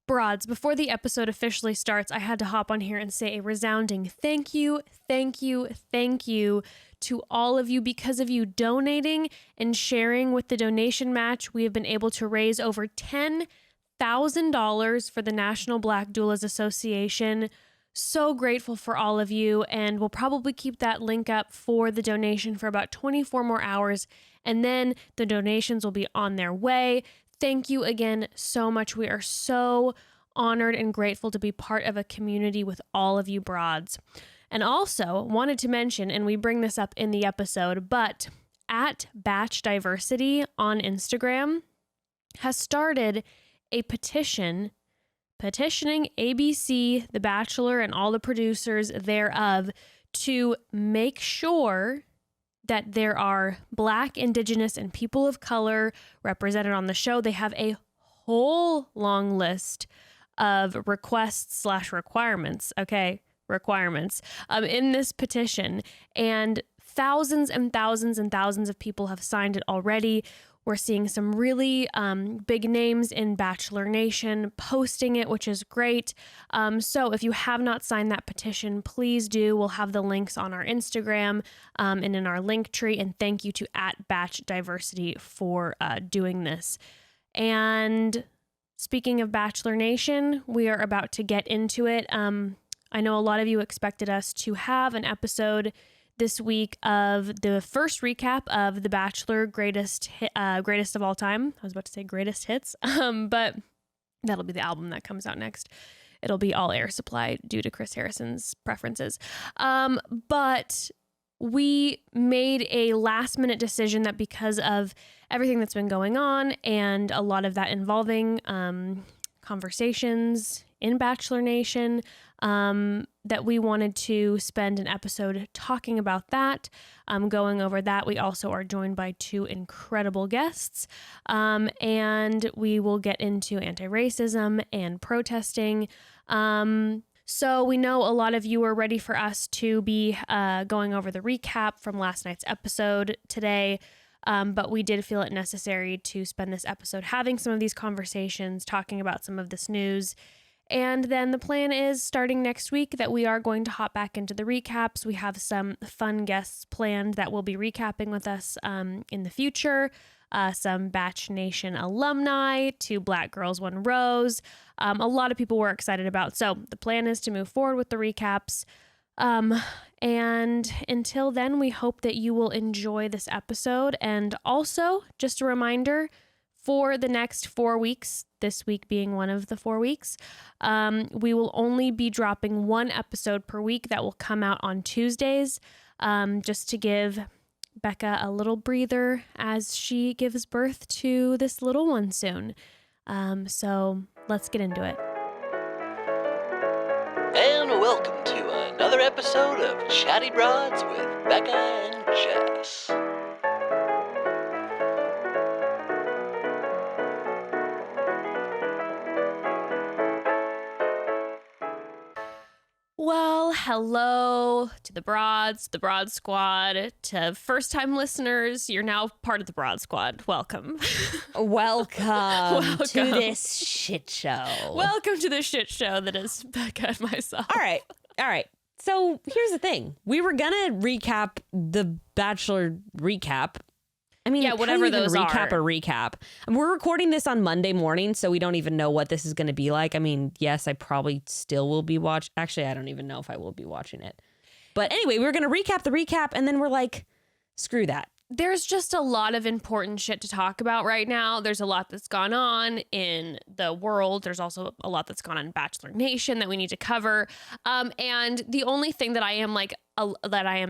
Broads, before the episode officially starts, I had to hop on here and say a resounding thank you to all of you. Because of you donating and sharing with the donation match, we have been able to raise over $10,000 for the National Black Doulas Association. So grateful for all of you, and we'll probably keep that link up for the donation for about 24 more hours, and then the donations will be on their way. Thank you again so much. We are so honored and grateful to be part of a community with all of you broads. And also wanted to mention, and we bring this up in the episode, but at Batch Diversity on Instagram has started a petitioning ABC, The Bachelor, and all the producers thereof to make sure that there are Black, Indigenous, and people of color represented on the show. They have a whole long list of requests/requirements, in this petition. And thousands and thousands and thousands of people have signed it already. We're seeing some really big names in Bachelor Nation posting it, which is great. So if you have not signed that petition, please do. We'll have the links on our Instagram and in our link tree. And thank you to @BatchDiversity for doing this. And speaking of Bachelor Nation, we are about to get into it. I know a lot of you expected us to have an episode this week of the first recap of The Bachelor greatest of all time. I was about to say greatest hits, but that'll be the album that comes out next. It'll be all Air Supply due to Chris Harrison's preferences. But we made a last minute decision that because of everything that's been going on and a lot of that involving conversations in Bachelor Nation, that we wanted to spend an episode talking about that, going over that. We also are joined by two incredible guests, and we will get into antiracism and protesting. So we know a lot of you are ready for us to be going over the recap from last night's episode today. But we did feel it necessary to spend this episode having some of these conversations, talking about some of this news. And then the plan is starting next week that we are going to hop back into the recaps. We have some fun guests planned that will be recapping with us in the future. Some Batch Nation alumni, 2 Black Girls, 1 Rose. A lot of people we're excited about. So the plan is to move forward with the recaps. And until then, we hope that you will enjoy this episode. And also, just a reminder, for the next 4 weeks, this week being one of the 4 weeks, we will only be dropping 1 episode per week that will come out on Tuesdays, just to give Bekah a little breather as she gives birth to this little one soon. So let's get into it. And welcome to another episode of Chatty Broads with Bekah and Jess. Well, hello to the Broads, the Broad Squad, to first-time listeners. You're now part of the Broad Squad. Welcome. Welcome to this shit show. Welcome to the shit show that is Bekah and myself. All right. So here's the thing. We were going to recap the Bachelor recap. I mean, yeah, whatever those recap are. or recap. And we're recording this on Monday morning, so we don't even know what this is going to be like. I mean, yes, I probably still will be watching. Actually, I don't even know if I will be watching it. But anyway, we were going to recap the recap, and then we're like, screw that. There's just a lot of important shit to talk about right now. There's a lot that's gone on in the world. There's also a lot that's gone on in Bachelor Nation that we need to cover. And the only thing that I am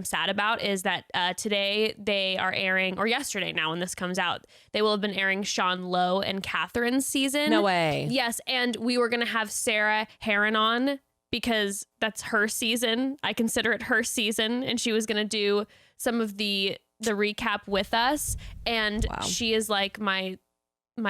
sad about is that today they are airing, or yesterday now when this comes out, they will have been airing Sean Lowe and Catherine's season. No way. Yes, and we were going to have Sarah Heron on because that's her season. I consider it her season, and she was going to do some of the recap with us, and wow. She is like my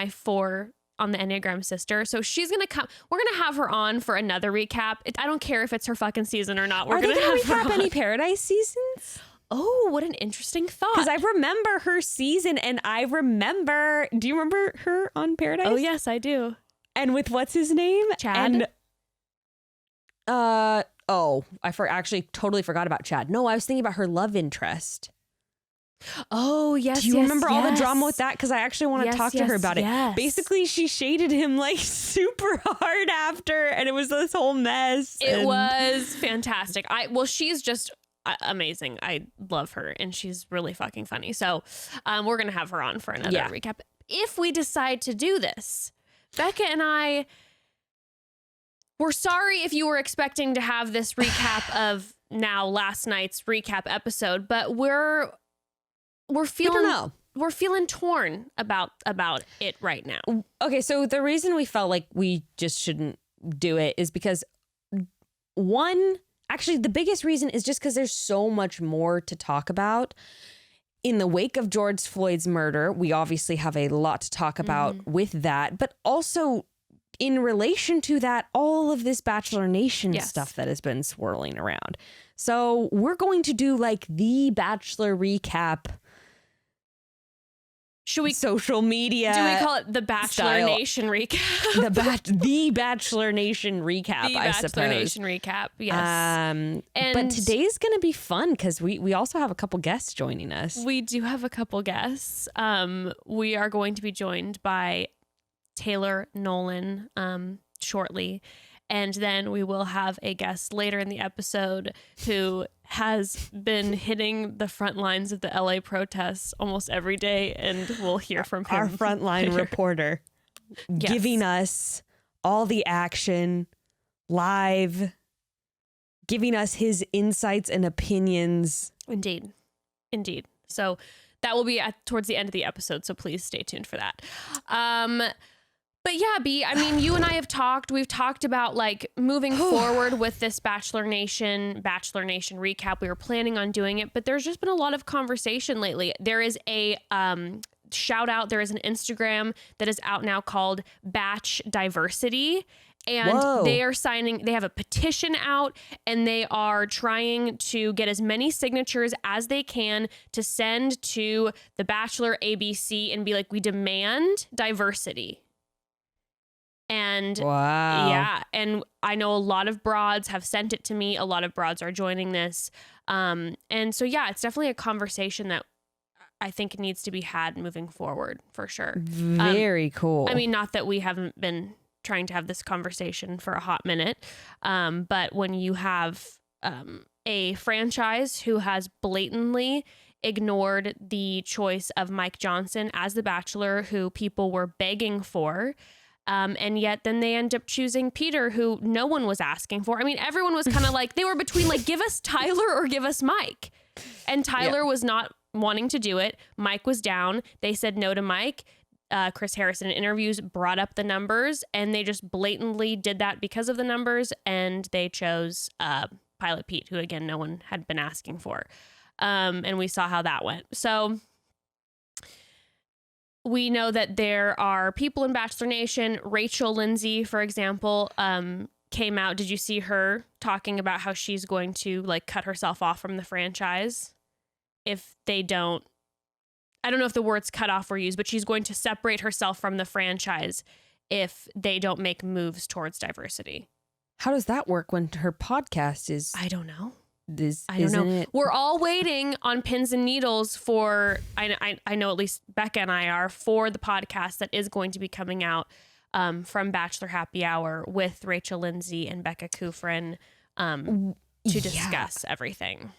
4 on the Enneagram sister, so she's gonna come. We're gonna have her on for another recap. I don't care if it's her fucking season or not. We're gonna recap any Paradise seasons? Oh, what an interesting thought. Because I remember her season, and do you remember her on Paradise? Oh yes, I do. And with what's his name? Chad? And, actually totally forgot about Chad. No, I was thinking about her love interest. Oh, yes. Do you remember all the drama with that? Because I actually want to talk to her about it. Basically, she shaded him like super hard after, and it was this whole mess. It was fantastic. She's just amazing. I love her, and she's really fucking funny. So we're going to have her on for another recap. If we decide to do this, Bekah and I, we're sorry if you were expecting to have this recap of last night's recap episode, but we're feeling torn about it right now. Okay, so the reason we felt like we just shouldn't do it is because the biggest reason is just because there's so much more to talk about. In the wake of George Floyd's murder, we obviously have a lot to talk about with that, but also in relation to that, all of this Bachelor Nation stuff that has been swirling around. So we're going to do like the Bachelor recap. Should we social media? Do we call it the Bachelor Nation recap? the Bachelor Nation recap, I suppose. The Bachelor Nation recap, yes. But today's going to be fun because we also have a couple guests joining us. We do have a couple guests. We are going to be joined by Taylor Nolan shortly. And then we will have a guest later in the episode who has been hitting the front lines of the LA protests almost every day, and we'll hear from him. Our frontline reporter giving us all the action live, giving us his insights and opinions. Indeed. So that will be towards the end of the episode, so please stay tuned for that. But yeah, B, I mean, you and I have talked. We've talked about like moving forward with this Bachelor Nation recap. We were planning on doing it, but there's just been a lot of conversation lately. There is a shout out. There is an Instagram that is out now called Batch Diversity. And they have a petition out, and they are trying to get as many signatures as they can to send to the Bachelor ABC and be like, we demand diversity. And and I know a lot of broads have sent it to me. A lot of broads are joining this. And so, it's definitely a conversation that I think needs to be had moving forward for sure. Very cool. I mean, not that we haven't been trying to have this conversation for a hot minute. But when you have a franchise who has blatantly ignored the choice of Mike Johnson as the Bachelor, who people were begging for, and yet then they end up choosing Peter, who no one was asking for. I mean, everyone was kind of like, they were between like, give us Tyler or give us Mike. And Tyler was not wanting to do it. Mike was down. They said no to Mike. Chris Harrison in interviews brought up the numbers, and they just blatantly did that because of the numbers. And they chose Pilot Pete, who again, no one had been asking for. And we saw how that went. So we know that there are people in Bachelor Nation. Rachel Lindsay, for example, came out. Did you see her talking about how she's going to like cut herself off from the franchise if they don't? I don't know if the words cut off were used, but she's going to separate herself from the franchise if they don't make moves towards diversity. How does that work when her podcast is? I don't know. I don't know. We're all waiting on pins and needles for, I know at least Bekah and I are, for the podcast that is going to be coming out from Bachelor Happy Hour with Rachel Lindsay and Bekah Kufrin to discuss everything.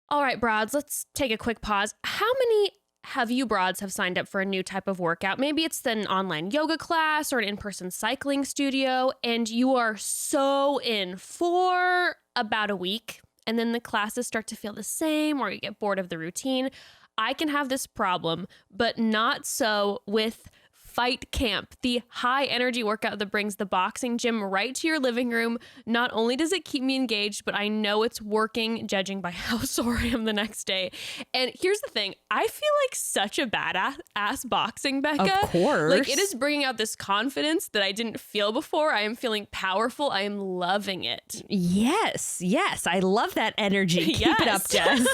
All right, broads, let's take a quick pause. How many have you broads have signed up for a new type of workout? Maybe it's an online yoga class or an in-person cycling studio, and you are so in for about a week. And then the classes start to feel the same, or you get bored of the routine. I can have this problem, but not so with Fight Camp, the high energy workout that brings the boxing gym right to your living room. Not only does it keep me engaged, but I know it's working, judging by how sore I am the next day. And here's the thing. I feel like such a badass boxing, Bekah. Of course. Like, it is bringing out this confidence that I didn't feel before. I am feeling powerful. I am loving it. Yes. I love that energy. Keep it up, Jess.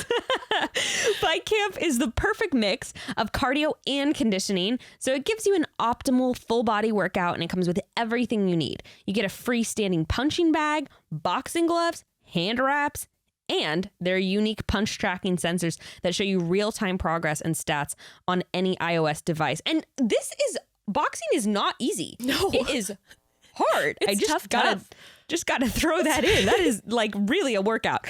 Fight Camp is the perfect mix of cardio and conditioning. So it gives you an optimal full body workout, and it comes with everything you need. You get a freestanding punching bag, boxing gloves, hand wraps, and their unique punch tracking sensors that show you real-time progress and stats on any iOS device. And boxing is not easy. No. It is hard. It's just gotta throw that in. That is like really a workout.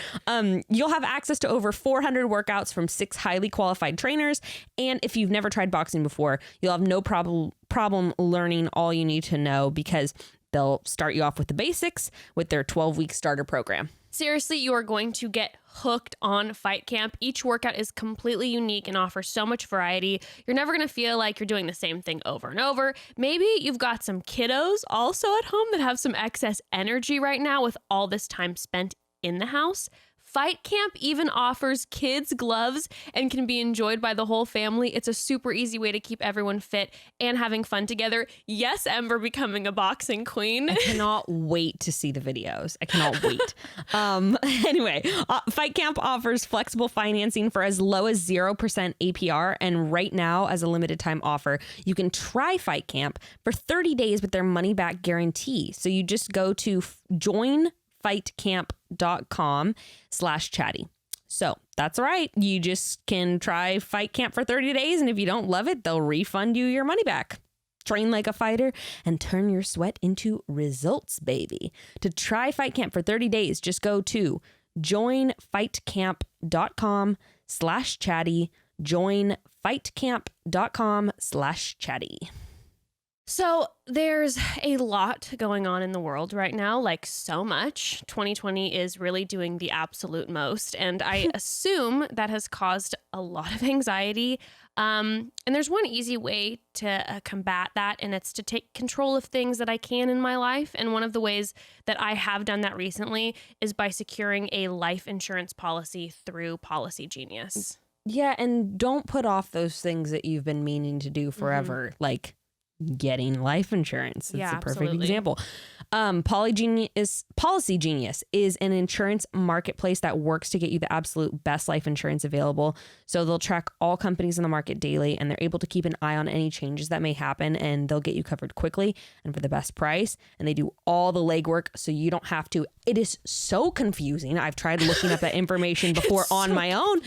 You'll have access to over 400 workouts from 6 highly qualified trainers. And if you've never tried boxing before, you'll have no problem learning all you need to know, because they'll start you off with the basics with their 12-week starter program. Seriously, you are going to get hooked on Fight Camp. Each workout is completely unique and offers so much variety. You're never going to feel like you're doing the same thing over and over. Maybe you've got some kiddos also at home that have some excess energy right now with all this time spent in the house. Fight Camp even offers kids' gloves and can be enjoyed by the whole family. It's a super easy way to keep everyone fit and having fun together. Yes, Ember becoming a boxing queen. I cannot wait to see the videos. I cannot wait. Anyway, Fight Camp offers flexible financing for as low as 0% APR. And right now, as a limited time offer, you can try Fight Camp for 30 days with their money back guarantee. So you just go to joinfightcamp.com/chatty. So that's right. You just can try Fight Camp for 30 days. And if you don't love it, they'll refund you your money back. Train like a fighter and turn your sweat into results, baby. To try Fight Camp for 30 days, just go to joinfightcamp.com/chatty. joinfightcamp.com/chatty. So there's a lot going on in the world right now, like so much. 2020 is really doing the absolute most. And I assume that has caused a lot of anxiety. And there's one easy way to combat that, and it's to take control of things that I can in my life. And one of the ways that I have done that recently is by securing a life insurance policy through Policy Genius. Yeah, and don't put off those things that you've been meaning to do forever, like getting life insurance. It's a perfect example. Policy Genius is an insurance marketplace that works to get you the absolute best life insurance available. So they'll track all companies in the market daily, and they're able to keep an eye on any changes that may happen, and they'll get you covered quickly and for the best price. And they do all the legwork so you don't have to. It is so confusing. I've tried looking up that information before on my own.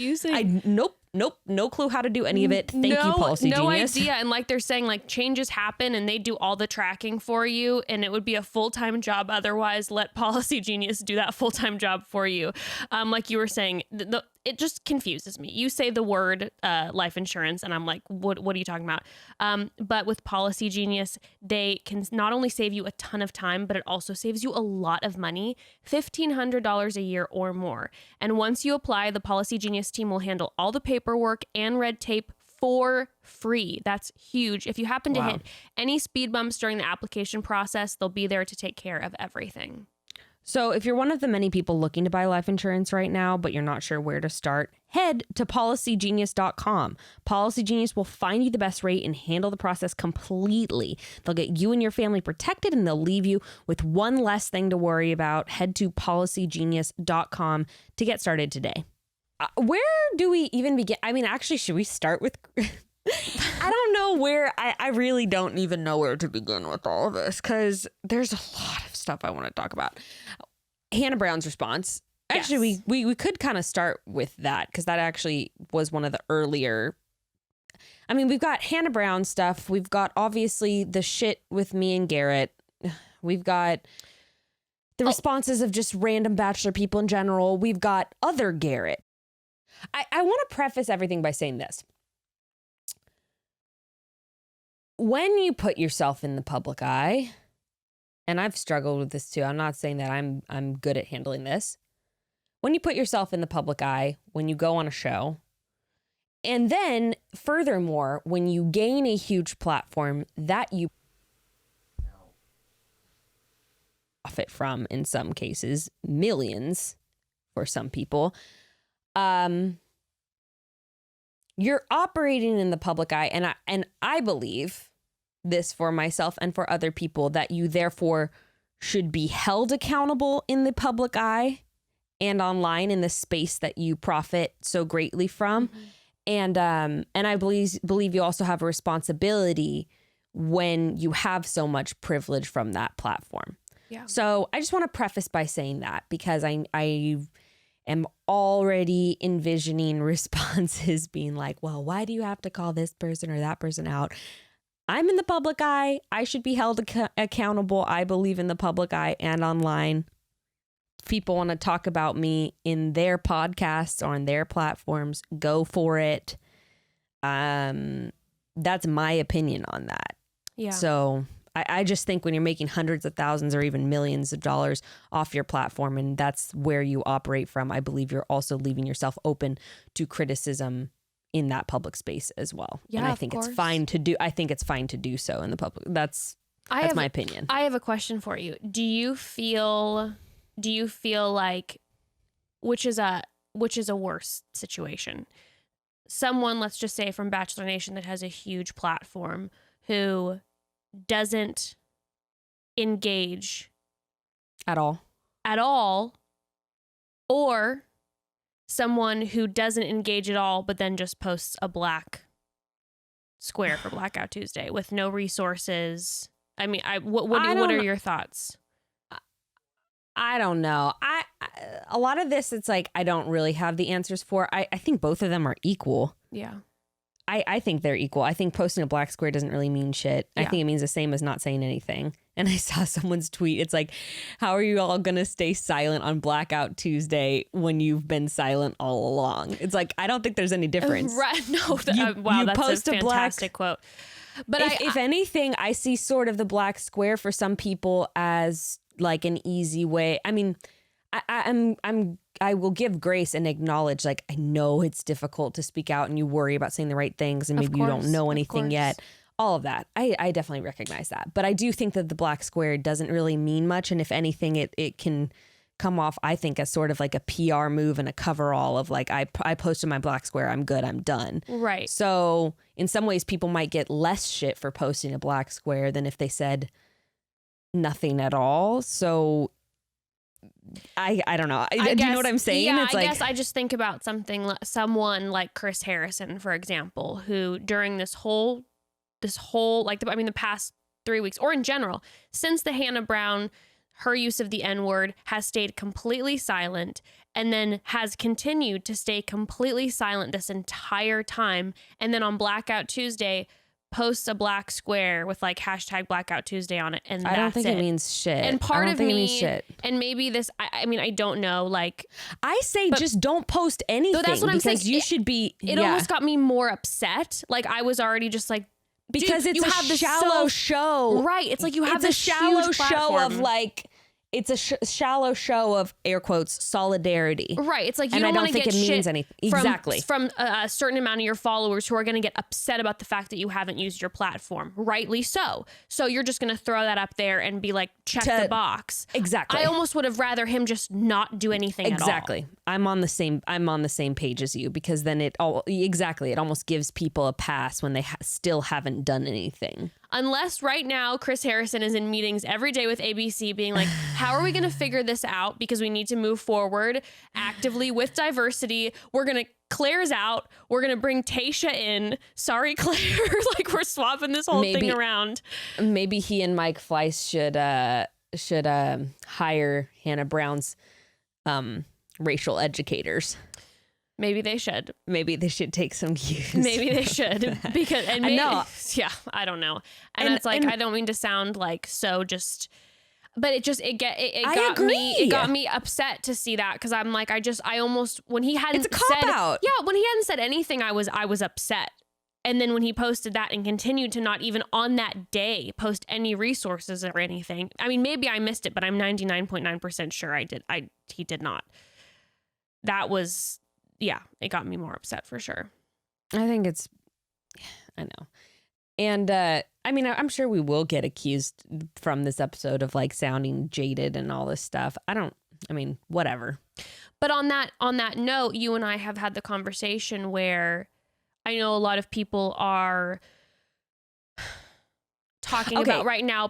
Nope, no clue how to do any of it. Thank you, Policy Genius. No idea. And like they're saying, like changes happen and they do all the tracking for you, and it would be a full-time job otherwise. Let Policy Genius do that full-time job for you. Like you were saying, it just confuses me. You say the word life insurance and I'm like, what are you talking about? But with Policy Genius, they can not only save you a ton of time, but it also saves you a lot of money, $1,500 a year or more. And once you apply, the Policy Genius team will handle all the paperwork and red tape for free. That's huge. If you happen to hit any speed bumps during the application process, they'll be there to take care of everything. So if you're one of the many people looking to buy life insurance right now, but you're not sure where to start, head to policygenius.com. Policy Genius will find you the best rate and handle the process completely. They'll get you and your family protected, and they'll leave you with one less thing to worry about. Head to policygenius.com to get started today. Where do we even begin? I mean, actually, should we start with... I don't know where, I really don't even know where to begin with all of this, because there's a lot of stuff I want to talk about. Hannah Brown's response. Actually, we could kind of start with that, because that actually was one of the earlier. I mean, we've got Hannah Brown stuff. We've got obviously the shit with me and Garrett. We've got the responses of just random Bachelor people in general. We've got other Garrett. I want to preface everything by saying this. When you put yourself in the public eye, and I've struggled with this too, I'm not saying that I'm good at handling this. When you put yourself in the public eye, when you go on a show, and then furthermore, when you gain a huge platform that you profit from, in some cases, millions for some people, you're operating in the public eye, and I believe this for myself and for other people, that you therefore should be held accountable in the public eye and online in the space that you profit so greatly from. Mm-hmm. And I believe you also have a responsibility when you have so much privilege from that platform. Yeah. So I just want to preface by saying that, because I am already envisioning responses being like, well, why do you have to call this person or that person out? I'm in the public eye. I should be held accountable. I believe in the public eye and online. If people want to talk about me in their podcasts or on their platforms, go for it. That's my opinion on that. Yeah. So I just think when you're making hundreds of thousands or even millions of dollars off your platform, and that's where you operate from, I believe you're also leaving yourself open to criticism in that public space as well. Yeah, and I think it's fine to do. I think it's fine to do so in the public. That's my opinion. I have a question for you. Do you feel like which is a worse situation? Someone, let's just say from Bachelor Nation, that has a huge platform, who doesn't engage at all, or someone who doesn't engage at all but then just posts a black square for Blackout Tuesday with no resources. I mean, what are your thoughts? I don't know. A lot of this, it's like I don't really have the answers for. I think both of them are equal. Yeah. I think they're equal. I think posting a black square doesn't really mean shit. Yeah. I think it means the same as not saying anything. And I saw someone's tweet. It's like, how are you all going to stay silent on Blackout Tuesday when you've been silent all along? It's like, I don't think there's any difference. Right. No. Wow, that's a fantastic quote. But if anything, I see sort of the black square for some people as like an easy way. I mean, I will give grace and acknowledge, like, I know it's difficult to speak out and you worry about saying the right things and maybe you don't know anything yet. All of that. I definitely recognize that. But I do think that the black square doesn't really mean much. And if anything, it can come off, I think, as sort of like a PR move and a coverall of like, I posted my black square. I'm good. I'm done. Right. So in some ways, people might get less shit for posting a black square than if they said nothing at all. So I don't know. Do you know what I'm saying? Yeah, I guess I just think about someone like Chris Harrison, for example, who during this whole the past 3 weeks, or in general, since the Hannah Brown, her use of the N-word, has stayed completely silent, and then has continued to stay completely silent this entire time. And then on Blackout Tuesday, posts a black square with like hashtag Blackout Tuesday on it, and I don't think it means shit. And part of me, and maybe this, I mean, I don't know. Like, I say, just don't post anything. That's what I'm saying. You should be. It almost got me more upset. Like, I was already just like, because it's a shallow show, right? It's like you have this shallow show of like. It's a shallow show of, air quotes, solidarity. Right. It's like you don't want to get shit anything. Exactly. from a certain amount of your followers who are going to get upset about the fact that you haven't used your platform. Rightly so. So you're just going to throw that up there and be like, check the box. Exactly. I almost would have rather him just not do anything at all. Exactly. I'm on the same page as you, because then it almost gives people a pass when they still haven't done anything. Unless right now Chris Harrison is in meetings every day with ABC being like, how are we going to figure this out? Because we need to move forward actively with diversity. Claire's out. We're going to bring Tayshia in. Sorry, Claire. Like, we're swapping this whole thing around. Maybe he and Mike Fleiss should hire Hannah Brown's racial educators. Maybe they should. Maybe they should take some cues. Maybe they should, because yeah, I don't know. And it's like, I don't mean to sound like so just, but it got me upset to see that, because I'm like, I almost, when he hadn't it's a cop out. Yeah, when he hadn't said anything, I was upset. And then when he posted that and continued to not even on that day post any resources or anything, I mean, maybe I missed it, but I'm 99.9% sure he did not. That was. Yeah, it got me more upset for sure. I know. And I mean, I'm sure we will get accused from this episode of like sounding jaded and all this stuff. Whatever. But on that note, you and I have had the conversation where I know a lot of people are talking about right now,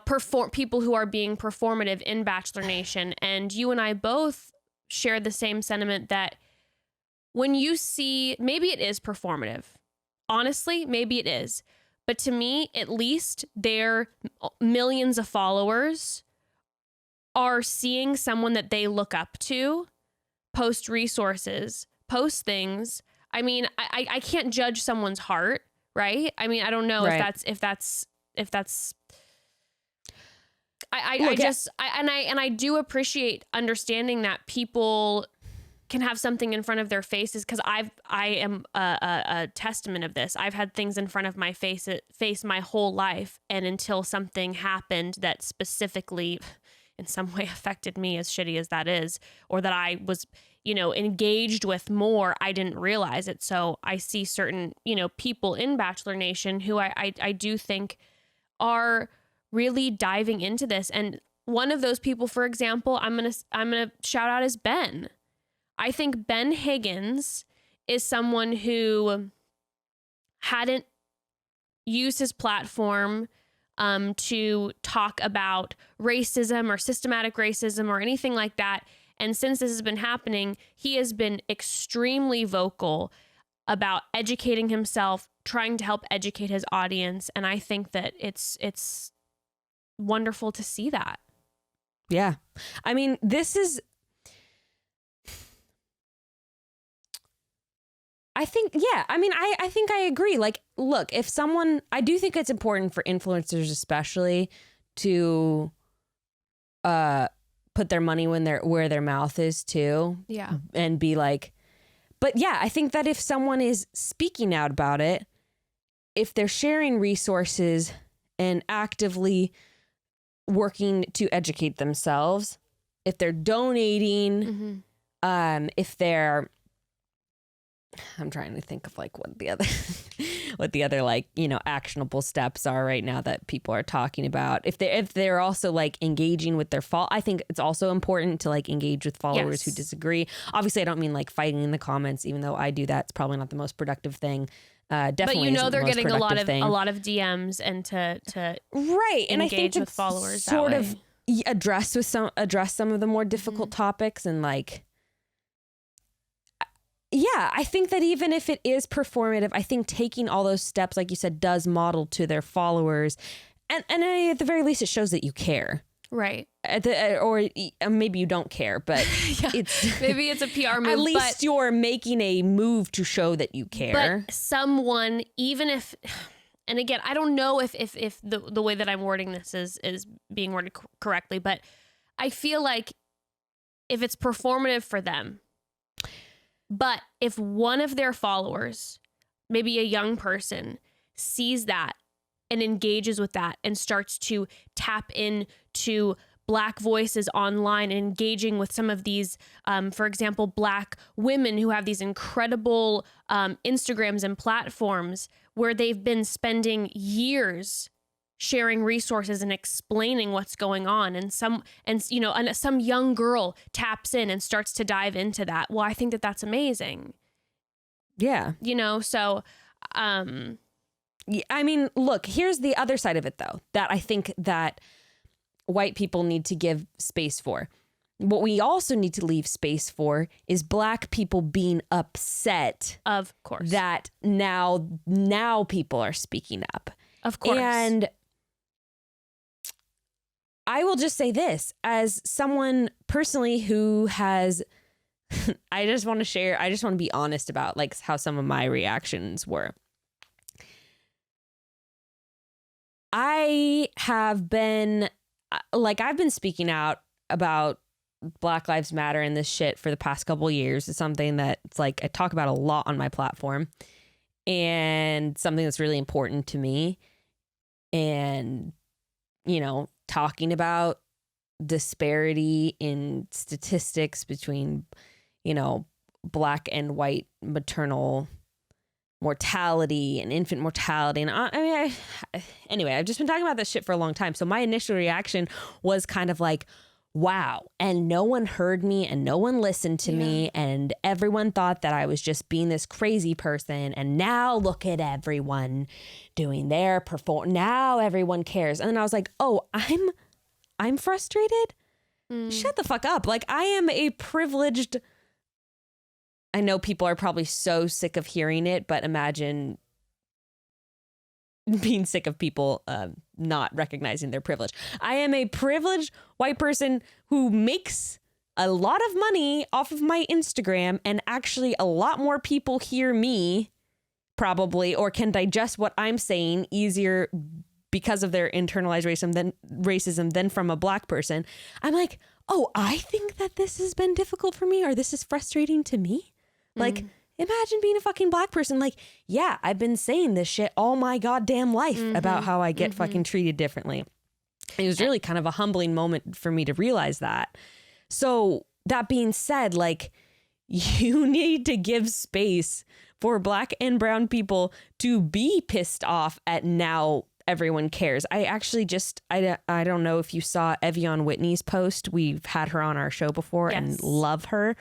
people who are being performative in Bachelor Nation. And you and I both share the same sentiment that when you see, maybe it is performative. Honestly, maybe it is. But to me, at least their millions of followers are seeing someone that they look up to post resources, post things. I mean, I can't judge someone's heart, right? I mean, I don't know Right. if that's I do appreciate understanding that people can have something in front of their faces, because I am a testament of this. I've had things in front of my face my whole life, and until something happened that specifically in some way affected me, as shitty as that is, or that I was, engaged with more, I didn't realize it. So I see certain, people in Bachelor Nation who I do think are really diving into this. And one of those people, for example, I'm gonna shout out is Ben. I think Ben Higgins is someone who hadn't used his platform to talk about racism or systematic racism or anything like that. And since this has been happening, he has been extremely vocal about educating himself, trying to help educate his audience. And I think that it's wonderful to see that. Yeah. I mean, I think I agree. Like, look, I do think it's important for influencers especially to put their money where their mouth is too. Yeah. And be like, but yeah, I think that if someone is speaking out about it, if they're sharing resources and actively working to educate themselves, if they're donating, if they're, I'm trying to think of like what the other like, actionable steps are right now that people are talking about. If they're also like engaging with I think it's also important to like engage with followers who disagree. Obviously, I don't mean like fighting in the comments, even though I do that. It's probably not the most productive thing. Definitely, but they're getting a lot of DMs and to right, and I think with followers sort that of address some of the more difficult topics, and like, yeah, I think that even if it is performative, I think taking all those steps, like you said, does model to their followers, and at the very least, it shows that you care. Right. Or maybe you don't care, but maybe it's a PR move. At least you're making a move to show that you care. But someone, even if, and again, I don't know if the way that I'm wording this is being worded correctly, but I feel like if it's performative for them, but if one of their followers, maybe a young person, sees that and engages with that and starts to tap into Black voices online and engaging with some of these, for example, Black women who have these incredible Instagrams and platforms where they've been spending years sharing resources and explaining what's going on, and some young girl taps in and starts to dive into that. Well, I think that that's amazing. Yeah. So I mean, look, here's the other side of it, though, that I think that white people need to give space for. What we also need to leave space for is Black people being upset. Of course. That now people are speaking up. Of course. And I will just say this, as someone personally who has, I just want to be honest about like how some of my reactions were. I've been speaking out about Black Lives Matter and this shit for the past couple of years. It's something that it's like I talk about a lot on my platform, and something that's really important to me. And, talking about disparity in statistics between, Black and white maternal mortality and infant mortality. And anyway, I've just been talking about this shit for a long time. So my initial reaction was kind of like, wow. And no one heard me and no one listened to me. And everyone thought that I was just being this crazy person. And now look at everyone doing their now everyone cares. And then I was like, oh, I'm frustrated. Shut the fuck up. Like, I am a privileged, I know people are probably so sick of hearing it, but imagine being sick of people not recognizing their privilege. I am a privileged white person who makes a lot of money off of my Instagram, and actually a lot more people hear me probably, or can digest what I'm saying easier because of their internalized racism than from a Black person. I'm like, oh, I think that this has been difficult for me, or this is frustrating to me. Like, imagine being a fucking Black person. Like, yeah, I've been saying this shit all my goddamn life about how I get fucking treated differently. It was really kind of a humbling moment for me to realize that. So that being said, like, you need to give space for Black and brown people to be pissed off at now everyone cares. I actually just, I don't know if you saw Evian Whitney's post. We've had her on our show before and love her.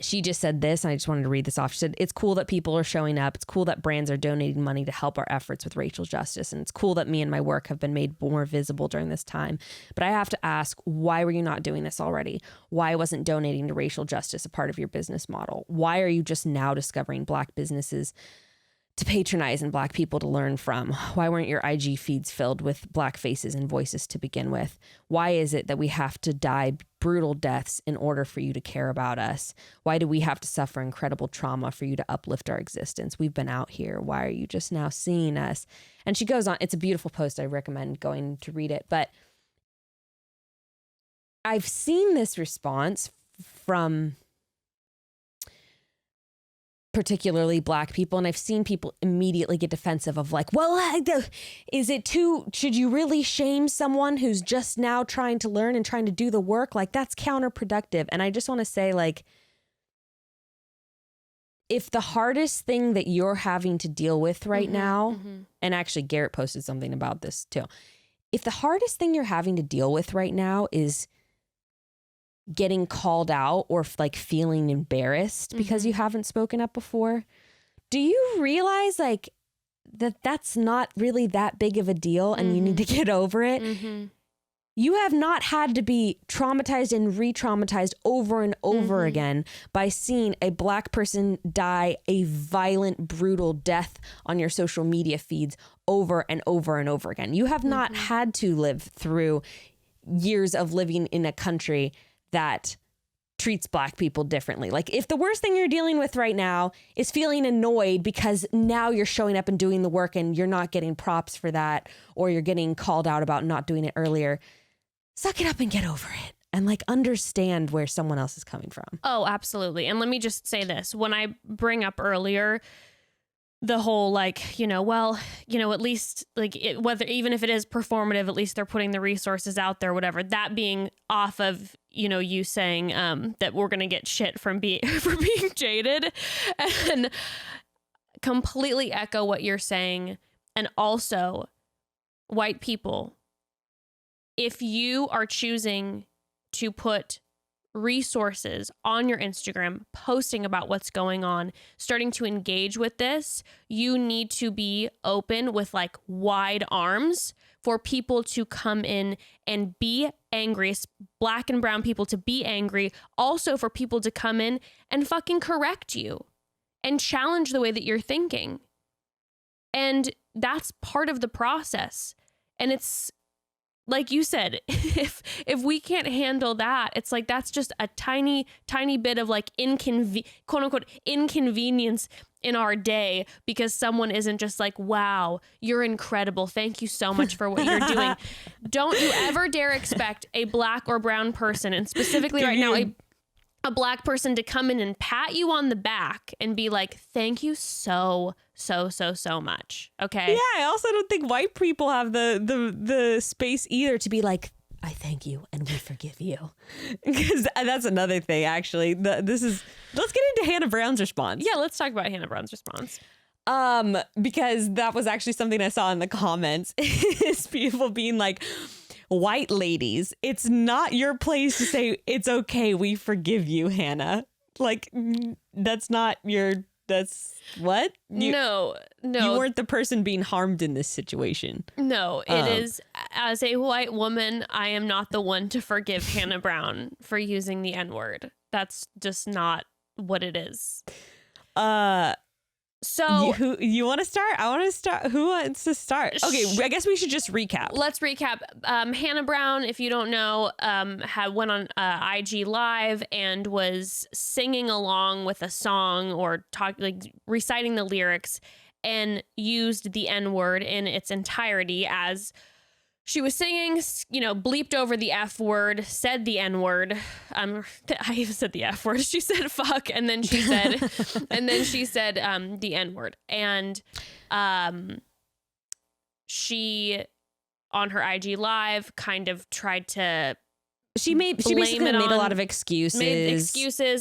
She just said this, and I just wanted to read this off. She said, it's cool that people are showing up. It's cool that brands are donating money to help our efforts with racial justice. And it's cool that me and my work have been made more visible during this time. But I have to ask, why were you not doing this already? Why wasn't donating to racial justice a part of your business model? Why are you just now discovering Black businesses to patronize and Black people to learn from? Why weren't your IG feeds filled with Black faces and voices to begin with? Why is it that we have to die brutal deaths in order for you to care about us? Why do we have to suffer incredible trauma for you to uplift our existence? We've been out here. Why are you just now seeing us? And she goes on. It's a beautiful post. I recommend going to read it. But I've seen this response from particularly Black people, and I've seen people immediately get defensive of like, well, is it should you really shame someone who's just now trying to learn and trying to do the work? Like, that's counterproductive. And I just want to say, like, if the hardest thing that you're having to deal with right now, and actually Garrett posted something about this too, if the hardest thing you're having to deal with right now is getting called out or like feeling embarrassed because you haven't spoken up before, do you realize like that's not really that big of a deal and you need to get over it? You have not had to be traumatized and re-traumatized over and over again by seeing a Black person die a violent, brutal death on your social media feeds over and over and over again. You have not had to live through years of living in a country that treats Black people differently. Like, if the worst thing you're dealing with right now is feeling annoyed because now you're showing up and doing the work and you're not getting props for that, or you're getting called out about not doing it earlier, suck it up and get over it and like understand where someone else is coming from. Oh, absolutely. And let me just say this. When I bring up earlier the whole like, well, at least like whether even if it is performative, at least they're putting the resources out there, whatever, that being off of, you saying that we're going to get shit from for being jaded, and completely echo what you're saying. And also, white people, if you are choosing to put resources on your Instagram, posting about what's going on, starting to engage with this, you need to be open with like wide arms for people to come in and be angry, Black and brown people to be angry, also for people to come in and fucking correct you and challenge the way that you're thinking. And that's part of the process. And it's like you said, if we can't handle that, it's like that's just a tiny bit of like quote unquote inconvenience in our day because someone isn't just like, wow, you're incredible. Thank you so much for what you're doing. Don't you ever dare expect a Black or brown person, and specifically right now, a Black person, to come in and pat you on the back and be like, thank you so much. Okay. Yeah, I also don't think white people have the space either to be like, I thank you and we forgive you. Because that's another thing, actually. Let's get into Hannah Brown's response. Yeah, let's talk about Hannah Brown's response. Because that was actually something I saw in the comments. Is people being like, white ladies, it's not your place to say it's okay, we forgive you, Hannah. Like, that's what? No. You weren't the person being harmed in this situation. No, it is, as a white woman, I am not the one to forgive Hannah Brown for using the N-word. That's just not what it is. So you want to start? I want to start. Who wants to start? Okay, I guess we should just recap. let's recap. Hannah Brown, if you don't know, went on IG Live and was singing along with a song or reciting the lyrics, and used the N-word in its entirety as she was singing, bleeped over the F word, said the N word. I even said the F word. She said fuck, and then she said, the N word. And she, on her IG Live, kind of tried to. She basically made a lot of excuses.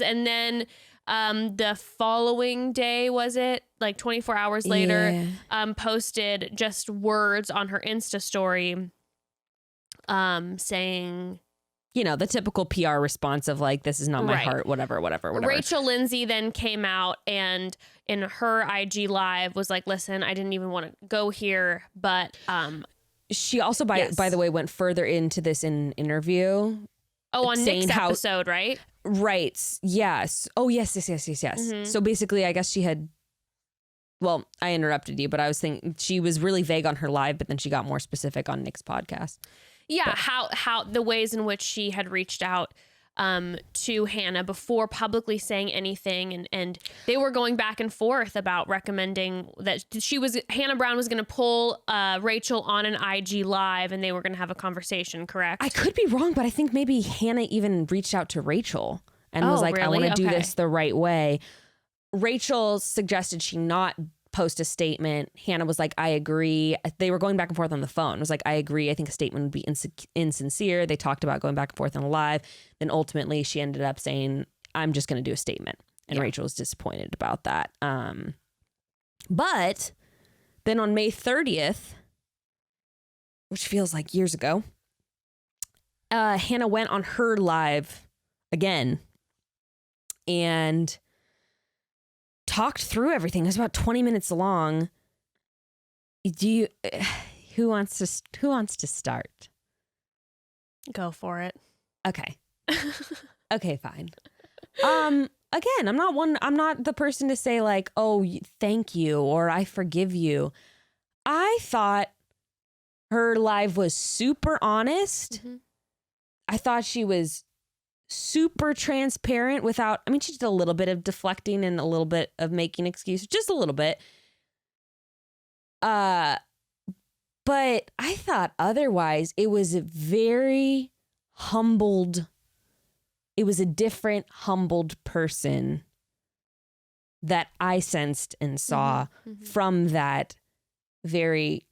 And then the following day, was it like 24 hours later, posted just words on her Insta story. Saying, the typical PR response of like, this is not my heart, whatever. Rachel Lindsay then came out and in her IG Live was like, listen, I didn't even want to go here, but she also by the way went further into this in an interview. Oh, on Nick's episode, right? Right. Yes. Oh, yes. Mm-hmm. So basically, I guess she had. Well, I interrupted you, but I was thinking she was really vague on her live, but then she got more specific on Nick's podcast. Yeah, how the ways in which she had reached out to Hannah before publicly saying anything, and they were going back and forth about recommending that Hannah Brown was going to pull Rachel on an IG Live, and they were going to have a conversation. Correct? I could be wrong, but I think maybe Hannah even reached out to Rachel and was like, really? I want to do this the right way. Rachel suggested she not post a statement. Hannah was like, I agree. They were going back and forth on the phone. It was like, I agree. I think a statement would be insincere. They talked about going back and forth on the live. Then ultimately she ended up saying, I'm just going to do a statement. And Rachel was disappointed about that. But then on May 30th, which feels like years ago, Hannah went on her live again and talked through everything. It was about 20 minutes long. Who wants to start? Go for it. Okay. Okay, fine. Again, I'm not the person to say like, oh, thank you, or I forgive you. I thought her live was super honest. Mm-hmm. I thought she was super transparent she did a little bit of deflecting and a little bit of making excuses, just a little bit. But I thought otherwise it was a very humbled, it was a different humbled person that I sensed and saw from that very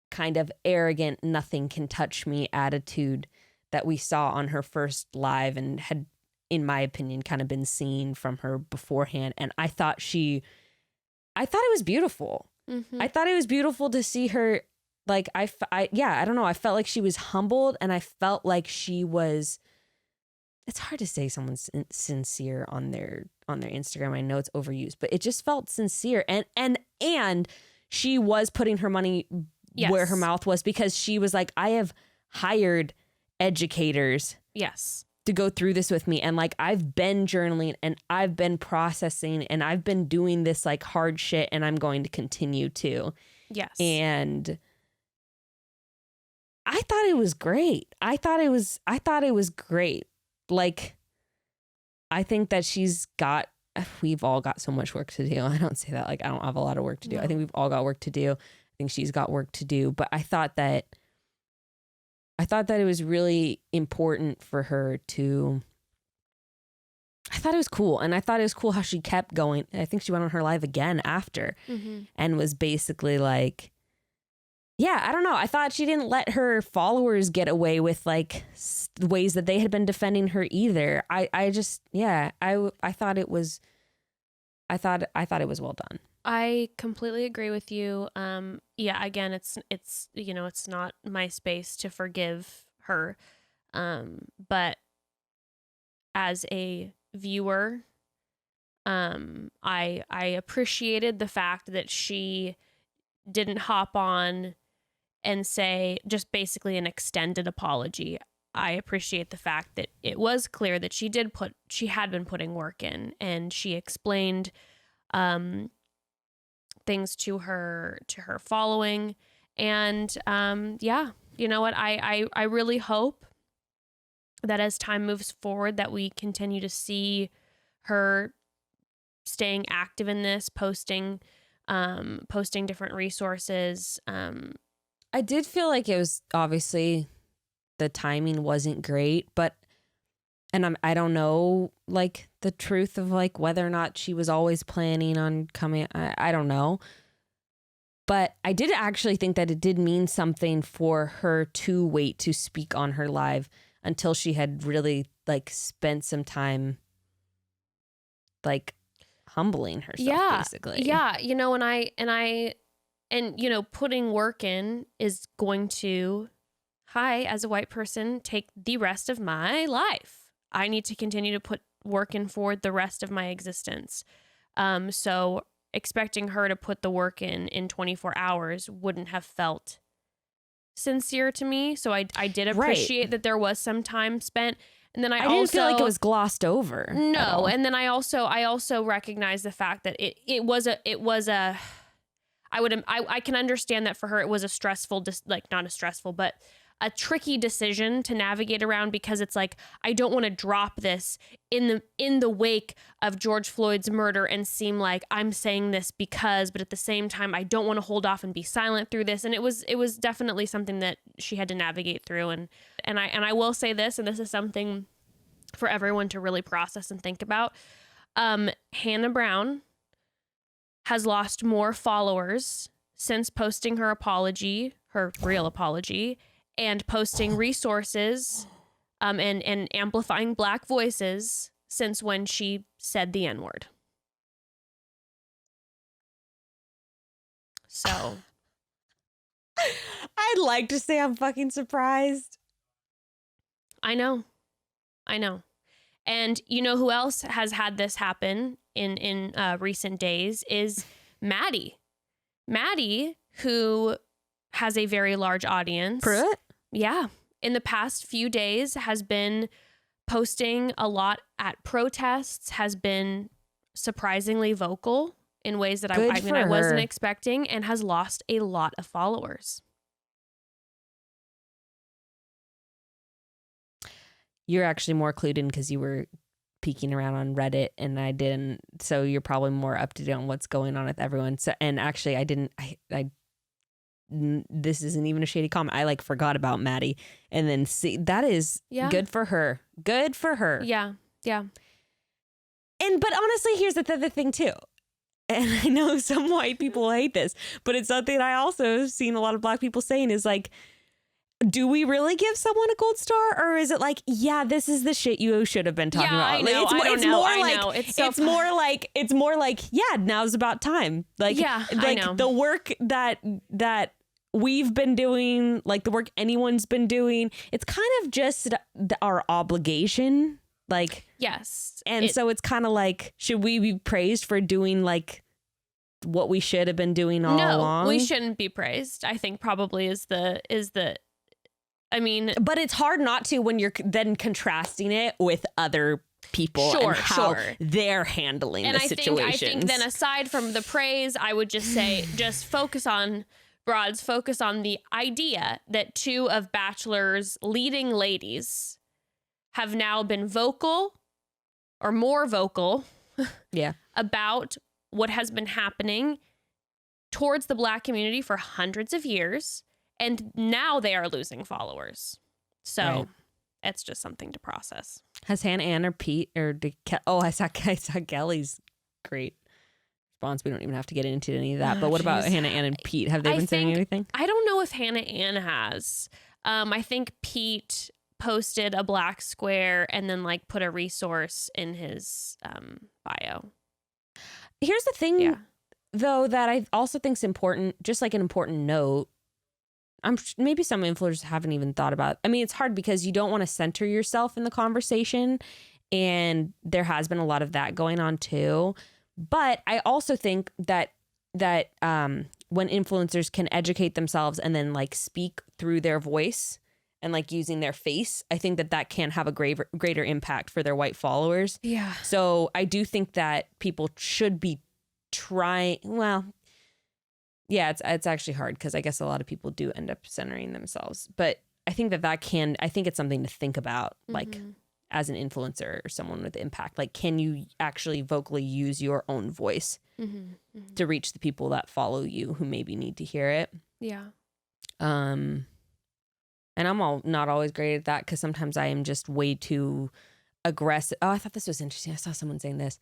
kind of arrogant, nothing can touch me attitude that we saw on her first live and had, in my opinion, kind of been seen from her beforehand. And I thought it was beautiful. Mm-hmm. I thought it was beautiful to see her. Like, I don't know. I felt like she was humbled, and I felt like she was, it's hard to say someone's sincere on their Instagram. I know it's overused, but it just felt sincere. And she was putting her money where her mouth was, because she was like, I have hired educators to go through this with me, and like I've been journaling and I've been processing and I've been doing this like hard shit, and I'm going to continue to. And I thought it was great. I thought it was great. Like, I think that we've all got so much work to do. I don't say that like I don't have a lot of work to do. No. I think we've all got work to do. I think she's got work to do, but I thought that it was really important for her to, I thought it was cool. And I thought it was cool how she kept going. I think she went on her live again after and was basically like, I don't know. I thought she didn't let her followers get away with like ways that they had been defending her either. I thought it was well done. I completely agree with you. Again, it's it's not my space to forgive her. But as a viewer, I appreciated the fact that she didn't hop on and say just basically an extended apology. I appreciate the fact that it was clear that she had been putting work in, and she explained things to her following. And yeah, you know what? I really hope that as time moves forward that we continue to see her staying active in this, posting different resources. I did feel like it was obviously the timing wasn't great, but I don't know like the truth of like whether or not she was always planning on coming. I don't know. But I did actually think that it did mean something for her to wait to speak on her live until she had really like spent some time like humbling herself, basically. Yeah. You know, and you know, putting work in is going to, as a white person, take the rest of my life. I need to continue to put work in for the rest of my existence. So expecting her to put the work in 24 hours wouldn't have felt sincere to me. So I did appreciate that there was some time spent. And then I didn't feel like it was glossed over. No. And then I also recognize the fact that it was a I can understand that for her it was a stressful, not a stressful, but a tricky decision to navigate around, because it's like, I don't want to drop this in the wake of George Floyd's murder and seem like I'm saying this because, but at the same time, I don't want to hold off and be silent through this. And it was definitely something that she had to navigate through. And I will say this, and this is something for everyone to really process and think about. Hannah Brown has lost more followers since posting her apology, her real apology, and posting resources and amplifying Black voices since when she said the N-word. So I'd like to say I'm fucking surprised. I know. And you know who else has had this happen in recent days is Maddie. Maddie, who has a very large audience. Pruitt? Yeah. In the past few days has been posting a lot at protests, has been surprisingly vocal in ways that I wasn't expecting, and has lost a lot of followers. You're actually more clued in because you were peeking around on Reddit and I didn't. So you're probably more up to date on what's going on with everyone. So, and actually I didn't, this isn't even a shady comment. I like forgot about Maddie, and then see that is good for her. Good for her. Yeah. Yeah. But honestly, here's the other thing too. And I know some white people hate this, but it's something I also have seen a lot of Black people saying is like, do we really give someone a gold star, or is it like, yeah, this is the shit you should have been talking about? I know. It's more like, yeah, now's about time. Like, I know. The work that we've been doing, like the work anyone's been doing, it's kind of just our obligation. Like, yes. And so it's kind of like, should we be praised for doing like what we should have been doing all along? No, we shouldn't be praised. I think probably is the I mean, but it's hard not to when you're then contrasting it with other people and how they're handling the situations. I think then aside from the praise, I would just say, just focus on the idea that two of Bachelor's leading ladies have now been vocal or more vocal about what has been happening towards the Black community for hundreds of years. And now they are losing followers. So it's just something to process. Has Hannah Ann or Pete or I saw Kelly's great response. We don't even have to get into any of that. But what about Hannah Ann and Pete? Have they been saying anything? I don't know if Hannah Ann has. I think Pete posted a black square and then like put a resource in his bio. Here's the thing, though, that I also think is important, just like an important note. Maybe some influencers haven't even thought about. I mean, it's hard because you don't want to center yourself in the conversation, and there has been a lot of that going on too. But I also think that when influencers can educate themselves and then like speak through their voice and like using their face, I think that can have a greater impact for their white followers. Yeah. So I do think that people should be trying. Well, Yeah, it's actually hard because I guess a lot of people do end up centering themselves. But I think I think it's something to think about, like as an influencer or someone with impact. Like, can you actually vocally use your own voice to reach the people that follow you who maybe need to hear it? Yeah. And I'm not always great at that because sometimes I am just way too aggressive. Oh, I thought this was interesting. I saw someone saying this.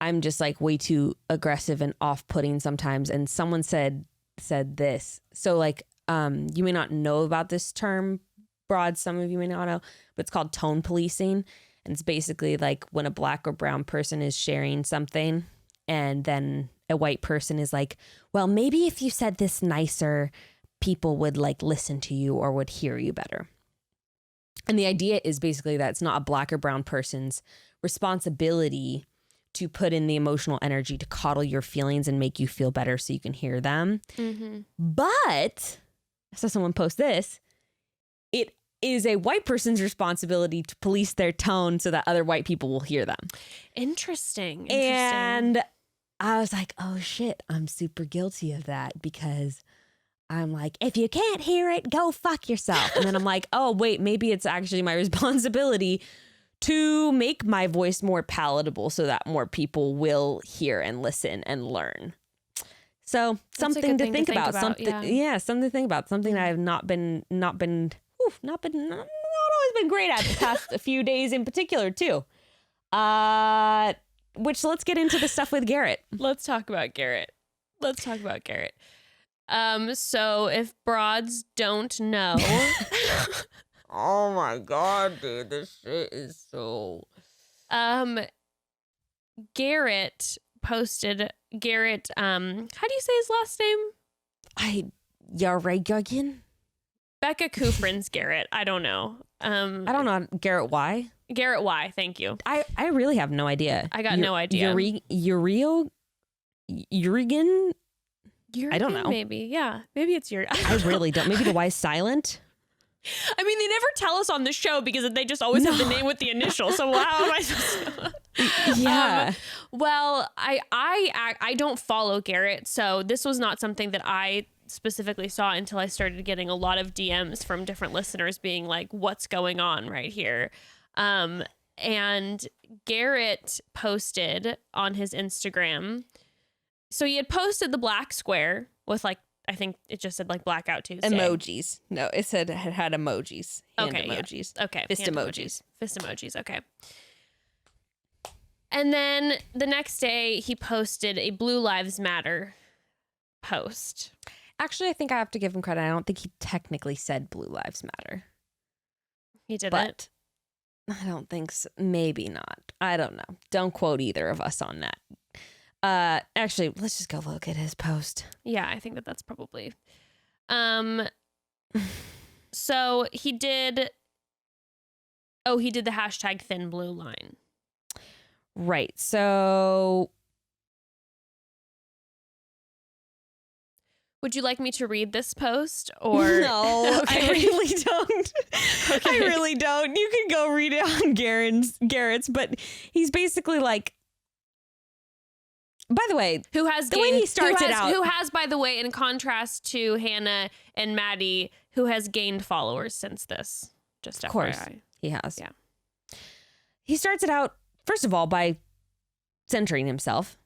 I'm just like way too aggressive and off-putting sometimes. And someone said this. So like, you may not know about this term, Broad. Some of you may not know, but it's called tone policing. And it's basically like when a black or brown person is sharing something and then a white person is like, well, maybe if you said this nicer, people would like listen to you or would hear you better. And the idea is basically that it's not a black or brown person's responsibility to put in the emotional energy to coddle your feelings and make you feel better so you can hear them. But I saw someone post this. It is a white person's responsibility to police their tone so that other white people will hear them. Interesting. And I was like, oh shit, I'm super guilty of that because I'm like, if you can't hear it, go fuck yourself. And then I'm like, oh wait, maybe it's actually my responsibility to make my voice more palatable so that more people will hear and listen and learn. So something to think about. Something to think about. Something I have not always been great at the past few days in particular too. Which let's get into the stuff with Garrett. Let's talk about Garrett. So if broads don't know, oh my God, dude, this shit is so. Garrett posted. Garrett, how do you say his last name? Yaregugan? Bekah Kufrin's Garrett. I don't know. I don't know. Garrett Y? Garrett Y, thank you. I really have no idea. I got no idea. Urigan? I don't know. Maybe. Yeah. Maybe it's your. I really don't. Maybe the Y is silent. I mean, they never tell us on the show because they just always have the name with the initial. So how am I supposed to? Yeah. Well, I don't follow Garrett, so this was not something that I specifically saw until I started getting a lot of DMs from different listeners being like, "What's going on right here?" And Garrett posted on his Instagram. So he had posted the black square with like, I think it just said like Blackout Tuesday. Emojis. No, it said it had emojis. Hand emojis. Yeah. Okay. Fist emojis. Fist emojis. Okay. And then the next day he posted a Blue Lives Matter post. Actually, I think I have to give him credit. I don't think he technically said Blue Lives Matter. He didn't? But I don't think so. Maybe not. I don't know. Don't quote either of us on that. Actually, let's just go look at his post. Yeah, I think that's probably. So he did the hashtag thin blue line. Right. So would you like me to read this post or no? Okay. I really don't. Okay. I really don't. You can go read it on Garrett's, but he's basically like. By the way, who has by the way, in contrast to Hannah and Maddie, who has gained followers since this. Just of course, FYI. he has. Yeah. He starts it out first of all by centering himself.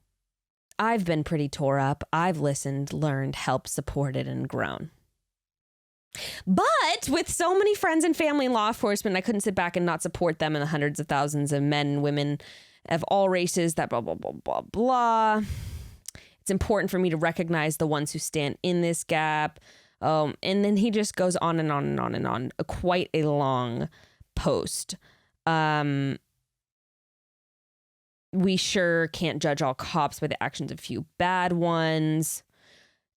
I've been pretty tore up. I've listened, learned, helped, supported, and grown. But with so many friends and family in law enforcement, I couldn't sit back and not support them and the hundreds of thousands of men and women of all races, that blah, blah, blah, blah, blah. It's important for me to recognize the ones who stand in this gap. And then he just goes on and on and on and on. Quite a long post. We sure can't judge all cops by the actions of a few bad ones.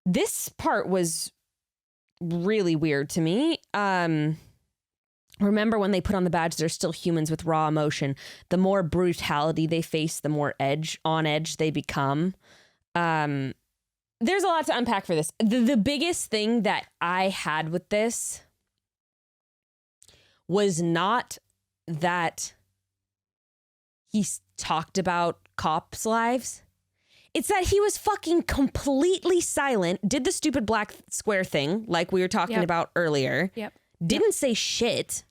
This part was really weird to me. Remember when they put on the badge, they're still humans with raw emotion. The more brutality they face, the more on edge they become. There's a lot to unpack for this. The biggest thing that I had with this was not that he talked about cops' lives. It's that he was fucking completely silent, did the stupid black square thing like we were talking about earlier, didn't say shit,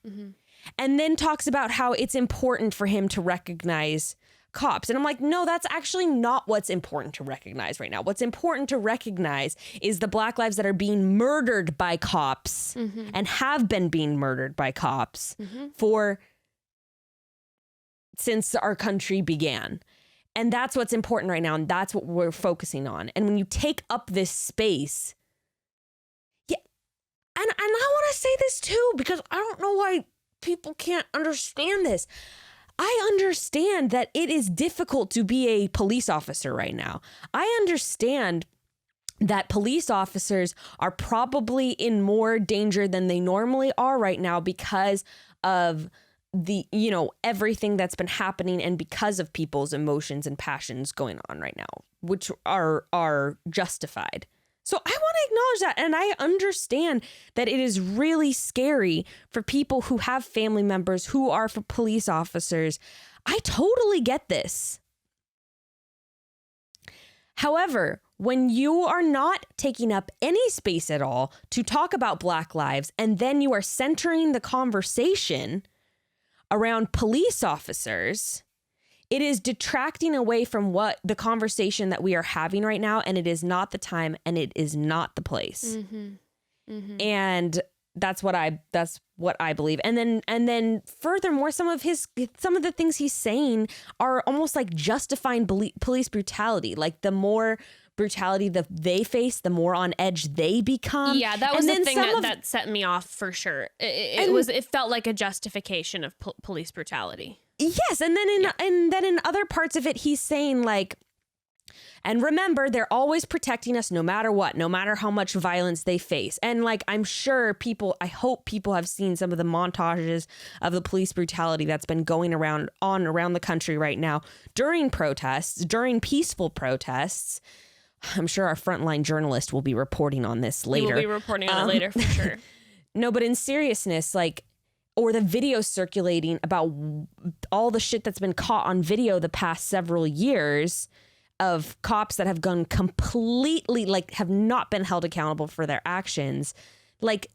and then talks about how it's important for him to recognize cops. And I'm like, no, that's actually not what's important to recognize right now. What's important to recognize is the Black lives that are being murdered by cops and have been being murdered by cops since our country began. And that's what's important right now. And that's what we're focusing on. And when you take up this space, and I want to say this too, because I don't know why people can't understand this. I understand that it is difficult to be a police officer right now. I understand that police officers are probably in more danger than they normally are right now because of the, everything that's been happening and because of people's emotions and passions going on right now, which are justified. So I want to acknowledge that. And I understand that it is really scary for people who have family members who are for police officers. I totally get this. However, when you are not taking up any space at all to talk about Black lives, and then you are centering the conversation around police officers, it is detracting away from what the conversation that we are having right now, and it is not the time and it is not the place. And that's what I believe. And then furthermore, some of the things he's saying are almost like justifying police brutality. Like the more brutality that they face, the more on edge they become. Yeah, that was the thing that set me off for sure. It felt like a justification of police brutality. Yes, and then in other parts of it, he's saying like, and remember, they're always protecting us no matter what, no matter how much violence they face. And like, I hope people have seen some of the montages of the police brutality that's been going around the country right now during protests, during peaceful protests. I'm sure our frontline journalist will be reporting on this later. We'll be reporting on it later for sure. No, but in seriousness, like, or the videos circulating about all the shit that's been caught on video the past several years of cops that have gone completely, like, have not been held accountable for their actions. Like,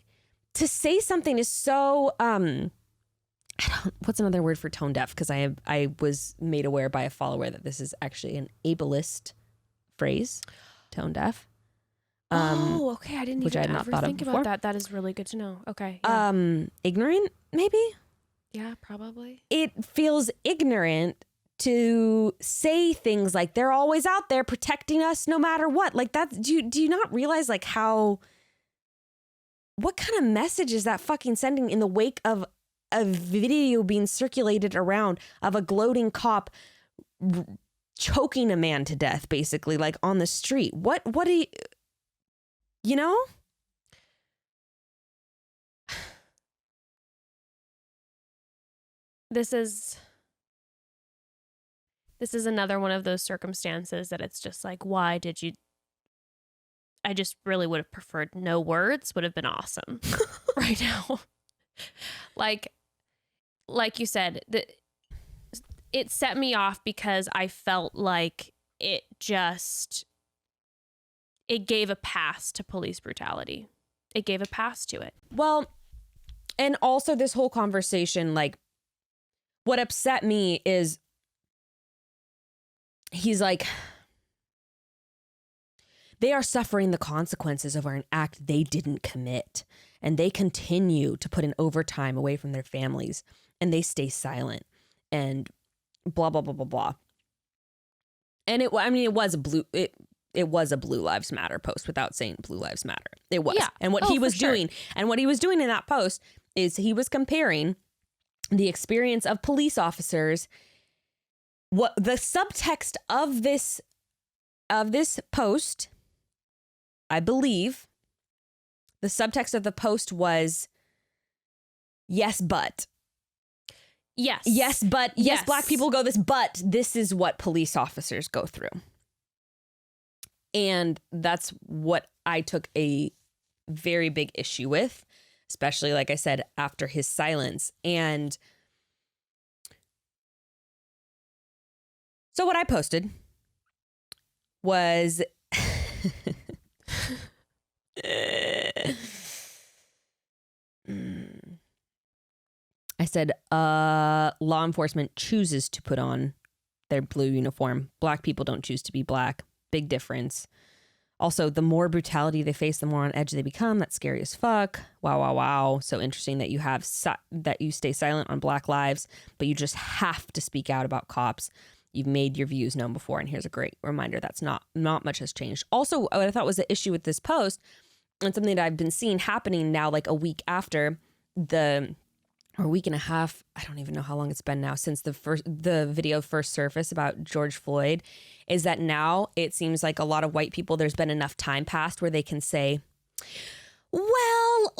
to say something is so, what's another word for tone deaf? Because I was made aware by a follower that this is actually an ableist phrase, tone deaf. Okay. I didn't which even I had not ever thought of think before. about that. That is really good to know. Okay. Yeah. Ignorant, maybe? Yeah, probably. It feels ignorant to say things like they're always out there protecting us no matter what. Like that, do you not realize like what kind of message is that fucking sending in the wake of a video being circulated around of a gloating cop choking a man to death, basically, like on the street? What do you know? This is another one of those circumstances that it's just like, why did you? I just really would have preferred no words would have been awesome right now. Like you said, it set me off because I felt like it gave a pass to police brutality. It gave a pass to it. Well, and also this whole conversation, like, what upset me is he's like, they are suffering the consequences of an act they didn't commit, and they continue to put in overtime away from their families, and they stay silent, and blah, blah, blah, blah, blah. And it was a Blue Lives Matter post without saying Blue Lives Matter. It was. Yeah. And what he was doing in that post is he was comparing the experience of police officers. What the subtext of this post, I believe, the subtext of the post was, yes, but. Yes, but. Yes, Black people go this, but this is what police officers go through. And that's what I took a very big issue with, especially, like I said, after his silence. And so what I posted was I said, law enforcement chooses to put on their blue uniform. Black people don't choose to be black. Big difference. Also, the more brutality they face, the more on edge they become. That's scary as fuck. Wow, wow, wow. So interesting that you have that you stay silent on Black lives, but you just have to speak out about cops. You've made your views known before, and here's a great reminder that's not much has changed. Also, what I thought was the issue with this post, and something that I've been seeing happening now, like a week after or a week and a half, I don't even know how long it's been now since the video first surfaced about George Floyd, is that now it seems like a lot of white people, there's been enough time passed where they can say, well,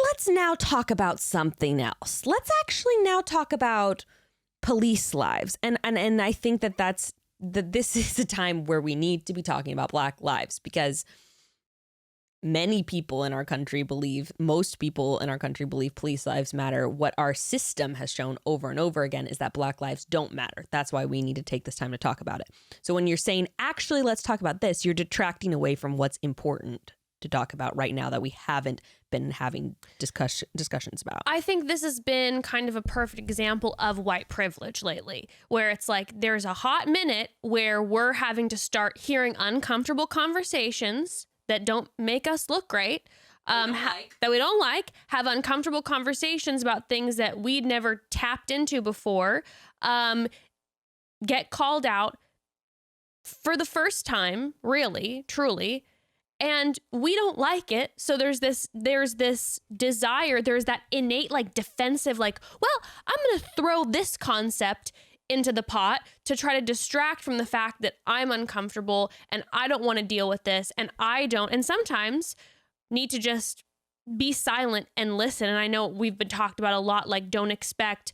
let's now talk about something else. Let's actually now talk about police lives. And I think that this is a time where we need to be talking about Black lives, because most people in our country believe police lives matter. What our system has shown over and over again is that Black lives don't matter. That's why we need to take this time to talk about it. So when you're saying, actually, let's talk about this, you're detracting away from what's important to talk about right now that we haven't been having discussions about. I think this has been kind of a perfect example of white privilege lately, where it's like there's a hot minute where we're having to start hearing uncomfortable conversations that don't make us look great, that we don't like, have uncomfortable conversations about things that we'd never tapped into before, get called out for the first time, really, truly, and we don't like it. So there's this desire, there's that innate, like, defensive, like, well, I'm going to throw this concept into the pot to try to distract from the fact that I'm uncomfortable and I don't want to deal with this, and sometimes need to just be silent and listen. And I know we've been talked about a lot, like, don't expect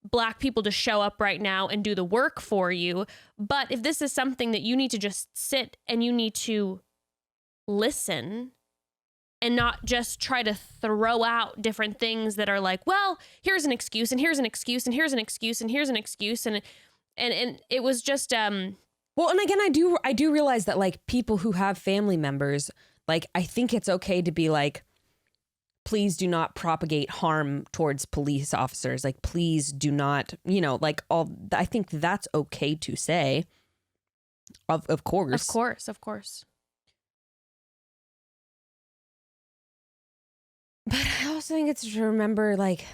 Black people to show up right now and do the work for you. But if this is something that you need to just sit and you need to listen and not just try to throw out different things that are like, well, here's an excuse and here's an excuse and here's an excuse and here's an excuse. And it was just, well, and again, I do realize that, like, people who have family members, like, I think it's okay to be like, please do not propagate harm towards police officers. Like, please do not, like, I think that's okay to say. Of course. Of course. But I also think it's to remember, like,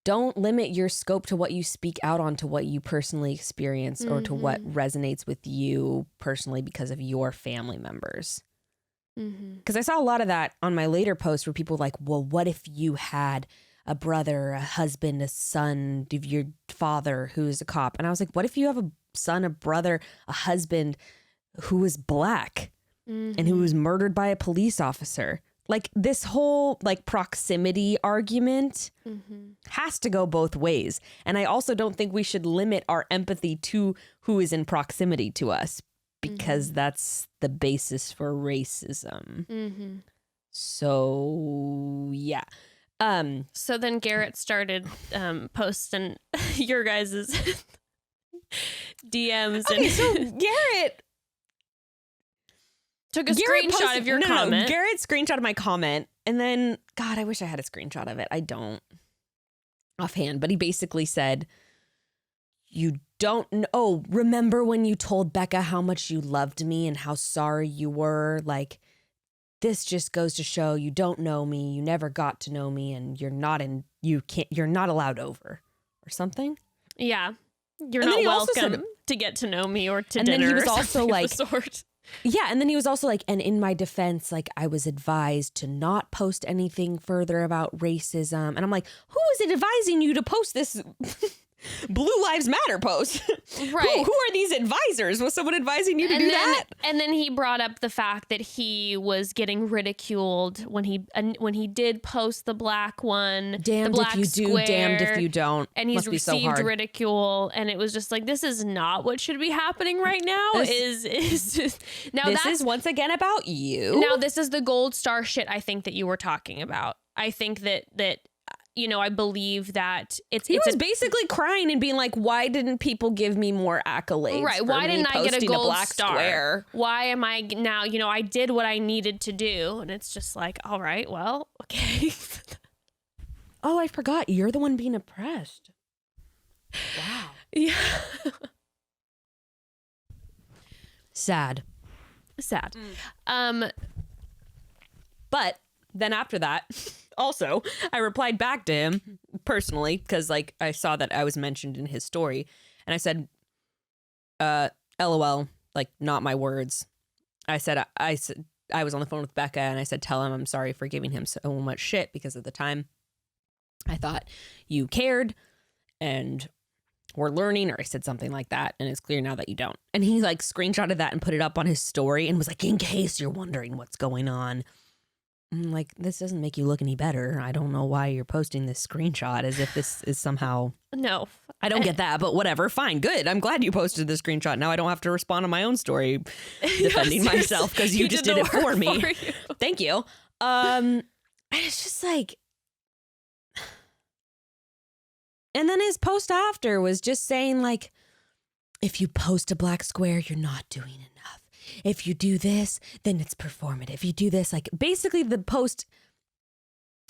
don't limit your scope to what you speak out on, to what you personally experience, or to what resonates with you personally because of your family members. Because I saw a lot of that on my later posts where people were like, well, what if you had a brother, a husband, a son of your father who's a cop? And I was like, what if you have a son, a brother, a husband who was Black and who was murdered by a police officer? Like, this whole, like, proximity argument has to go both ways. And I also don't think we should limit our empathy to who is in proximity to us, because that's the basis for racism. So, yeah. So then Garrett started posting your guys' DMs. Okay, so Garrett took a screenshot of your comment. No, Garrett screenshotted my comment, and then, God, I wish I had a screenshot of it. I don't offhand, but he basically said, you don't know. Oh, remember when you told Bekah how much you loved me and how sorry you were? Like, this just goes to show you don't know me. You never got to know me, and you're not allowed over, or something. Yeah. You're not welcome to get to know me or to and dinner. And then he was also like, of the sort. Yeah, and then he was also like, and in my defense, like, I was advised to not post anything further about racism. And I'm like, who is it advising you to post this Blue Lives Matter post? Right. Who are these advisors? Was someone advising you to do that? And then he brought up the fact that he was getting ridiculed when he did post the Black one. Damned the black if you square, do, damned if you don't. And he's Must be so received hard. ridicule. And it was just like, this is not what should be happening right now. This is once again about you. Now, this is the gold star shit I think that you were talking about. I think that I believe that he was basically crying and being like, why didn't people give me more accolades? Right. For Why me didn't I get a posting gold black star? square? Why am I now, I did what I needed to do. And it's just like, all right, well, okay. Oh, I forgot. You're the one being oppressed. Wow. Yeah. Sad. Sad. But then after that, also, I replied back to him personally because, like, I saw that I was mentioned in his story. And I said, LOL, like, not my words. I said, I was on the phone with Bekah and I said, tell him I'm sorry for giving him so much shit because at the time I thought you cared and were learning, or I said something like that. And it's clear now that you don't. And he like screenshotted that and put it up on his story and was like, in case you're wondering what's going on. I'm like, this doesn't make you look any better. I don't know why you're posting this screenshot as if this is somehow. No. I don't get that, but whatever. Fine. Good. I'm glad you posted the screenshot. Now I don't have to respond on my own story defending myself because you just did it for me. Thank you. And it's just like. And then his post after was just saying like, if you post a black square, you're not doing enough. If you do this, then it's performative. You do this, like basically the post.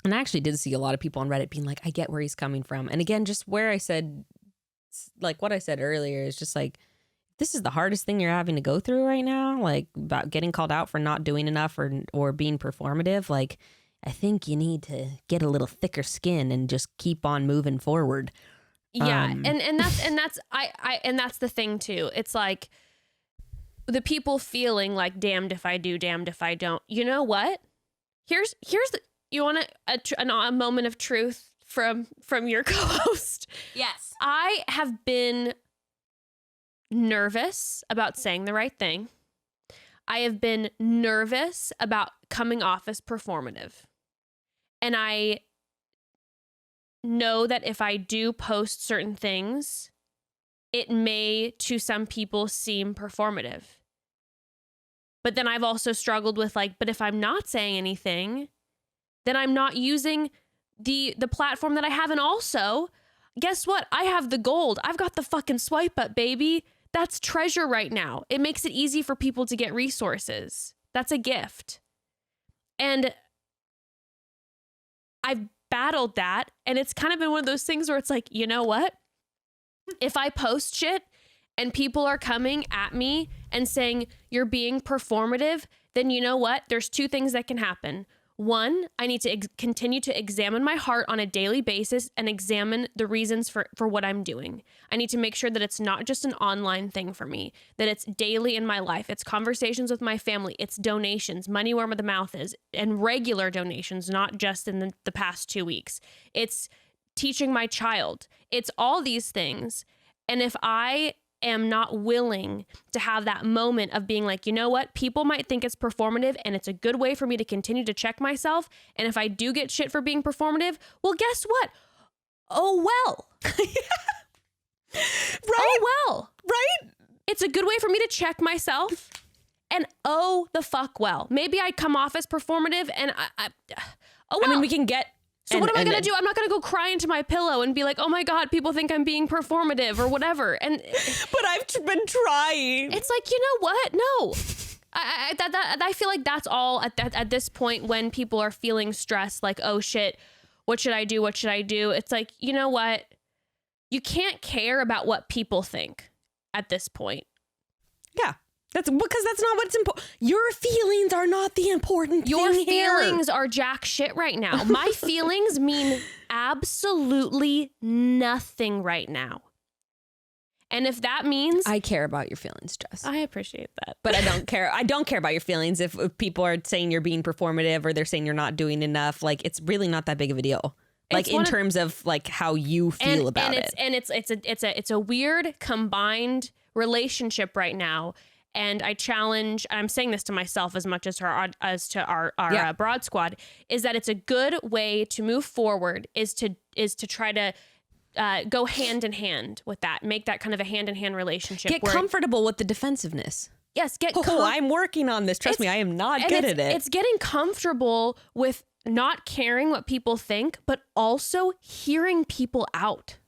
And I actually did see a lot of people on Reddit being like, I get where he's coming from. And again, just where I said, like what I said earlier is just like, this is the hardest thing you're having to go through right now. Like about getting called out for not doing enough or being performative. Like, I think you need to get a little thicker skin and just keep on moving forward. Yeah. And that's the thing too. It's like the people feeling like damned if I do, damned if I don't. You know what? Here's you want a moment of truth from your co-host. Yes. I have been nervous about saying the right thing. I have been nervous about coming off as performative. And I know that if I do post certain things, it may to some people seem performative. But then I've also struggled with like, but if I'm not saying anything, then I'm not using the platform that I have. And also, guess what? I have the gold. I've got the fucking swipe up, baby. That's treasure right now. It makes it easy for people to get resources. That's a gift. And I've battled that, and it's kind of been one of those things where it's like, you know what? If I post shit and people are coming at me and saying you're being performative, then you know what? There's two things that can happen. One, I need to continue to examine my heart on a daily basis and examine the reasons for what I'm doing. I need to make sure that it's not just an online thing for me, that it's daily in my life. It's conversations with my family. It's donations, money where the mouth is, and regular donations, not just in the past 2 weeks. It's teaching my child. It's all these things. And if I am not willing to have that moment of being like, you know what, people might think it's performative and it's a good way for me to continue to check myself. And if I do get shit for being performative, well, guess what? Oh, well. Right? Oh, well. Right? It's a good way for me to check myself. And oh, the fuck well. Maybe I come off as performative and oh, well. I mean, we can get... So what am I going to do? I'm not going to go cry into my pillow and be like, oh my God, people think I'm being performative or whatever. And but I've been trying. It's like, you know what? No. I feel like that's all at this point when people are feeling stressed, like, oh shit, what should I do? What should I do? It's like, you know what? You can't care about what people think at this point. Yeah. That's because that's not what's important. Your feelings are not the important Your thing here. feelings are jack shit right now. My feelings mean absolutely nothing right now. And if that means... I care about your feelings, Jess. I appreciate that. But I don't care. I don't care about your feelings if people are saying you're being performative or they're saying you're not doing enough. Like, it's really not that big of a deal. Like, in terms of like how you feel about it. And it's a weird combined relationship right now. And I challenge, I'm saying this to myself as much as to our broad squad, is that it's a good way to move forward is to try to go hand in hand with that, make that kind of a hand in hand relationship. Get comfortable with the defensiveness. Yes, I'm working on this. Trust me, I am not good at it. It's getting comfortable with not caring what people think, but also hearing people out.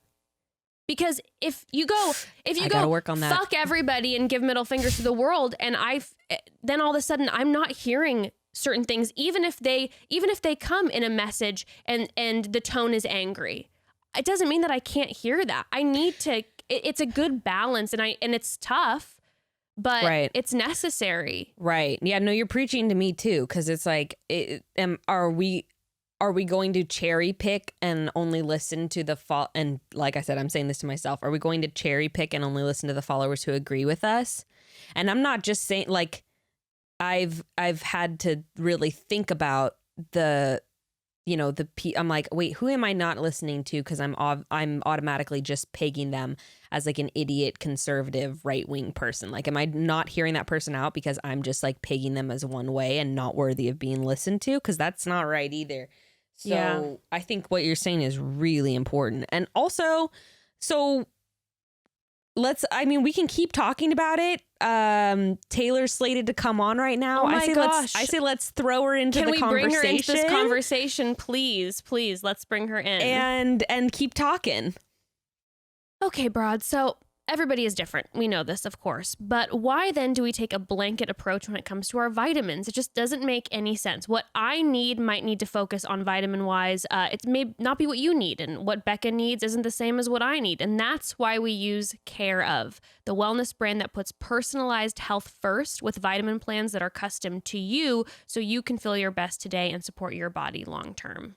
Because if you go, gotta work on that. Fuck everybody and give middle fingers to the world, and then all of a sudden I'm not hearing certain things, even if they come in a message and the tone is angry. It doesn't mean that I can't hear that. I need to. It's a good balance, and it's tough, but it's necessary. Right. Yeah. No, you're preaching to me too, because it's like, are we going to cherry pick and only listen to the and like I said, I'm saying this to myself. Are we going to cherry pick and only listen to the followers who agree with us? And I'm not just saying, like, I've had to really think about I'm like, wait, who am I not listening to? Because I'm automatically just pegging them as like an idiot conservative right wing person. Like, am I not hearing that person out because I'm just like pegging them as one way and not worthy of being listened to? Because that's not right either. So I think what you're saying is really important. And also, we can keep talking about it. Taylor's slated to come on right now. Oh my gosh. I say let's throw her into the conversation. Can we bring her into this conversation, please? Please, let's bring her in. And keep talking. Okay, Broad. So everybody is different. We know this, of course. But why then do we take a blanket approach when it comes to our vitamins? It just doesn't make any sense. What I need might need to focus on vitamin-wise. It may not be what you need. And what Bekah needs isn't the same as what I need. And that's why we use Care of, the wellness brand that puts personalized health first with vitamin plans that are custom to you so you can feel your best today and support your body long term.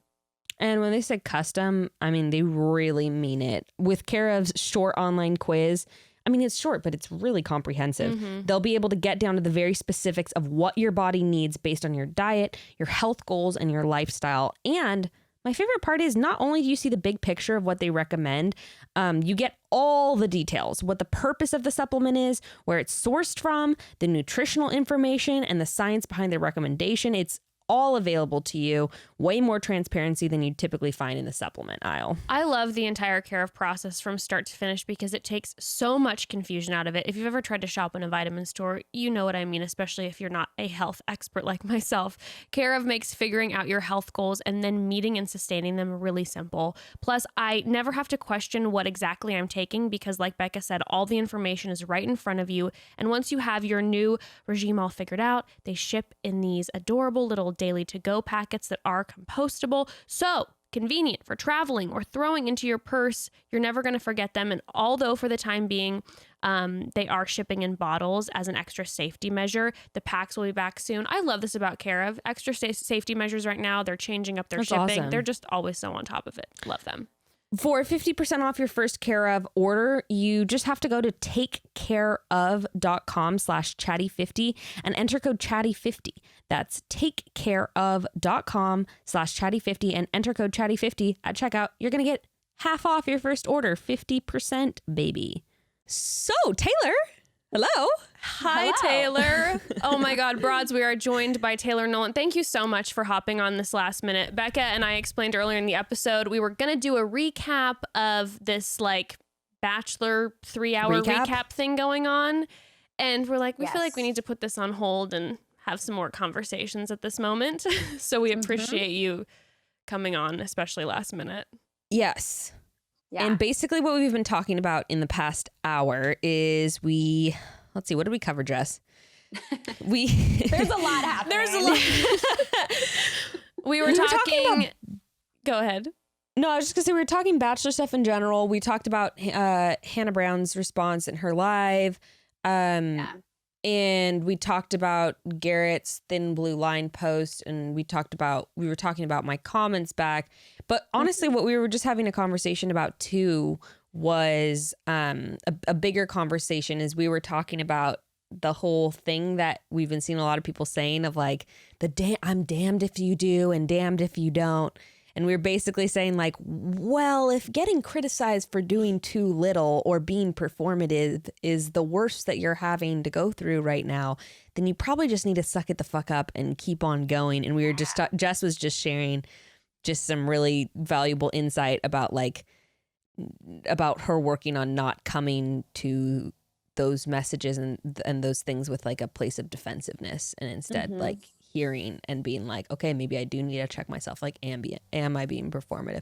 And when they say custom, I mean, they really mean it. With Care of's short online quiz, I mean, it's short, but it's really comprehensive. Mm-hmm. They'll be able to get down to the very specifics of what your body needs based on your diet, your health goals, and your lifestyle. And my favorite part is not only do you see the big picture of what they recommend, you get all the details, what the purpose of the supplement is, where it's sourced from, the nutritional information, and the science behind the recommendation. It's all available to you. Way more transparency than you typically find in the supplement aisle. I love the entire Care of process from start to finish because it takes so much confusion out of it. If you've ever tried to shop in a vitamin store, you know what I mean, especially if you're not a health expert like myself. Care of makes figuring out your health goals and then meeting and sustaining them really simple. Plus, I never have to question what exactly I'm taking because, like Bekah said, all the information is right in front of you. And once you have your new regime all figured out, they ship in these adorable little daily to-go packets that are compostable. So convenient for traveling or throwing into your purse. You're never going to forget them. And although for the time being, they are shipping in bottles as an extra safety measure, the packs will be back soon. I love this about Care of. Extra safety measures right now. They're changing up their shipping. Awesome. They're just always so on top of it. Love them. For 50% off your first Care of order, you just have to go to takecareof.com/chatty50 and enter code chatty50. That's takecareof.com/chatty50 and enter code chatty50 at checkout. You're going to get half off your first order, 50%, baby. So, Taylor, hello. Hi, Taylor. Oh my God, Broads, we are joined by Taylor Nolan. Thank you so much for hopping on this last minute. Bekah and I explained earlier in the episode, we were going to do a recap of this like Bachelor 3-hour recap thing going on. And we're like, we feel like we need to put this on hold and have some more conversations at this moment. So we appreciate you coming on, especially last minute. Yes. Yeah. And basically what we've been talking about in the past hour is let's see, what did we cover, Jess? There's a lot happening. There's a lot. we were talking about, go ahead. No, I was just gonna say we were talking Bachelor stuff in general. We talked about Hannah Brown's response in her live. And we talked about Garrett's thin blue line post, and we were talking about my comments back. But honestly, what we were just having a conversation about too was a bigger conversation is we were talking about the whole thing that we've been seeing a lot of people saying of like I'm damned if you do and damned if you don't. And we were basically saying like, well, if getting criticized for doing too little or being performative is the worst that you're having to go through right now, then you probably just need to suck it the fuck up and keep on going. And we were just, Jess was just sharing just some really valuable insight about her working on not coming to those messages and those things with like a place of defensive and instead like hearing and being like, okay, maybe I do need to check myself. Like, am I being performative?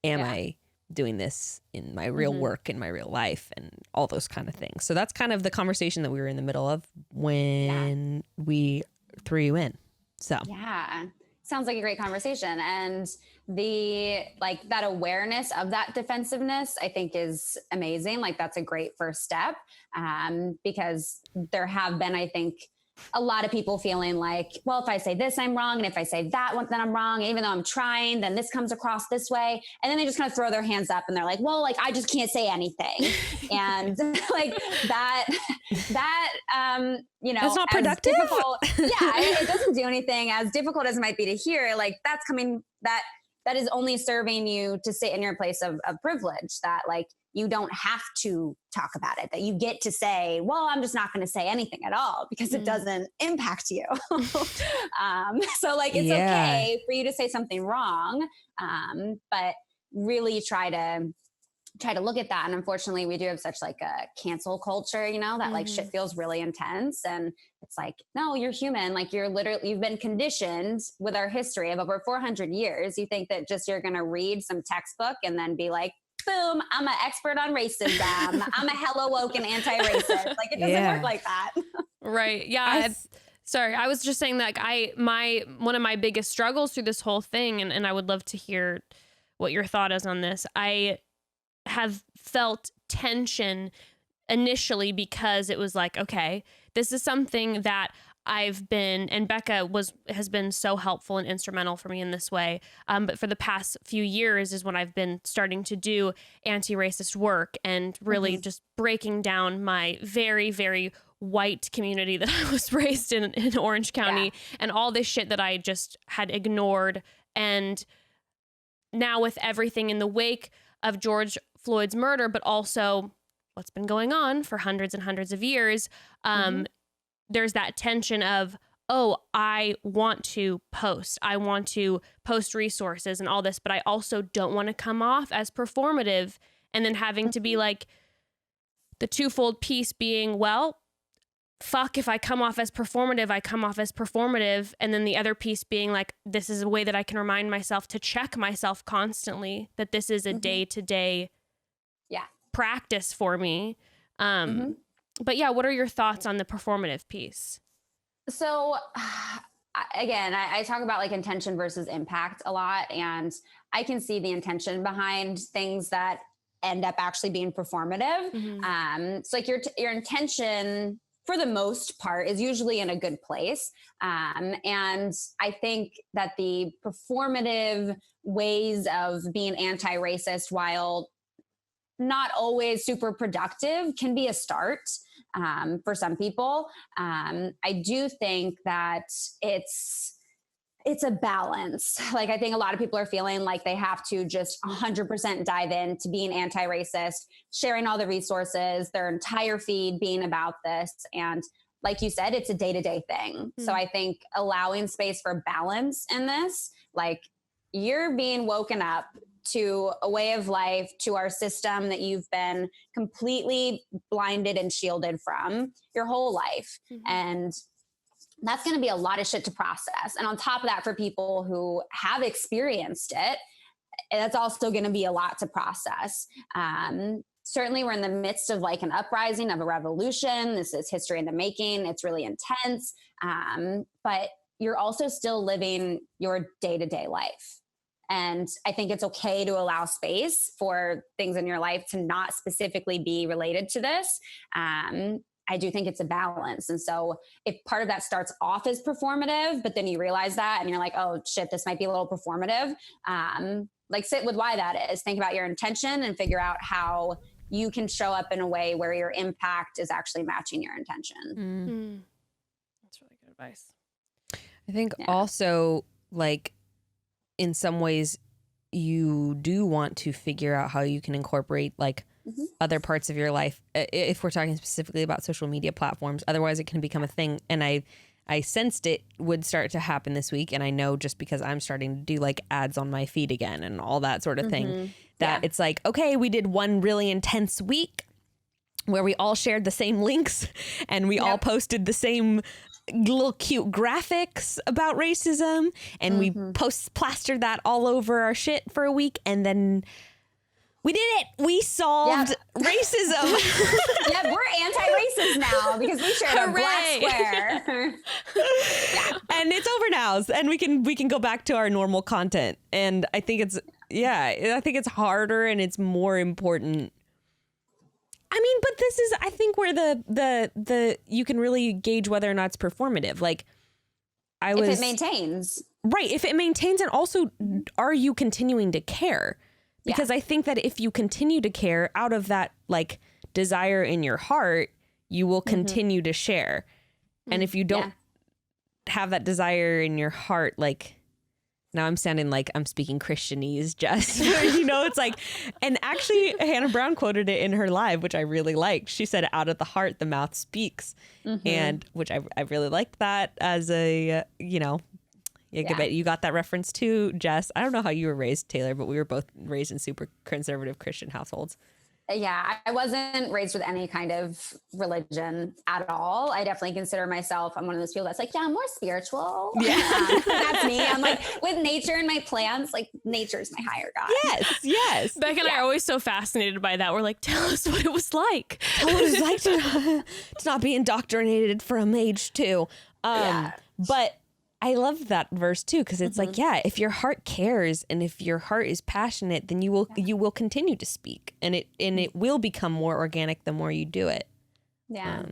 Am I doing this in my real work, in my real life, and all those kind of things? So that's kind of the conversation that we were in the middle of when we threw you in. So yeah, sounds like a great conversation. And the like that awareness of that defensiveness, I think, is amazing. Like, that's a great first step, because there have been, I think, a lot of people feeling like, well, if I say this, I'm wrong. And if I say that one, then I'm wrong. And even though I'm trying, then this comes across this way. And then they just kind of throw their hands up and they're like, well, like, I just can't say anything. And like that, you know, that's not productive. It doesn't do anything. As difficult as it might be to hear, like, that is only serving you to sit in your place of privilege, that like, you don't have to talk about it, that you get to say, well, I'm just not going to say anything at all because it doesn't impact you. So like, it's okay for you to say something wrong. But really try to look at that. And unfortunately we do have such like a cancel culture, you know, that like shit feels really intense. And it's like, no, you're human. Like, you've been conditioned with our history of over 400 years. You think that just you're going to read some textbook and then be like, boom, I'm an expert on racism. I'm a hella woke and anti-racist. Like, it doesn't work like that. Right. Yeah. Sorry, I was just saying that one of my biggest struggles through this whole thing, and I would love to hear what your thought is on this. I have felt tension initially because it was like, okay, this is something that I've been, and Bekah has been so helpful and instrumental for me in this way. But for the past few years is when I've been starting to do anti-racist work and really just breaking down my very, very white community that I was raised in Orange County and all this shit that I just had ignored. And now with everything in the wake of George Floyd's murder, but also what's been going on for hundreds and hundreds of years, there's that tension of, oh, I want to post resources and all this, but I also don't want to come off as performative, and then having to be like the twofold piece being, well, fuck, if I come off as performative, and then the other piece being like, this is a way that I can remind myself to check myself constantly, that this is a day-to-day practice for me. But yeah, what are your thoughts on the performative piece? So again, I talk about like intention versus impact a lot, and I can see the intention behind things that end up actually being performative. So like your intention for the most part is usually in a good place. And I think that the performative ways of being anti-racist, while not always super productive, can be a start for some people. I do think that it's a balance. Like, I think a lot of people are feeling like they have to just 100% dive into being anti-racist, sharing all the resources, their entire feed being about this. And like you said, it's a day-to-day thing. So I think allowing space for balance in this, like, you're being woken up to a way of life, to our system that you've been completely blinded and shielded from your whole life. And that's going to be a lot of shit to process. And on top of that, for people who have experienced it, that's also going to be a lot to process. Certainly we're in the midst of like an uprising of a revolution. This is history in the making. It's really intense. But you're also still living your day-to-day life. And I think it's okay to allow space for things in your life to not specifically be related to this. I do think it's a balance. And so if part of that starts off as performative, but then you realize that and you're like, oh shit, this might be a little performative. Like, sit with why that is. Think about your intention and figure out how you can show up in a way where your impact is actually matching your intention. That's really good advice. I think also, like, in some ways you do want to figure out how you can incorporate like other parts of your life, if we're talking specifically about social media platforms. Otherwise it can become a thing. And I sensed it would start to happen this week. And I know, just because I'm starting to do like ads on my feed again and all that sort of thing, that it's like, okay, we did one really intense week where we all shared the same links and we all posted the same little cute graphics about racism, and we plastered that all over our shit for a week, and then we did it. We solved racism. Yeah, we're anti-racist now because we shared a black square. And it's over now, and we can go back to our normal content. And I think it's harder and it's more important. I mean, but this is, I think, where the you can really gauge whether or not it's performative. Like, if it maintains. Right. If it maintains, and also, are you continuing to care? Because I think that if you continue to care out of that, like, desire in your heart, you will continue to share. And if you don't have that desire in your heart, like, now I'm sounding like I'm speaking Christianese, Jess. You know, it's like, and actually Hannah Brown quoted it in her live, which I really liked. She said, out of the heart, the mouth speaks. And which I really liked that as a, you know, you got that reference too, Jess. I don't know how you were raised, Taylor, but we were both raised in super conservative Christian households. Yeah, I wasn't raised with any kind of religion at all. I definitely consider myself, I'm one of those people that's like, yeah, I'm more spiritual. Yeah. That's me. I'm like, with nature and my plants, like, nature's my higher God. Yes. Bekah and I are always so fascinated by that. We're like, tell us what it was like. Tell what it was like to not be indoctrinated from age 2. But I love that verse too, because it's like, if your heart cares and if your heart is passionate, then you will continue to speak, and it will become more organic the more you do it. Yeah.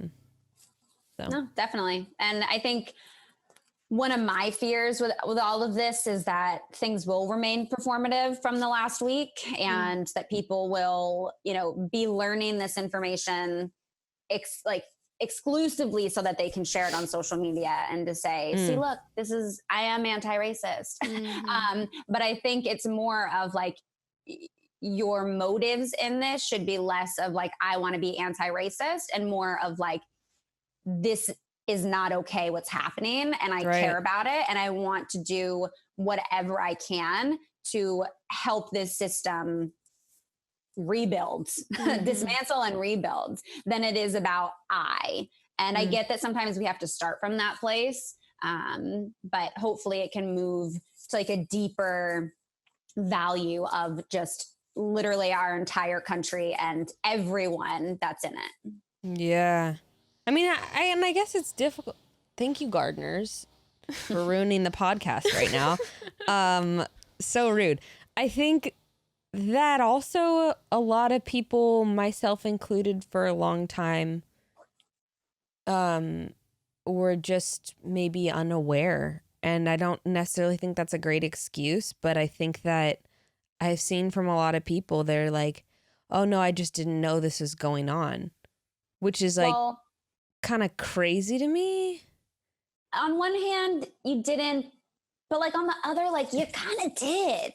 No, definitely. And I think one of my fears with all of this is that things will remain performative from the last week, and that people will, you know, be learning this information exclusively so that they can share it on social media and to say, see, look, I am anti-racist. But I think it's more of like, your motives in this should be less of like, I want to be anti-racist, and more of like, this is not okay what's happening, and I care about it, and I want to do whatever I can to help this system rebuild, dismantle and rebuild, than it is about I. And I get that sometimes we have to start from that place, but hopefully it can move to like a deeper value of just literally our entire country and everyone that's in it. Yeah. I mean, I guess it's difficult. Thank you, gardeners, for ruining the podcast right now. So rude. I think that also a lot of people, myself included, for a long time, were just maybe unaware. And I don't necessarily think that's a great excuse, but I think that I've seen from a lot of people, they're like, oh no, I just didn't know this was going on, which is like kind of crazy to me. On one hand, you didn't, but like on the other, like you kind of did.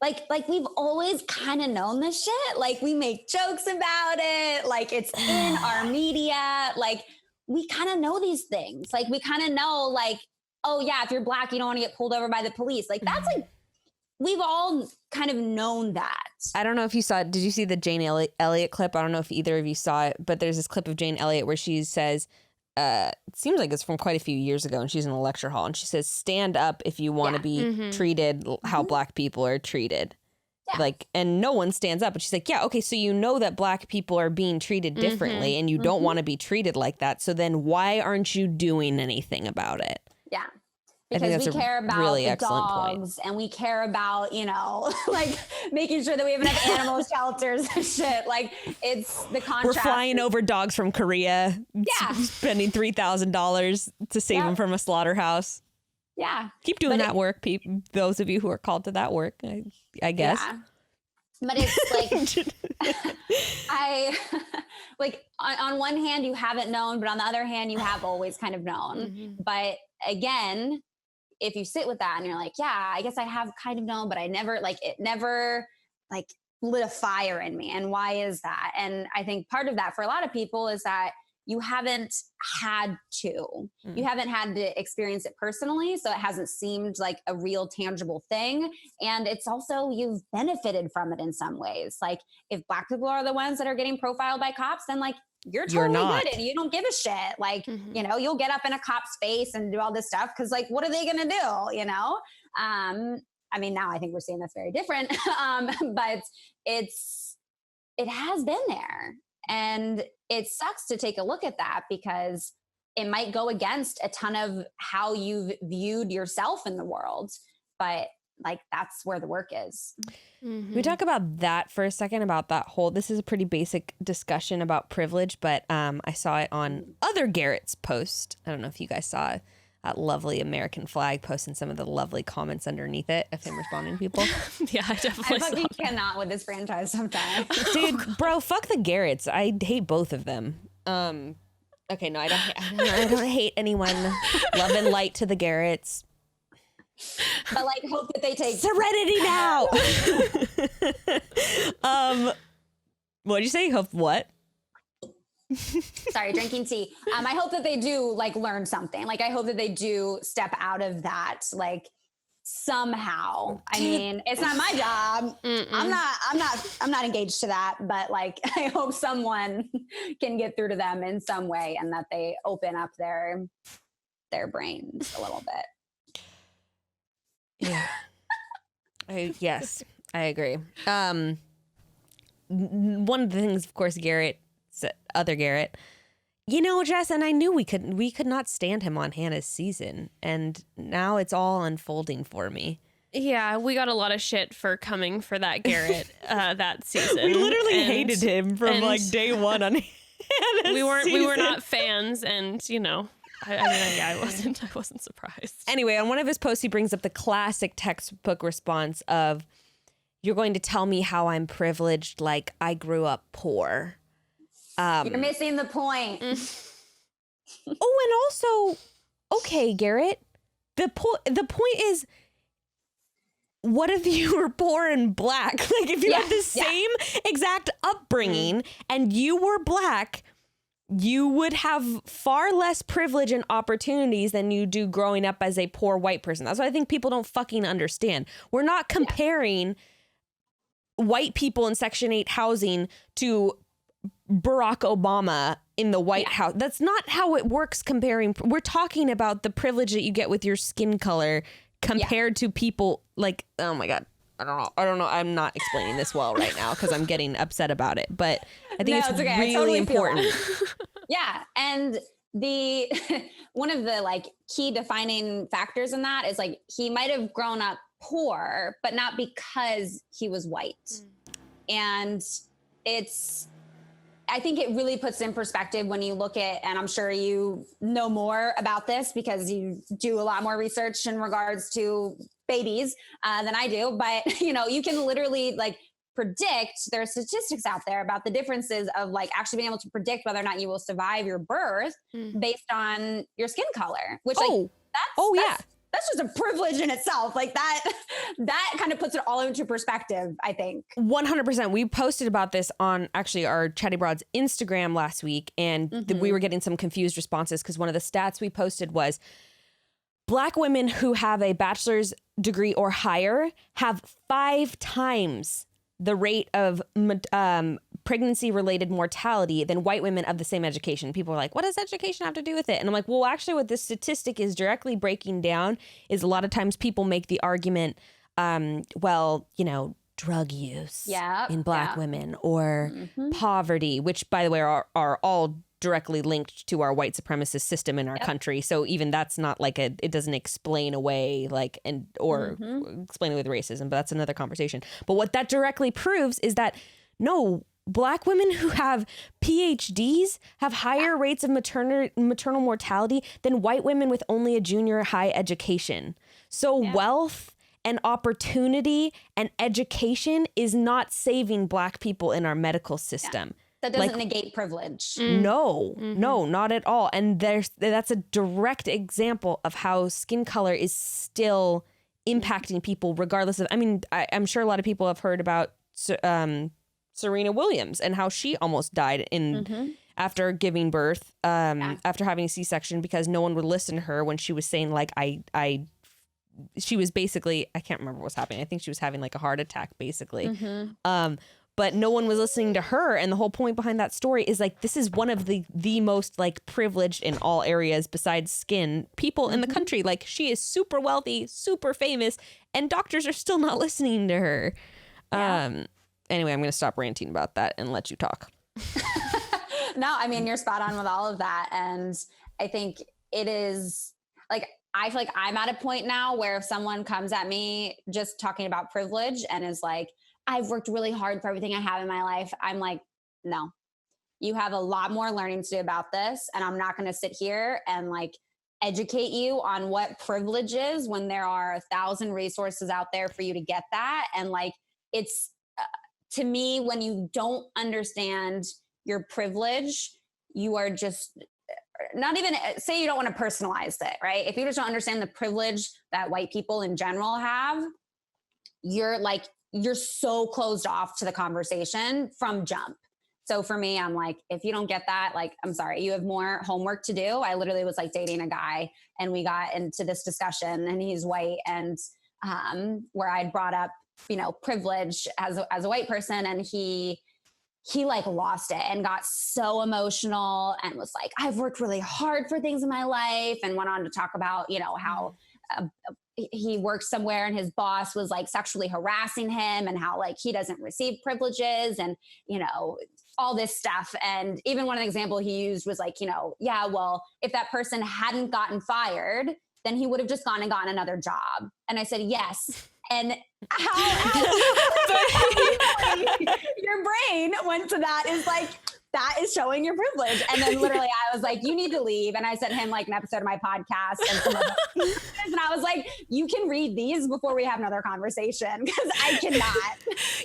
Like we've always kind of known this shit. Like we make jokes about it. Like it's in our media. Like we kind of know these things. Like we kind of know, like, oh yeah, if you're Black, you don't want to get pulled over by the police. Like that's like, we've all kind of known that. I don't know if you saw it. Did you see the Jane Elliott clip? I don't know if either of you saw it, but there's this clip of Jane Elliott where she says, it seems like it's from quite a few years ago, and she's in a lecture hall, and she says, stand up if you want to be treated how Black people are treated. Like, and no one stands up. And she's like, yeah, okay, so you know that Black people are being treated differently, and you don't want to be treated like that. So then why aren't you doing anything about it? Yeah. Because we care about really the dogs, and we care about, you know, like making sure that we have enough animal shelters and shit. Like it's the contrast. We're flying over dogs from Korea, spending $3,000 to save them from a slaughterhouse. Yeah. Keep doing that work, those of you who are called to that work, I guess. Yeah. But it's like, like on one hand you haven't known, but on the other hand, you have always kind of known. But again, if you sit with that and you're like, yeah, I guess I have kind of known, but I never, like, it never like lit a fire in me. And why is that? And I think part of that for a lot of people is that you haven't had to. You haven't had to experience it personally. So it hasn't seemed like a real tangible thing. And it's also, you've benefited from it in some ways. Like if Black people are the ones that are getting profiled by cops, then like, you're You're totally not. good and you don't give a shit. Like, Mhm. you know, you'll get up in a cop's face and do all this stuff. Cause like, what are they going to do? You know? I mean, now I think we're seeing that's very different. But it has been there. And it sucks to take a look at that because it might go against a ton of how you've viewed yourself in the world. But like, that's where the work is. Mhm. We talk about that for a second, about that whole, this is a pretty basic discussion about privilege, but I saw it on other Garrett's post. I don't know if you guys saw that lovely American flag post and some of the lovely comments underneath it of him responding to people. Yeah, I I definitely saw fucking that. cannot with this franchise sometimes. Dude, bro, fuck the Garretts. I hate both of them. Okay, no, I don't hate anyone. Love and light to the Garretts. But like, hope that they take Serenity now. What'd you say? Hope what? sorry, drinking tea. I hope that they do like learn something. Like I hope that they do step out of that, like somehow. I mean, it's not my job. I'm not engaged to that, but like I hope someone can get through to them in some way and that they open up their brains a little bit. Yeah. Yes, I agree. One of the things, of course, other Garrett, you know, Jess, and I knew we could not stand him on Hannah's season, and now it's all unfolding for me. Yeah, we got a lot of shit for coming for that Garrett that season. We literally And- hated him from and like day one on Hannah's we were season. not fans, and you know, I wasn't surprised. Anyway, on one of his posts, he brings up the classic textbook response of, "You're going to tell me how I'm privileged, like I grew up poor." You're missing the point. Oh, and also, okay, Garrett, the point is, what if you were poor and black? Like, if you had the same exact upbringing and you were black, you would have far less privilege and opportunities than you do growing up as a poor white person. That's what I think people don't fucking understand. We're not comparing white people in Section 8 housing to Barack Obama in the White House. That's not how it works comparing. We're talking about the privilege that you get with your skin color compared to people like, oh my God. I don't know. I'm not explaining this well right now because I'm getting upset about it, but I think it's okay. really Totally feel important. Yeah. And the one of the like key defining factors in that is like he might have grown up poor, but not because he was white. And I think it really puts in perspective when you look at, and I'm sure you know more about this because you do a lot more research in regards to babies than I do, but you know, you can literally like predict, there are statistics out there about the differences of like actually being able to predict whether or not you will survive your birth based on your skin color, which that's just a privilege in itself. Like that kind of puts it all into perspective, I think. 100%. We posted about this on actually our Chatty Broads Instagram last week, and we were getting some confused responses because one of the stats we posted was Black women who have a bachelor's degree or higher have 5 times the rate of pregnancy-related mortality than white women of the same education. People are like, what does education have to do with it? And I'm like, well, actually what this statistic is directly breaking down is a lot of times people make the argument, well, you know, drug use in Black women or poverty, which, by the way, are all directly linked to our white supremacist system in our country. So even that's not like it doesn't explain away or explain away the racism, but that's another conversation. But what that directly proves is that no, Black women who have PhDs have higher rates of maternal mortality than white women with only a junior high education. So wealth and opportunity and education is not saving Black people in our medical system. That doesn't negate privilege. No, not at all. And that's a direct example of how skin color is still impacting people regardless of, I mean, I'm sure a lot of people have heard about Serena Williams and how she almost died after giving birth, after having a C-section because no one would listen to her when she was saying like, she was basically, I can't remember what was happening. I think she was having like a heart attack basically. but no one was listening to her. And the whole point behind that story is like, this is one of the most like privileged in all areas besides skin people in the country. Like, she is super wealthy, super famous, and doctors are still not listening to her. Yeah. Anyway, I'm going to stop ranting about that and let you talk. No, I mean, you're spot on with all of that. And I think it is like, I feel like I'm at a point now where if someone comes at me just talking about privilege and is like, I've worked really hard for everything I have in my life, I'm like, no, you have a lot more learning to do about this. And I'm not going to sit here and like educate you on what privilege is when there are 1,000 resources out there for you to get that. And like, it's to me, when you don't understand your privilege, you are just not even, say you don't want to personalize it, right? If you just don't understand the privilege that white people in general have, you're so closed off to the conversation from jump. So for me, I'm like, if you don't get that, like, I'm sorry, you have more homework to do. I literally was like dating a guy and we got into this discussion and he's white, and where I'd brought up, you know, privilege as a white person, and he like lost it and got so emotional and was like, I've worked really hard for things in my life, and went on to talk about, you know, how he worked somewhere and his boss was like sexually harassing him and how like he doesn't receive privileges and, you know, all this stuff. And even one example he used was like, you know, yeah, well, if that person hadn't gotten fired, then he would have just gone and gotten another job. And I said, yes. And how your brain went to that is like, that is showing your privilege. And then literally I was like, you need to leave. And I sent him like an episode of my podcast and some other pieces, and I was like, you can read these before we have another conversation, because I cannot.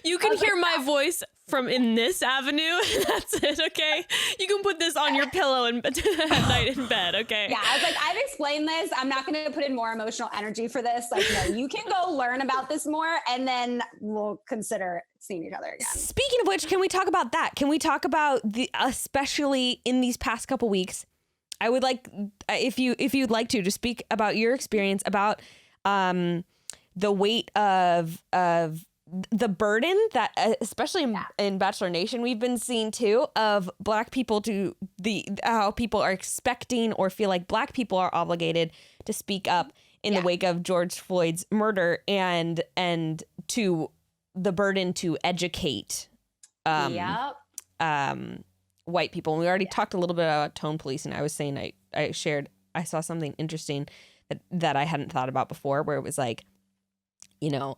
You can hear my voice from in this avenue. That's it, okay? You can put this on your pillow and at night in bed, okay? Yeah, I was like, I've explained this. I'm not going to put in more emotional energy for this. Like, no, you can go learn about this more, and then we'll consider seeing each other again. Speaking of which, can we talk about that? Can we talk about especially in these past couple weeks? I would like, if you'd like to speak about your experience about the weight of the burden that, especially in Bachelor Nation, we've been seeing too, of Black people to how people are expecting or feel like Black people are obligated to speak up in the wake of George Floyd's murder, and to the burden to educate white people. And we already talked a little bit about tone policing. I was saying I saw something interesting that I hadn't thought about before, where it was like, you know,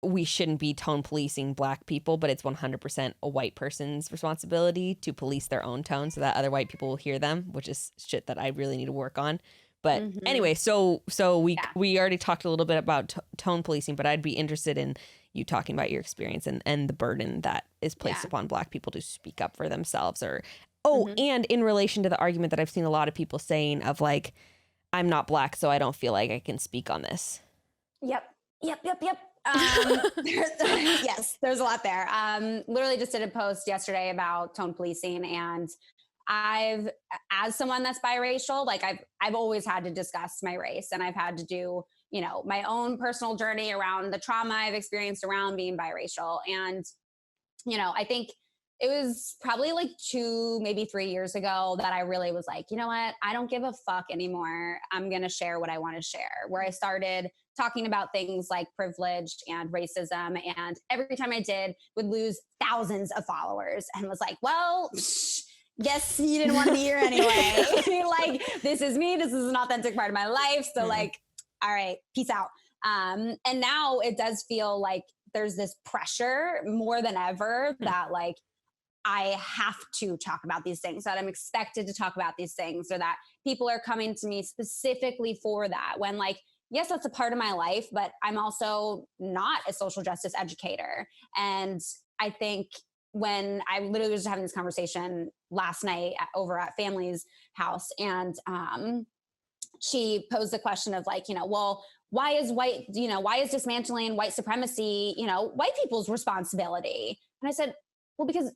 we shouldn't be tone policing Black people, but it's 100% a white person's responsibility to police their own tone so that other white people will hear them, which is shit that I really need to work on. But anyway, so we already talked a little bit about tone policing, but I'd be interested in you talking about your experience and the burden that is placed upon Black people to speak up for themselves, and in relation to the argument that I've seen a lot of people saying of like, I'm not Black, so I don't feel like I can speak on this. Yep. Yes, there's a lot there. Literally just did a post yesterday about tone policing, and as someone that's biracial, like I've always had to discuss my race, and I've had to do, you know, my own personal journey around the trauma I've experienced around being biracial. And, you know, I think it was probably like 2, maybe 3 years ago that I really was like, you know what, I don't give a fuck anymore. I'm going to share what I want to share, where I started talking about things like privilege and racism. And every time I did, would lose thousands of followers, and was like, well, guess you didn't want to be here anyway. Like, this is me. This is an authentic part of my life. So like, all right, peace out. And now it does feel like there's this pressure more than ever that like, I have to talk about these things, that I'm expected to talk about these things, or that people are coming to me specifically for that, when like, yes, that's a part of my life, but I'm also not a social justice educator. And I think when I literally was having this conversation last night over at family's house, and she posed the question of like, you know, well, why is dismantling white supremacy, you know, white people's responsibility? And I said, well, because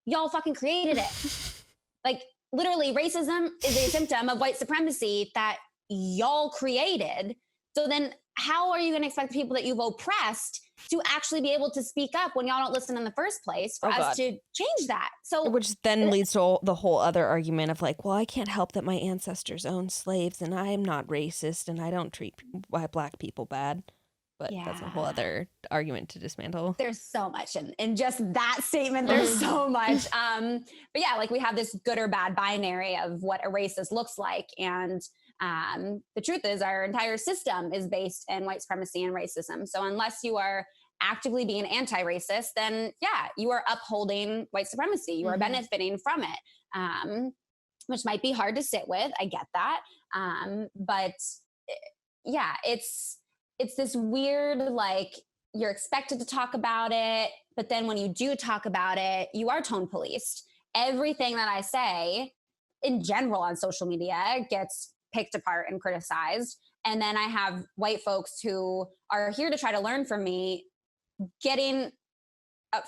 y'all fucking created it. Like, literally, racism is a symptom of white supremacy that y'all created. So then how are you going to expect the people that you've oppressed to actually be able to speak up when y'all don't listen in the first place for us to change that? So, which then leads to the whole other argument of like, well, I can't help that my ancestors owned slaves and I'm not racist and I don't treat black people bad. But that's a whole other argument to dismantle. There's so much in just that statement. There's so much. But yeah, like we have this good or bad binary of what a racist looks like. And the truth is our entire system is based in white supremacy and racism. So unless you are actively being anti-racist, then yeah, you are upholding white supremacy. You are benefiting from it, which might be hard to sit with. I get that. But yeah, it's this weird, like you're expected to talk about it, but then when you do talk about it, you are tone policed. Everything that I say in general on social media gets picked apart and criticized. And then I have white folks who are here to try to learn from me, getting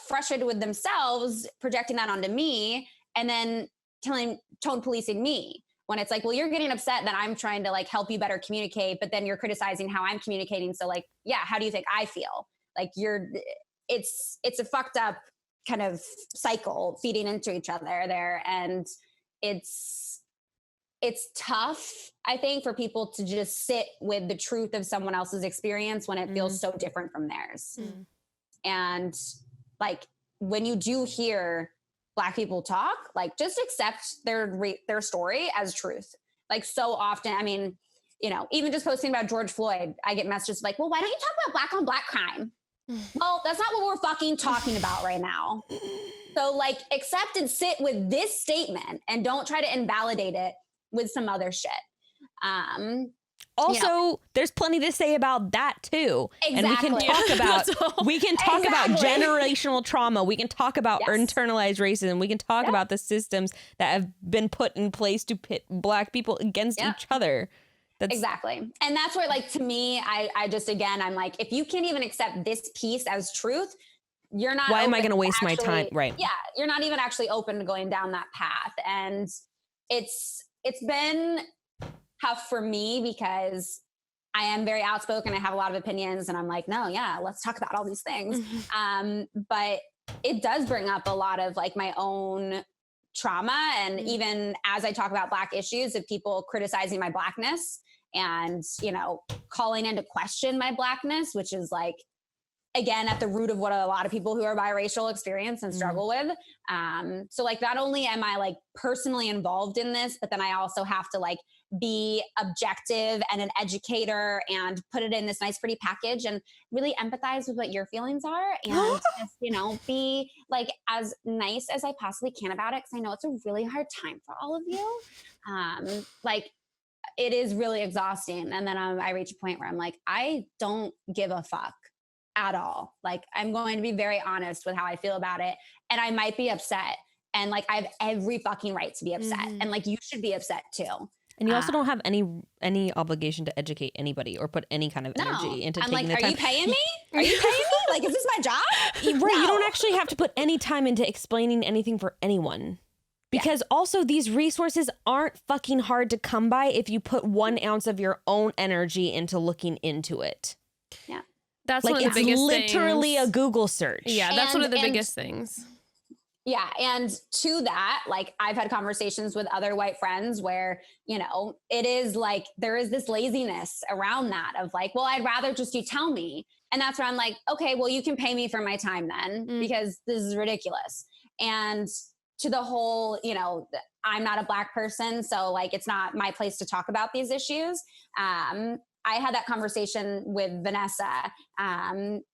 frustrated with themselves, projecting that onto me, and then tone policing me. When it's like, well, you're getting upset that I'm trying to like help you better communicate, but then you're criticizing how I'm communicating. So like, yeah, how do you think I feel? Like it's a fucked up kind of cycle feeding into each other there. And it's tough, I think, for people to just sit with the truth of someone else's experience when it feels so different from theirs. And like, when you do hear Black people talk, like just accept their story as truth. Like so often, I mean, you know, even just posting about George Floyd, I get messages like, well, why don't you talk about Black on Black crime? Well, that's not what we're fucking talking about right now. So like accept and sit with this statement and don't try to invalidate it with some other shit. Also, there's plenty to say about that too. Exactly. And we can talk about generational trauma. We can talk about internalized racism. We can talk about the systems that have been put in place to pit Black people against each other. Exactly. And that's where, like, to me, I just, again, I'm like, if you can't even accept this piece as truth, you're not. Why am I going to waste my time? Right. Yeah. You're not even actually open to going down that path. And it's been tough for me because I am very outspoken. I have a lot of opinions and I'm like, no, yeah, let's talk about all these things. But it does bring up a lot of like my own trauma. And even as I talk about Black issues, of people criticizing my Blackness and, you know, calling into question my Blackness, which is like, again, at the root of what a lot of people who are biracial experience and struggle with. So like, not only am I like personally involved in this, but then I also have to like be objective and an educator and put it in this nice, pretty package and really empathize with what your feelings are. And just, you know, be like as nice as I possibly can about it. Cause I know it's a really hard time for all of you. Like it is really exhausting. And then I reach a point where I'm like, I don't give a fuck at all. Like I'm going to be very honest with how I feel about it. And I might be upset. And like, I have every fucking right to be upset. And like, you should be upset too. And you also don't have any obligation to educate anybody or put any kind of energy into taking the time. Are you paying me? Are you paying me? Like, is this my job? Right. No. You don't actually have to put any time into explaining anything for anyone. Because also these resources aren't fucking hard to come by if you put 1 ounce of your own energy into looking into it. Yeah. That's like one of the biggest things. It's literally a Google search. Yeah, that's one of the biggest things. Yeah. And to that, like I've had conversations with other white friends where, you know, it is like, there is this laziness around that of like, well, I'd rather just you tell me. And that's where I'm like, okay, well, you can pay me for my time then because this is ridiculous. And to the whole, you know, I'm not a Black person. So like, it's not my place to talk about these issues. I had that conversation with Vanessa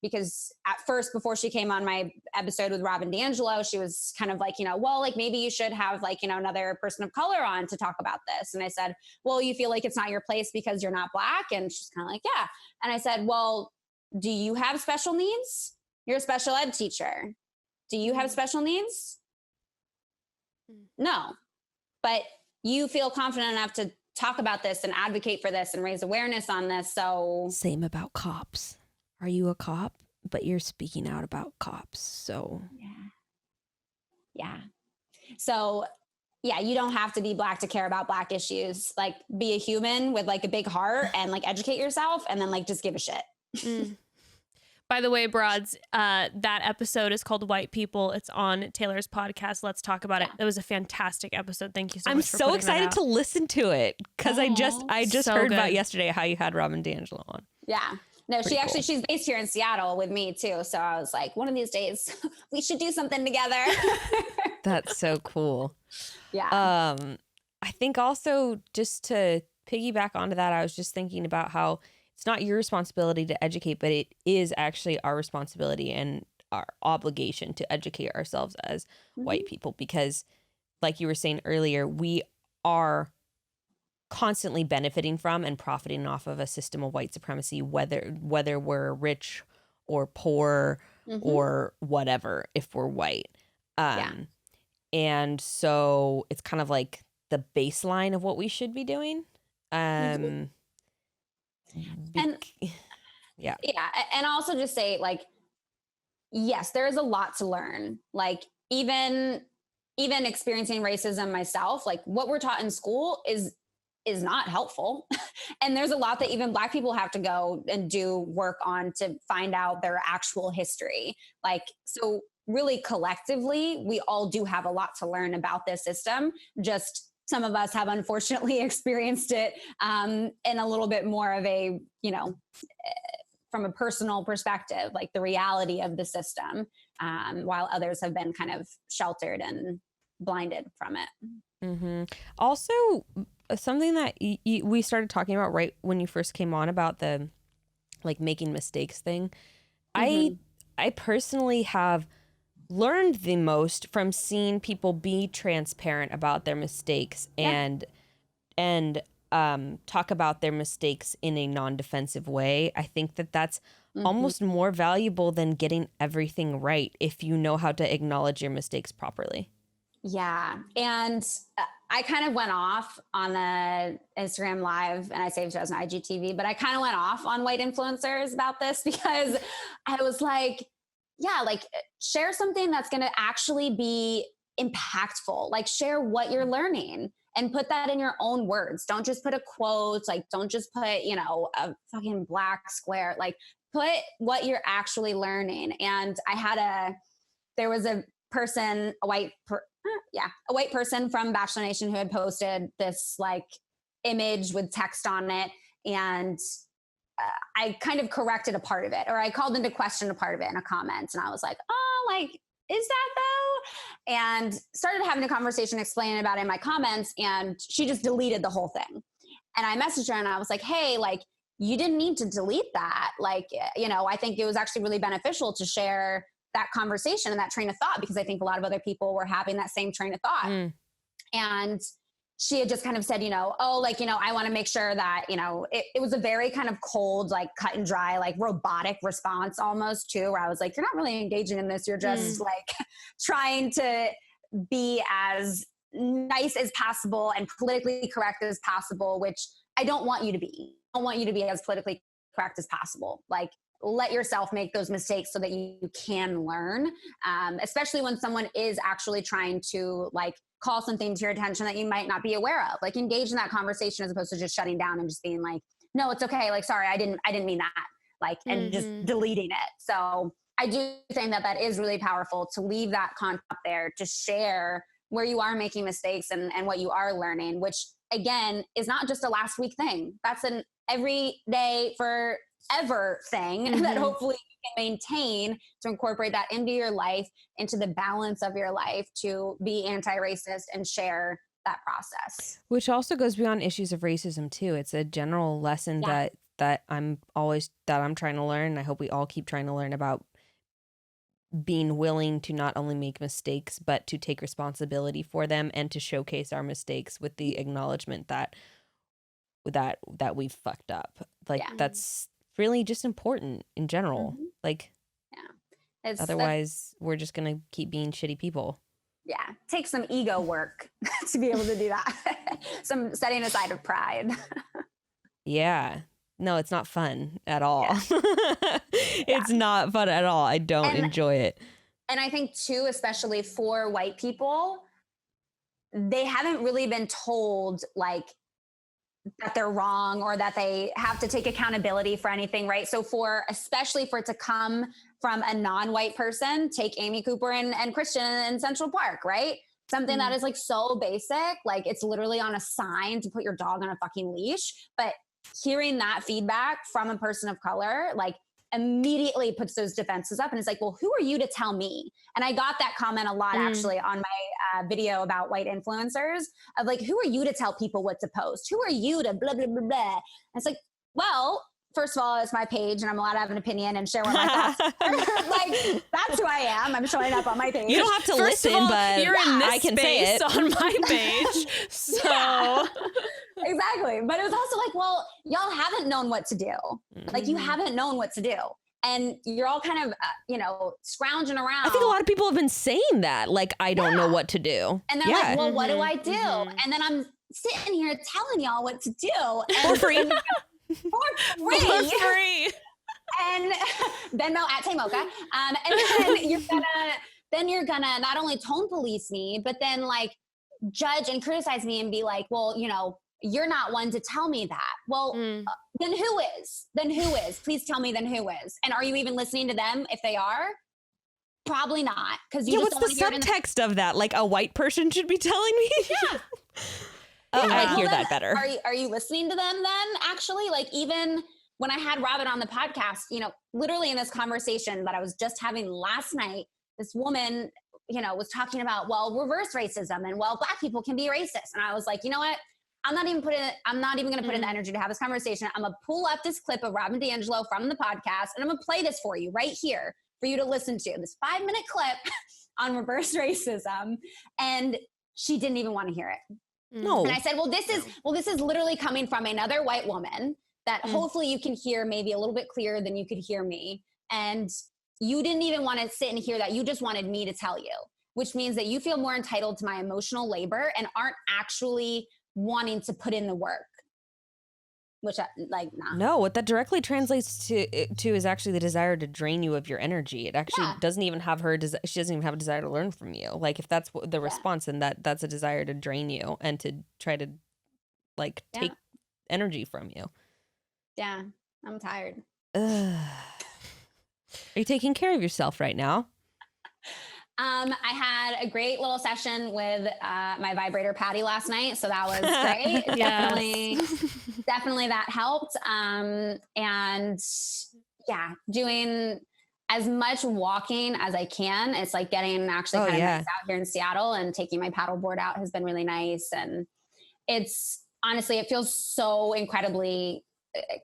because at first, before she came on my episode with Robin DeAngelo, she was kind of like, you know, well, like maybe you should have like, you know, another person of color on to talk about this. And I said, well, you feel like it's not your place because you're not Black? And she's kind of like, yeah. And I said, well, do you have special needs? You're a special ed teacher. Do you have special needs? No. But you feel confident enough to talk about this and advocate for this and raise awareness on this. So same about cops. Are you a cop? But you're speaking out about cops. So yeah. So yeah, you don't have to be Black to care about Black issues. Like, be a human with like a big heart and like educate yourself, and then like just give a shit. By the way, Broads, that episode is called White People. It's on Taylor's podcast. Let's talk about it. It was a fantastic episode. Thank you so I'm much for so putting that excited out. to listen to it because I just So heard about good. yesterday how you had Robin DiAngelo on. Yeah. No, Pretty cool. she's based here in Seattle with me too. So I was like, one of these days we should do something together. That's so cool. Yeah. I think also, just to piggyback onto that, I was just thinking about how it's not your responsibility to educate, but it is actually our responsibility and our obligation to educate ourselves as white people, because like you were saying earlier, we are constantly benefiting from and profiting off of a system of white supremacy, whether we're rich or poor or whatever, if we're white. And so it's kind of like the baseline of what we should be doing. And also just say, like, yes, there is a lot to learn. Like, even experiencing racism myself, like what we're taught in school is not helpful. And there's a lot that even Black people have to go and do work on to find out their actual history. Like, so really collectively, we all do have a lot to learn about this system. Just some of us have unfortunately experienced it in a little bit more of a, from a personal perspective, like the reality of the system, while others have been kind of sheltered and blinded from it. Also, something that we started talking about right when you first came on about the like making mistakes thing. I personally have learned the most from seeing people be transparent about their mistakes and talk about their mistakes in a non-defensive way. I think that that's almost more valuable than getting everything right if you know how to acknowledge your mistakes properly. Yeah. And I kind of went off on the Instagram live, and I saved it as an IGTV, but I kind of went off on white influencers about this because I was like, yeah, like share something that's going to actually be impactful. Like share what you're learning and put that in your own words. Don't just put a quote, like don't just put, a fucking black square, like put what you're actually learning. And there was a person, a white person from Bachelor Nation who had posted this like image with text on it. And I kind of corrected a part of it, or I called into question a part of it in a comment. And I was like, oh, like, is that though? And started having a conversation explaining about it in my comments. And she just deleted the whole thing. And I messaged her and I was like, hey, like, you didn't need to delete that. Like, I think it was actually really beneficial to share that conversation and that train of thought, because I think a lot of other people were having that same train of thought. And she had just kind of said, I want to make sure that, it was a very kind of cold, like cut and dry, like robotic response almost too, where I was like, you're not really engaging in this. You're just like trying to be as nice as possible and politically correct as possible, which I don't want you to be. I don't want you to be as politically correct as possible. Like, let yourself make those mistakes so that you can learn, especially when someone is actually trying to like call something to your attention that you might not be aware of. Like engage in that conversation as opposed to just shutting down and just being like, no, it's okay. Like, sorry, I didn't mean that. Like, and just deleting it. So I do think that is really powerful to leave that content up there, to share where you are making mistakes and what you are learning, which again is not just a last week thing. That's an every day forever thing that hopefully you can maintain to incorporate that into your life, into the balance of your life, to be anti-racist and share that process. Which also goes beyond issues of racism too. It's a general lesson that I'm trying to learn. I hope we all keep trying to learn about being willing to not only make mistakes, but to take responsibility for them and to showcase our mistakes with the acknowledgement that we've fucked up. Like that's really just important in general. Like, otherwise we're just going to keep being shitty people. Yeah. Take some ego work to be able to do that. Some setting aside of pride. Yeah. No, it's not fun at all. It's not fun at all. I don't enjoy it. And I think too, especially for white people, they haven't really been told like that they're wrong or that they have to take accountability for anything, right? So especially for it to come from a non-white person, take Amy Cooper and Christian in Central Park, right? Something that is like so basic, like it's literally on a sign to put your dog on a fucking leash. But hearing that feedback from a person of color, like immediately puts those defenses up and it's like, well, who are you to tell me? And I got that comment a lot actually on my video about white influencers of like, who are you to tell people what to post? Who are you to blah, blah, blah, blah. And it's like, well, first of all, it's my page and I'm allowed to have an opinion and share what my thoughts are. Like, that's who I am. I'm showing up on my page. You don't have to listen, but you're in this I can say it on my page. So exactly. But it was also like, well, y'all haven't known what to do. Like you haven't known what to do. And you're all kind of, scrounging around. I think a lot of people have been saying that. Like, I don't know what to do. And they're like, well, what do I do? And then I'm sitting here telling y'all what to do. And for free. For free. And Venmo at Tamoka. And then you're gonna not only tone police me, but then like judge and criticize me and be like, well, you're not one to tell me that. Well, then who is? Then who is? Please tell me then who is. And are you even listening to them if they are? Probably not. Because what's the subtext of that? Like a white person should be telling me? Yeah. I hear that better. Are you listening to them then? Actually, like even when I had Robin on the podcast, literally in this conversation that I was just having last night, this woman, was talking about, well, reverse racism and well, Black people can be racist. And I was like, you know what? I'm not even going to put in the energy to have this conversation. I'm going to pull up this clip of Robin DiAngelo from the podcast and I'm going to play this for you right here for you to listen to. This 5-minute clip on reverse racism. And she didn't even want to hear it. No. And I said, well, this is literally coming from another white woman that hopefully you can hear maybe a little bit clearer than you could hear me. And you didn't even want to sit and hear that. You just wanted me to tell you, which means that you feel more entitled to my emotional labor and aren't actually wanting to put in the work. Which nah. No, what that directly translates to is actually the desire to drain you of your energy. It actually doesn't even have she doesn't even have a desire to learn from you. Like if that's the response, then that's a desire to drain you and to try to like take energy from you. Yeah, I'm tired. Are you taking care of yourself right now? I had a great little session with my vibrator Patty last night, so that was great. Definitely that helped. And doing as much walking as I can. It's like getting actually kind of nice out here in Seattle and taking my paddleboard out has been really nice. And it's honestly, it feels so incredibly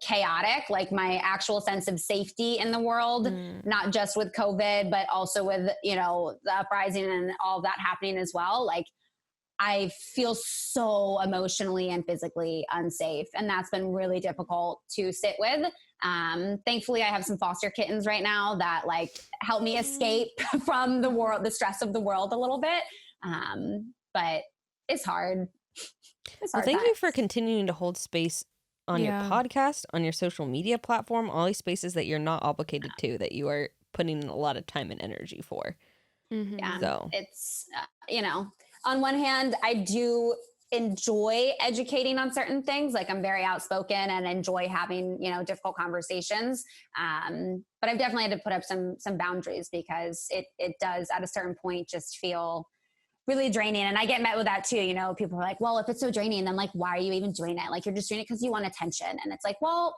chaotic, like my actual sense of safety in the world, not just with COVID, but also with, the uprising and all of that happening as well. Like I feel so emotionally and physically unsafe. And that's been really difficult to sit with. Thankfully I have some foster kittens right now that like help me escape from the stress of the world a little bit. But it's hard. Well, thank you for continuing to hold space on your podcast, on your social media platform, all these spaces that you're not obligated to, that you are putting in a lot of time and energy for. Yeah. So it's, on one hand, I do enjoy educating on certain things. Like I'm very outspoken and enjoy having, difficult conversations. But I've definitely had to put up some boundaries because it does at a certain point just feel really draining. And I get met with that too. People are like, well, if it's so draining, then like, why are you even doing it? Like, you're just doing it because you want attention. And it's like, well,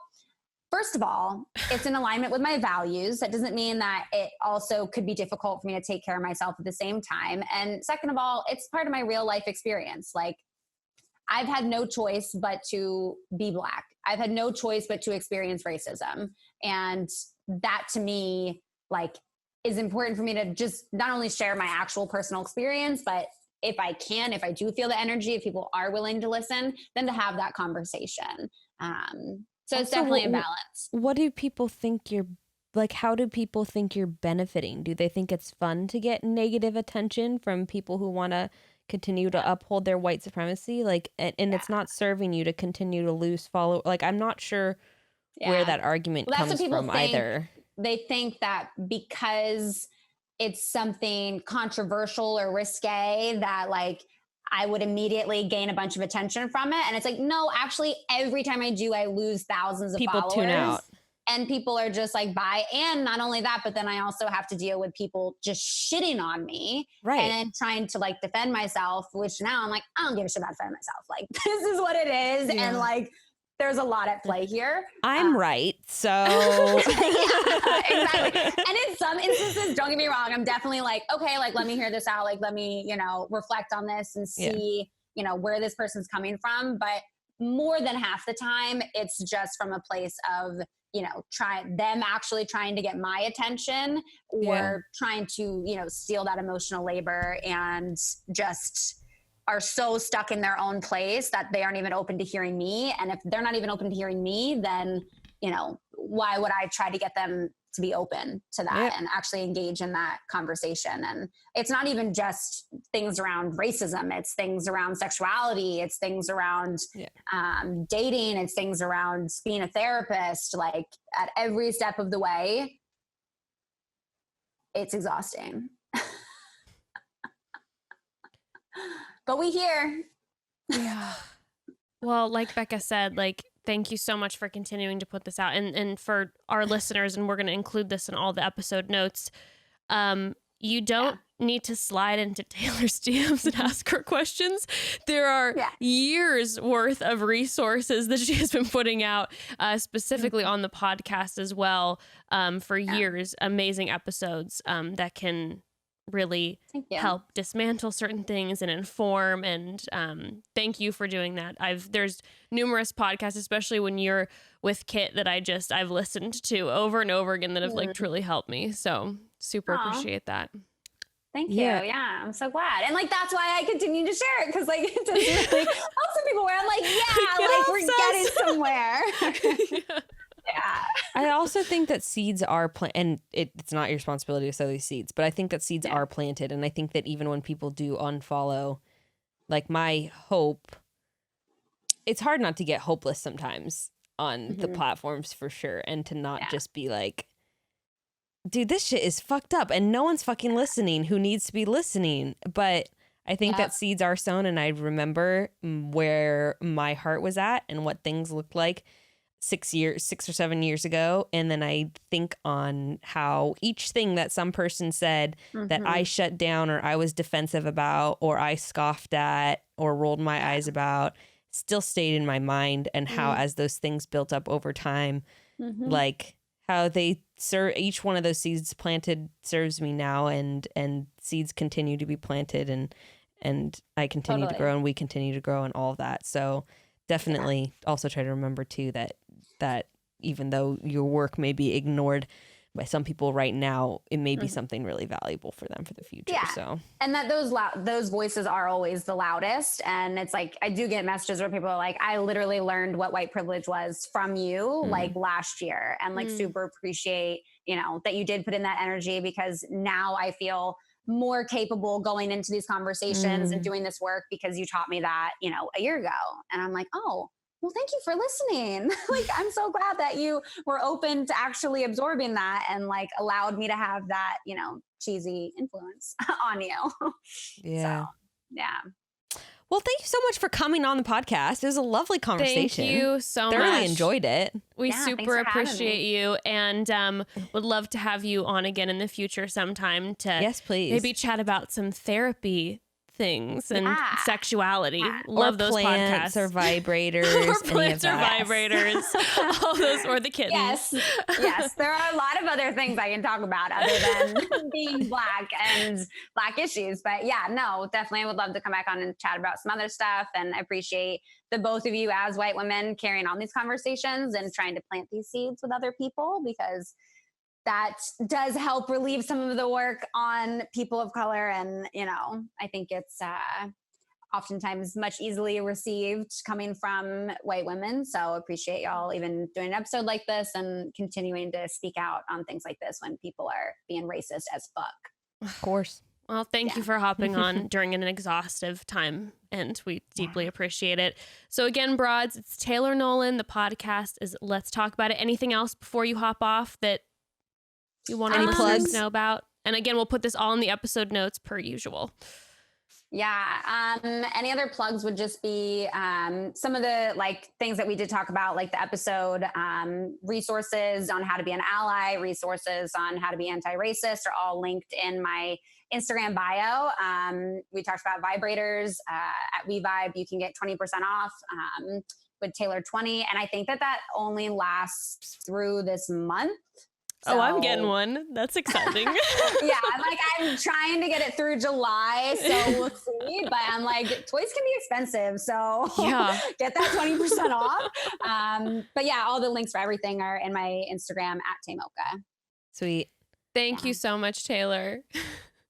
first of all, it's in alignment with my values. That doesn't mean that it also could be difficult for me to take care of myself at the same time. And second of all, it's part of my real life experience. Like I've had no choice but to be Black. I've had no choice but to experience racism. And that to me, like, is important for me to just not only share my actual personal experience, but if I do feel the energy, if people are willing to listen, then to have that conversation. So it's definitely a balance. What do people think how do people think you're benefiting? Do they think it's fun to get negative attention from people who want to continue to uphold their white supremacy? Like, and it's not serving you to continue to lose follow. Like, I'm not sure where that argument comes from either. They think that because it's something controversial or risque that like I would immediately gain a bunch of attention from it. And it's like, no, actually, every time I do, I lose thousands of People followers. tune out. And people are just like, bye. And not only that, but then I also have to deal with people just shitting on me. Right. And then trying to like defend myself, which now I'm like, I don't give a shit about defending myself. Like, this is what it is. Yeah. And like, there's a lot at play here. I'm right. So. Yeah, exactly. And in some instances, don't get me wrong, I'm definitely like, okay, like, let me hear this out. Like, let me, you know, reflect on this and see, you know, where this person's coming from. But more than half the time, it's just from a place of, you know, them actually trying to get my attention or trying to, you know, steal that emotional labor and just are so stuck in their own place that they aren't even open to hearing me. And if they're not even open to hearing me, then, you know, why would I try to get them to be open to that and actually engage in that conversation? And it's not even just things around racism. It's things around sexuality. It's things around dating. It's things around being a therapist. Like at every step of the way, it's exhausting. But we here. Yeah. Well, like Bekah said, like, thank you so much for continuing to put this out. And for our listeners, and we're going to include this in all the episode notes, you don't need to slide into Taylor's DMs and ask her questions. There are years worth of resources that she has been putting out, specifically on the podcast as well, for years. Amazing episodes that can really help dismantle certain things and inform. And thank you for doing that. There's numerous podcasts, especially when you're with Kit, that I've listened to over and over again that have like truly helped me. So super appreciate that. Thank you. Yeah, I'm so glad. And like, that's why I continue to share it. Cause like, it does really help some people where I'm like, like we're getting somewhere. Yeah. I also think that seeds are and it's not your responsibility to sow these seeds, but I think that seeds are planted. And I think that even when people do unfollow, like my hope, it's hard not to get hopeless sometimes on the platforms for sure. And to not just be like, dude, this shit is fucked up and no one's fucking listening who needs to be listening. But I think that seeds are sown, and I remember where my heart was at and what things looked like 6 or 7 years ago. And then I think on how each thing that some person said that I shut down or I was defensive about or I scoffed at or rolled my eyes about still stayed in my mind, and how as those things built up over time, like how they serve, each one of those seeds planted serves me now, and seeds continue to be planted, and I continue to grow, and we continue to grow, and all of that. So definitely also try to remember too that even though your work may be ignored by some people right now, it may be something really valuable for them for the future. Yeah. So, and that those voices are always the loudest. And it's like, I do get messages where people are like, I literally learned what white privilege was from you like last year, and like super appreciate, you know, that you did put in that energy, because now I feel more capable going into these conversations and doing this work because you taught me that, you know, a year ago. And I'm like, oh, well, thank you for listening. Like, I'm so glad that you were open to actually absorbing that and like allowed me to have that, you know, cheesy influence on you. yeah. So, yeah. Well, thank you so much for coming on the podcast. It was a lovely conversation. Thank you so much. Thoroughly enjoyed it. We Yeah, super appreciate you, and would love to have you on again in the future sometime to Yes, please. maybe chat about some therapy things and sexuality. Love or those plants podcasts. or vibrators. Or plants or any of that. vibrators. All those, or the kittens. Yes. There are a lot of other things I can talk about other than being Black and Black issues. But yeah, no, definitely would love to come back on and chat about some other stuff. And I appreciate the both of you as white women carrying on these conversations and trying to plant these seeds with other people, because that does help relieve some of the work on people of color. And, you know, I think it's oftentimes much easily received coming from white women. So appreciate y'all even doing an episode like this and continuing to speak out on things like this when people are being racist as fuck. Of course. Well, thank you for hopping on during an exhaustive time, and we deeply appreciate it. So again, Broads, it's Taylor Nolan. The podcast is Let's Talk About It. Anything else before you hop off that you want any plugs know about? And again, we'll put this all in the episode notes per usual. Yeah. Any other plugs would just be some of the like things that we did talk about, like the episode, resources on how to be an ally, resources on how to be anti-racist are all linked in my Instagram bio. We talked about vibrators at WeVibe. You can get 20% off with Taylor 20. And I think that only lasts through this month. Oh, I'm getting one. That's exciting. Yeah, I'm trying to get it through July, so we'll see. But I'm like, toys can be expensive, so yeah, get that 20% off. But yeah, all the links for everything are in my Instagram at Tamoka. Sweet. Thank you so much, Taylor.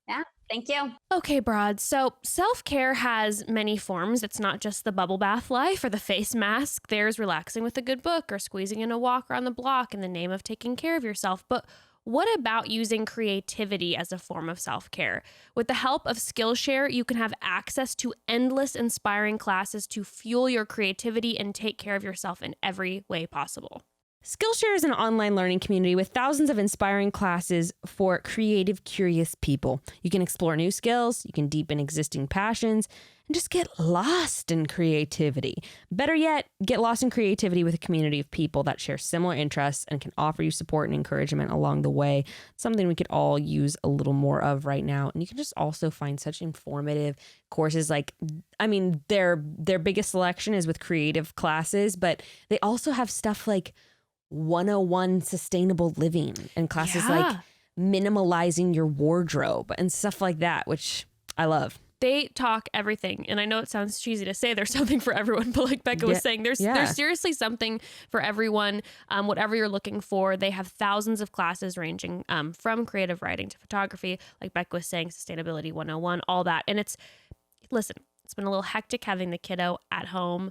Yeah, thank you. Okay, Broad. So self-care has many forms. It's not just the bubble bath life or the face mask. There's relaxing with a good book or squeezing in a walk around the block in the name of taking care of yourself. But what about using creativity as a form of self-care? With the help of Skillshare, you can have access to endless inspiring classes to fuel your creativity and take care of yourself in every way possible. Skillshare is an online learning community with thousands of inspiring classes for creative, curious people. You can explore new skills, you can deepen existing passions, and just get lost in creativity. Better yet, get lost in creativity with a community of people that share similar interests and can offer you support and encouragement along the way. Something we could all use a little more of right now. And you can just also find such informative courses. Their biggest selection is with creative classes, but they also have stuff like 101 sustainable living and classes like minimalizing your wardrobe and stuff like that, which I love. They talk everything. And I know it sounds cheesy to say there's something for everyone, but like Bekah was saying, there's seriously something for everyone, whatever you're looking for. They have thousands of classes ranging from creative writing to photography, like Bekah was saying, sustainability 101, all that. And it's been a little hectic having the kiddo at home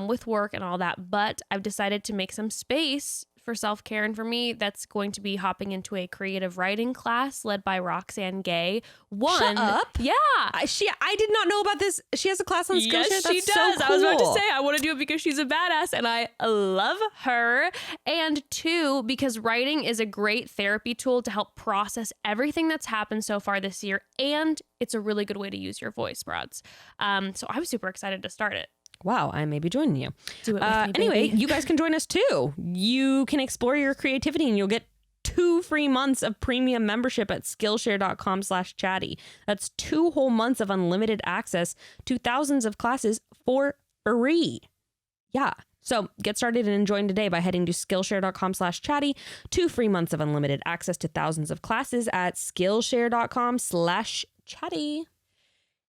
with work and all that, but I've decided to make some space for self-care. And for me, that's going to be hopping into a creative writing class led by Roxanne Gay. Shut up. Yeah. I did not know about this. She has a class on Skillshare. Yes, she does. So cool. I was about to say, I want to do it because she's a badass and I love her. And two, because writing is a great therapy tool to help process everything that's happened so far this year. And it's a really good way to use your voice, Broads. So I was super excited to start it. Wow, I may be joining you. Do it with me, anyway, baby. you guys can join us too. You can explore your creativity and you'll get 2 free months of premium membership at Skillshare.com/chatty. That's 2 whole months of unlimited access to thousands of classes for free. Yeah. So get started and join today by heading to Skillshare.com/chatty. 2 free months of unlimited access to thousands of classes at Skillshare.com/chatty.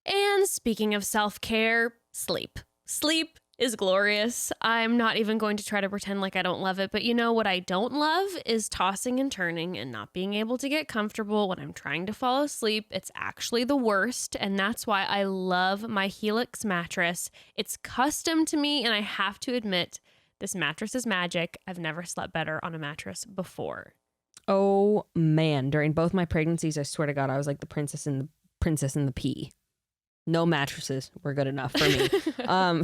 And speaking of self-care, sleep. Sleep is glorious. I'm not even going to try to pretend like I don't love it, but you know what I don't love is tossing and turning and not being able to get comfortable when I'm trying to fall asleep. It's actually the worst, and that's why I love my Helix mattress. It's custom to me, and I have to admit, this mattress is magic. I've never slept better on a mattress before. Oh man, during both my pregnancies, I swear to God, I was like the princess in the pea. No mattresses were good enough for me.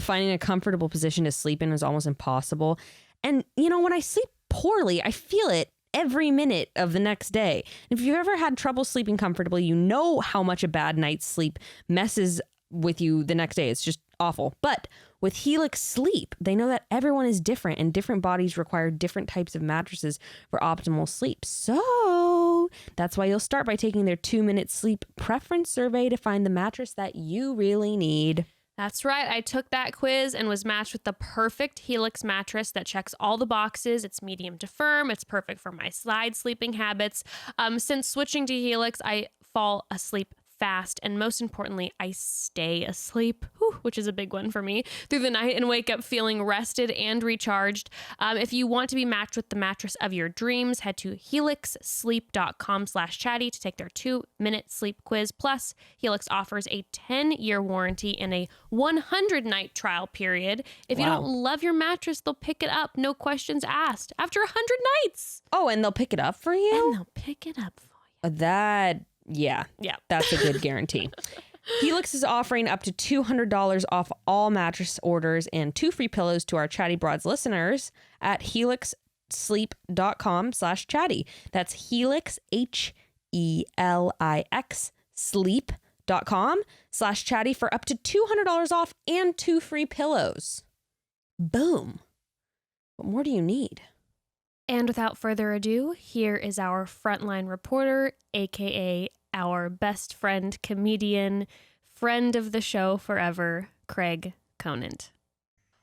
Finding a comfortable position to sleep in is almost impossible. And, you know, when I sleep poorly, I feel it every minute of the next day. If you've ever had trouble sleeping comfortably, you know how much a bad night's sleep messes with you the next day. It's just awful. But with Helix Sleep, they know that everyone is different and different bodies require different types of mattresses for optimal sleep. So that's why you'll start by taking their 2-minute sleep preference survey to find the mattress that you really need. That's right. I took that quiz and was matched with the perfect Helix mattress that checks all the boxes. It's medium to firm. It's perfect for my side sleeping habits. Since switching to Helix, I fall asleep fast, and most importantly, I stay asleep, which is a big one for me, through the night and wake up feeling rested and recharged. If you want to be matched with the mattress of your dreams, head to helixsleep.com/chatty to take their 2-minute sleep quiz. Plus, Helix offers a 10-year warranty and a 100-night trial period. If you don't love your mattress, they'll pick it up, no questions asked, after 100 nights. Oh, and they'll pick it up for you? And they'll pick it up for you. Yeah, that's a good guarantee. Helix is offering up to $200 off all mattress orders and 2 free pillows to our Chatty Broads listeners at helixsleep.com/chatty. That's Helix, HELIX, sleep.com/chatty. betterhelp.com/chatty for up to $200 off and 2 free pillows. Boom. What more do you need? And without further ado, here is our frontline reporter, aka our best friend, comedian, friend of the show forever, Craig Conant.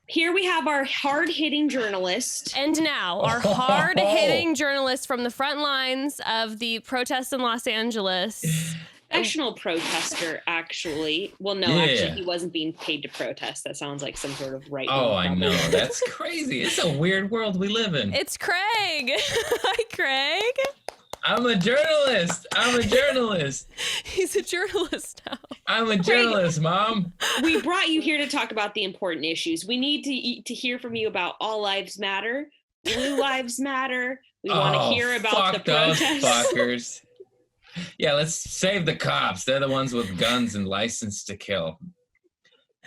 Here we have our hard-hitting journalist. And now, our hard-hitting journalist from the front lines of the protests in Los Angeles. Professional protester, actually. Well, no, actually, he wasn't being paid to protest. That sounds like some sort of right. Oh, I know. That's crazy. It's a weird world we live in. It's Craig. Hi, Craig. I'm a journalist. He's a journalist now. I'm a journalist, Mom. We brought you here to talk about the important issues. We need to hear from you about All Lives Matter, Blue Lives Matter. We want to hear about the protests. Those fuckers. Yeah, let's save the cops. They're the ones with guns and license to kill.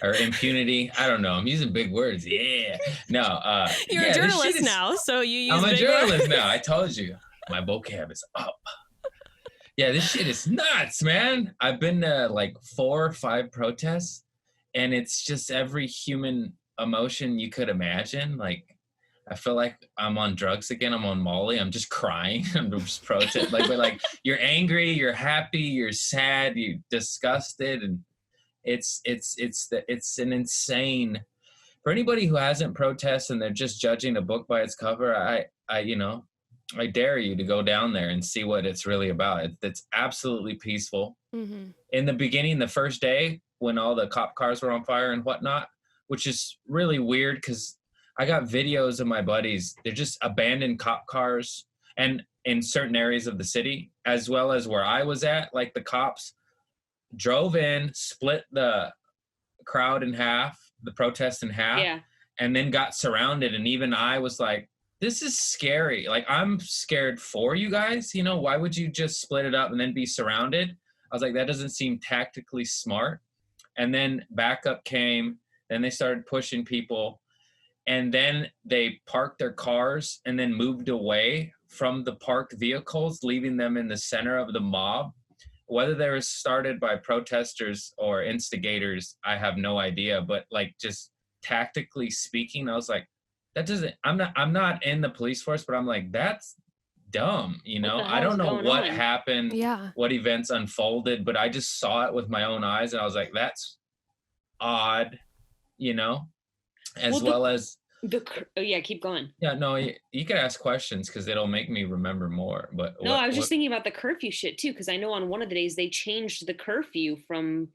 Or impunity. I don't know. I'm using big words. Yeah. No. You're a journalist now, so you use I'm a big journalist words. now. I told you. My vocab is up. Yeah, this shit is nuts, man. I've been to like 4 or 5 protests, and it's just every human emotion you could imagine. Like, I feel like I'm on drugs again. I'm on Molly. I'm just crying. I'm just protesting. Like you're angry, you're happy, you're sad, you're disgusted, and it's an insane. For anybody who hasn't protested and they're just judging a book by its cover, I dare you to go down there and see what it's really about. It's absolutely peaceful. Mm-hmm. In the beginning, the first day, when all the cop cars were on fire and whatnot, which is really weird because I got videos of my buddies. They're just abandoned cop cars, and in certain areas of the city, as well as where I was at, like the cops drove in, split the crowd in half, the protest in half, and then got surrounded. And even I was like, this is scary. Like, I'm scared for you guys. You know, why would you just split it up and then be surrounded? I was like, that doesn't seem tactically smart. And then backup came, then they started pushing people. And then they parked their cars and then moved away from the parked vehicles, leaving them in the center of the mob. Whether they were started by protesters or instigators, I have no idea. But like, just tactically speaking, I was like, I'm not in the police force, but I'm like, that's dumb. You know, I don't know what happened, what events unfolded, but I just saw it with my own eyes. And I was like, that's odd, you know? Keep going. Yeah, no, you can ask questions because it'll make me remember more. But no, I was just thinking about the curfew shit too, because I know on one of the days they changed the curfew from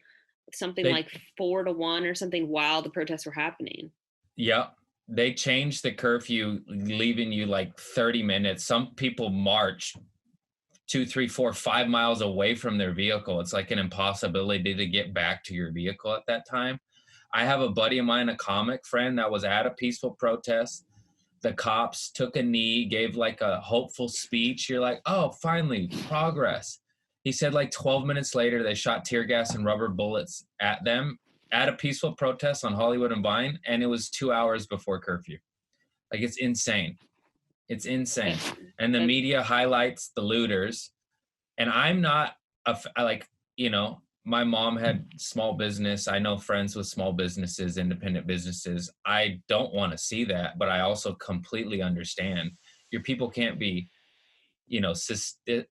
something like 4 to 1 or something while the protests were happening. Yeah, they changed the curfew, leaving you like 30 minutes. Some people march 2, 3, 4, 5 miles away from their vehicle. It's like an impossibility to get back to your vehicle at that time. I have a buddy of mine, a comic friend, that was at a peaceful protest. The cops took a knee, gave like a hopeful speech. You're like, oh, finally, progress. He said like 12 minutes later, they shot tear gas and rubber bullets at them at a peaceful protest on Hollywood and Vine, and it was 2 hours before curfew. Like, it's insane. It's insane. And the media highlights the looters. And I'm not, my mom had small business. I know friends with small businesses, independent businesses. I don't want to see that, but I also completely understand. Your people can't be,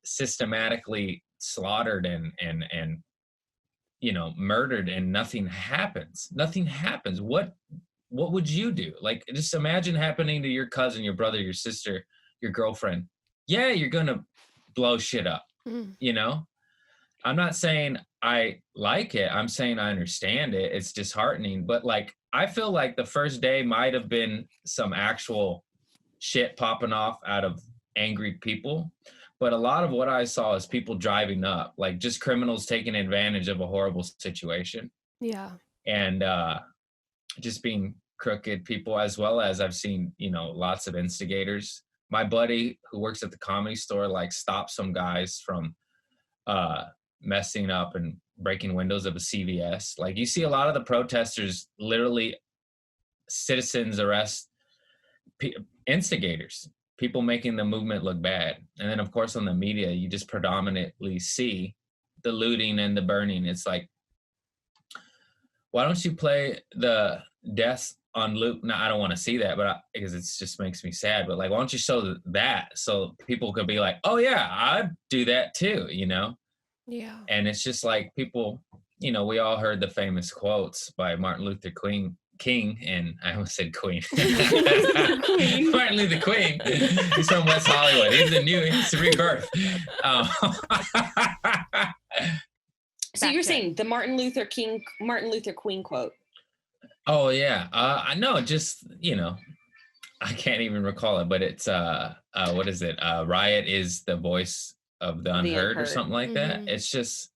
systematically slaughtered and murdered, and nothing happens. Nothing happens. What would you do? Like, just imagine happening to your cousin, your brother, your sister, your girlfriend. Yeah, you're gonna blow shit up. I'm not saying I like it. I'm saying I understand it. It's disheartening. But like, I feel like the first day might have been some actual shit popping off out of angry people. But a lot of what I saw is people driving up, like just criminals taking advantage of a horrible situation. Yeah. And just being crooked people, as well as I've seen, lots of instigators. My buddy who works at the Comedy Store, like, stopped some guys from messing up and breaking windows of a CVS. Like, you see a lot of the protesters, literally citizens arrest instigators, people making the movement look bad. And then of course on the media, you just predominantly see the looting and the burning. It's like, why don't you play the deaths on loop? Now, I don't want to see that, but because it just makes me sad. But like, why don't you show that so people could be like, oh yeah, I'd do that too, you know? Yeah. And it's just like people, you know, we all heard the famous quotes by Martin Luther King, and I almost said Queen. Martin Luther King. He's from West Hollywood. He's a rebirth. So you're saying the Martin Luther Queen quote? Oh yeah. I know. Just, you know, I can't even recall it, but it's what is it? Riot is the voice of the unheard or something like that. It's just,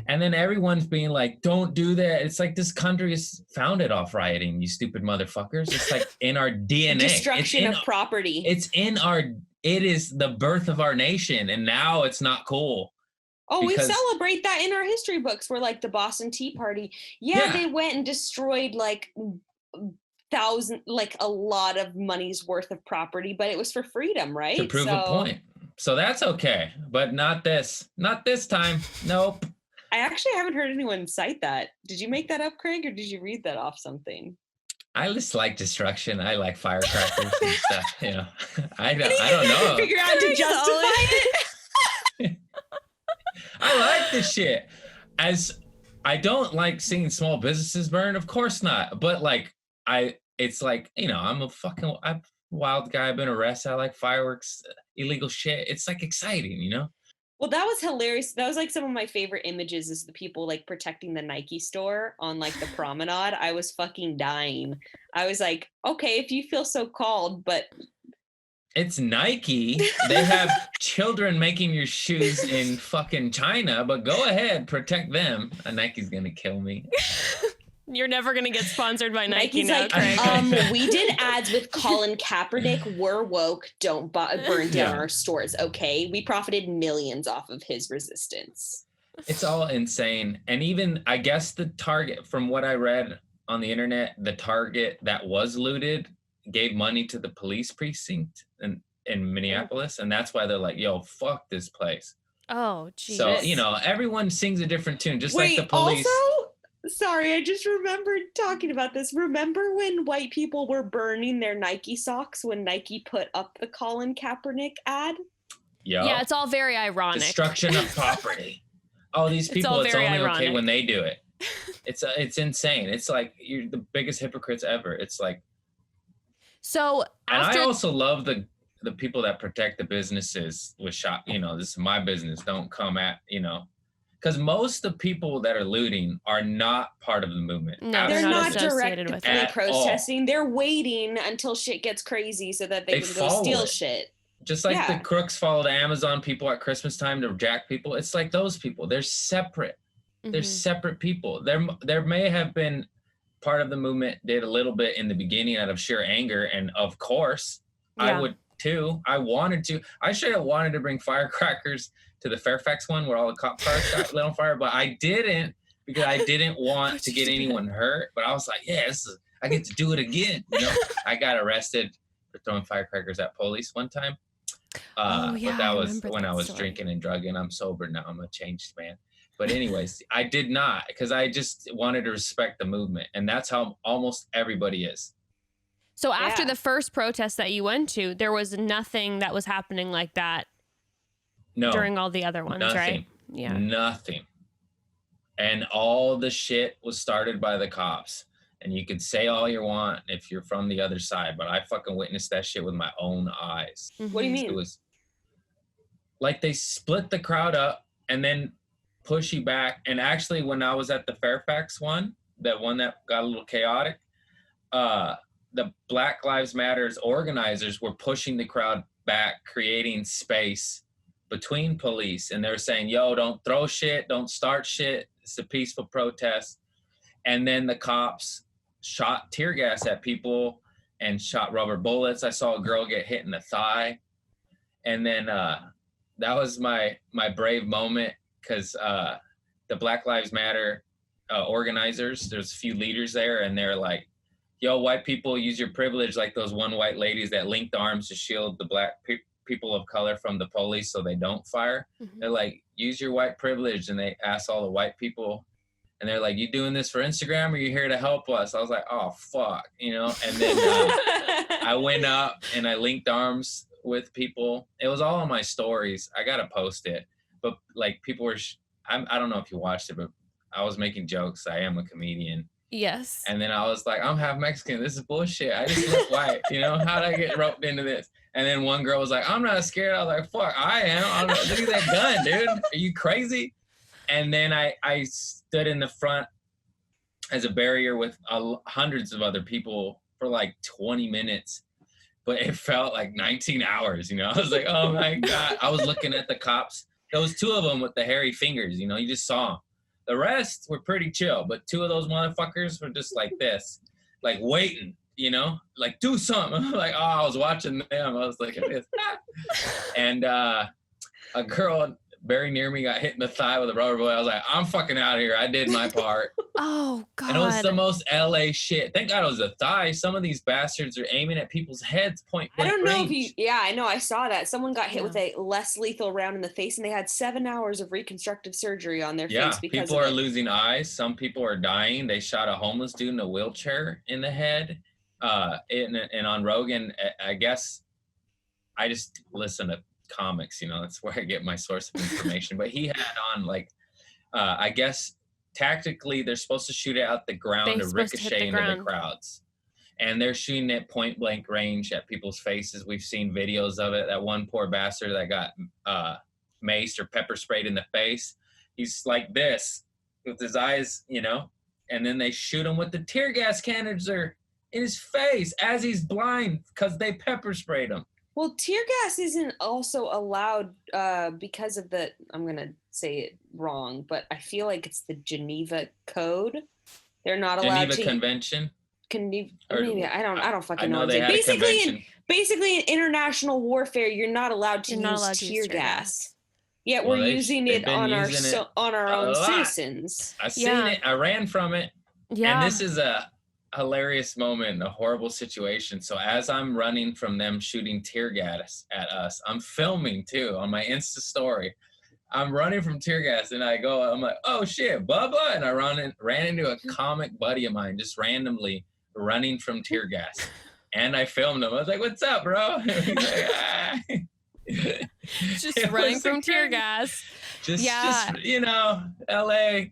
and then everyone's being like, don't do that. It's like this country is founded off rioting, you stupid motherfuckers. It's like in our DNA. Destruction of property. It is the birth of our nation, and now it's not cool. Oh, we celebrate that in our history books. We're like the Boston Tea Party. Yeah, they went and destroyed like a lot of money's worth of property, but it was for freedom, right? To prove a point. So that's okay, but not this. Not this time. Nope. I actually haven't heard anyone cite that. Did you make that up, Craig, or did you read that off something? I just like destruction. I like firecrackers and stuff. You know, I don't know. Figure out to justify it. I like this shit. As I don't like seeing small businesses burn, of course not. But like it's like, you know, I'm a wild guy. I've been arrested. I like fireworks, illegal shit. It's like exciting, you know? Well, that was hilarious. That was like some of my favorite images is the people like protecting the Nike store on like the promenade. I was fucking dying. I was like, okay, if you feel so called, but it's Nike. They have children making your shoes in fucking China, but go ahead, protect them. Nike's gonna kill me. You're never gonna get sponsored by Nike Nike's now, like, Craig. we did ads with Colin Kaepernick. We're woke. Don't burn down our stores, okay? We profited millions off of his resistance. It's all insane. And even, I guess the Target, from what I read on the internet, the Target that was looted gave money to the police precinct in Minneapolis, and that's why they're like, yo, fuck this place. Oh, geez. So, you know, everyone sings a different tune, just like the police. Also, sorry, I just remembered talking about this. Remember when white people were burning their Nike socks when Nike put up the Colin Kaepernick ad? Yeah, it's all very ironic. Destruction of property. Oh, these people, it's only ironic. Okay when they do it. It's insane. It's like you're the biggest hypocrites ever. It's like, so and I also love the people that protect the businesses with shop. You know, this is my business. Don't come at, you know, because most of the people that are looting are not part of the movement. No, they're not directly protesting. All. They're waiting until shit gets crazy so that they can go steal shit. Just like the crooks followed Amazon people at Christmas time to jack people. It's like those people. They're separate. Mm-hmm. They're separate people. There may have been part of the movement did a little bit in the beginning out of sheer anger, and of course I would too. I should have wanted to bring firecrackers to the Fairfax one where all the cop cars got lit on fire, but I didn't because I didn't want to get anyone hurt. But I was like, I get to do it again. You know, I got arrested for throwing firecrackers at police one time. But that was when I was drinking and drugging. I'm sober now. I'm a changed man. But anyways, I did not, because I just wanted to respect the movement. And that's how almost everybody is. So after the first protest that you went to, there was nothing that was happening like that during all the other ones, right? Yeah. Nothing. And all the shit was started by the cops. And you can say all you want if you're from the other side, but I fucking witnessed that shit with my own eyes. Mm-hmm. What do you mean? It was like they split the crowd up and then push you back. And actually, when I was at the Fairfax one, that one that got a little chaotic, the Black Lives Matters organizers were pushing the crowd back, creating space between police. And they're saying, yo, don't throw shit, don't start shit. It's a peaceful protest. And then the cops shot tear gas at people and shot rubber bullets. I saw a girl get hit in the thigh. And then that was my brave moment, because the Black Lives Matter organizers, there's a few leaders there, and they're like, yo, white people, use your privilege, like those one white ladies that linked arms to shield the black people of color from the police so they don't fire. They're like, use your white privilege. And they ask all the white people, and they're like, you doing this for Instagram or you here to help us? I was like, oh, fuck, you know? And then I went up and I linked arms with people. It was all on my stories. I got to post it. But like people were, I don't know if you watched it, but I was making jokes. I am a comedian. Yes. And then I was like, I'm half Mexican. This is bullshit. I just look white. You know, how'd I get roped into this? And then one girl was like, I'm not scared. I was like, fuck, I am. Look at that gun, dude. Are you crazy? And then I stood in the front as a barrier with hundreds of other people for like 20 minutes. But it felt like 19 hours, you know? I was like, oh my God. I was looking at the cops. There was two of them with the hairy fingers, you know? You just saw them. The rest were pretty chill, but two of those motherfuckers were just like this, like waiting, you know, like do something. Like, oh, I was watching them. I was like, and a girl very near me got hit in the thigh with a rubber bullet. I was like, I'm fucking out of here. I did my part. Oh, God. And it was the most LA shit. Thank God it was a thigh. Some of these bastards are aiming at people's heads point blank I don't know range. if yeah, I know. I saw that. Someone got hit with a less lethal round in the face, and they had 7 hours of reconstructive surgery on their face because people are losing eyes. Some people are dying. They shot a homeless dude in a wheelchair in the head. And on Rogan, I guess I just listen to comics, you know, that's where I get my source of information. But he had on like, I guess tactically they're supposed to shoot it out the ground to ricochet into the crowds. And they're shooting at point blank range at people's faces. We've seen videos of it. That one poor bastard that got maced or pepper sprayed in the face. He's like this with his eyes, you know, and then they shoot him with the tear gas canister in his face as he's blind because they pepper sprayed him. Well, tear gas isn't also allowed because of the, I'm going to say it wrong, but I feel like it's the Geneva Code. They're not allowed to. Geneva Convention? Maybe, I don't fucking know. Basically in international warfare, you're not allowed to use tear gas. Yet we're using it on our own citizens. I've seen it. I ran from it. Yeah. And this is a hilarious moment, a horrible situation. So as I'm running from them shooting tear gas at us, I'm filming too on my Insta story. I'm running from tear gas and I'm like, oh shit, Bubba. And I ran into a comic buddy of mine just randomly running from tear gas. And I filmed him. I was like, what's up, bro? He's like, ah. Just running from tear gas. Just, you know, LA.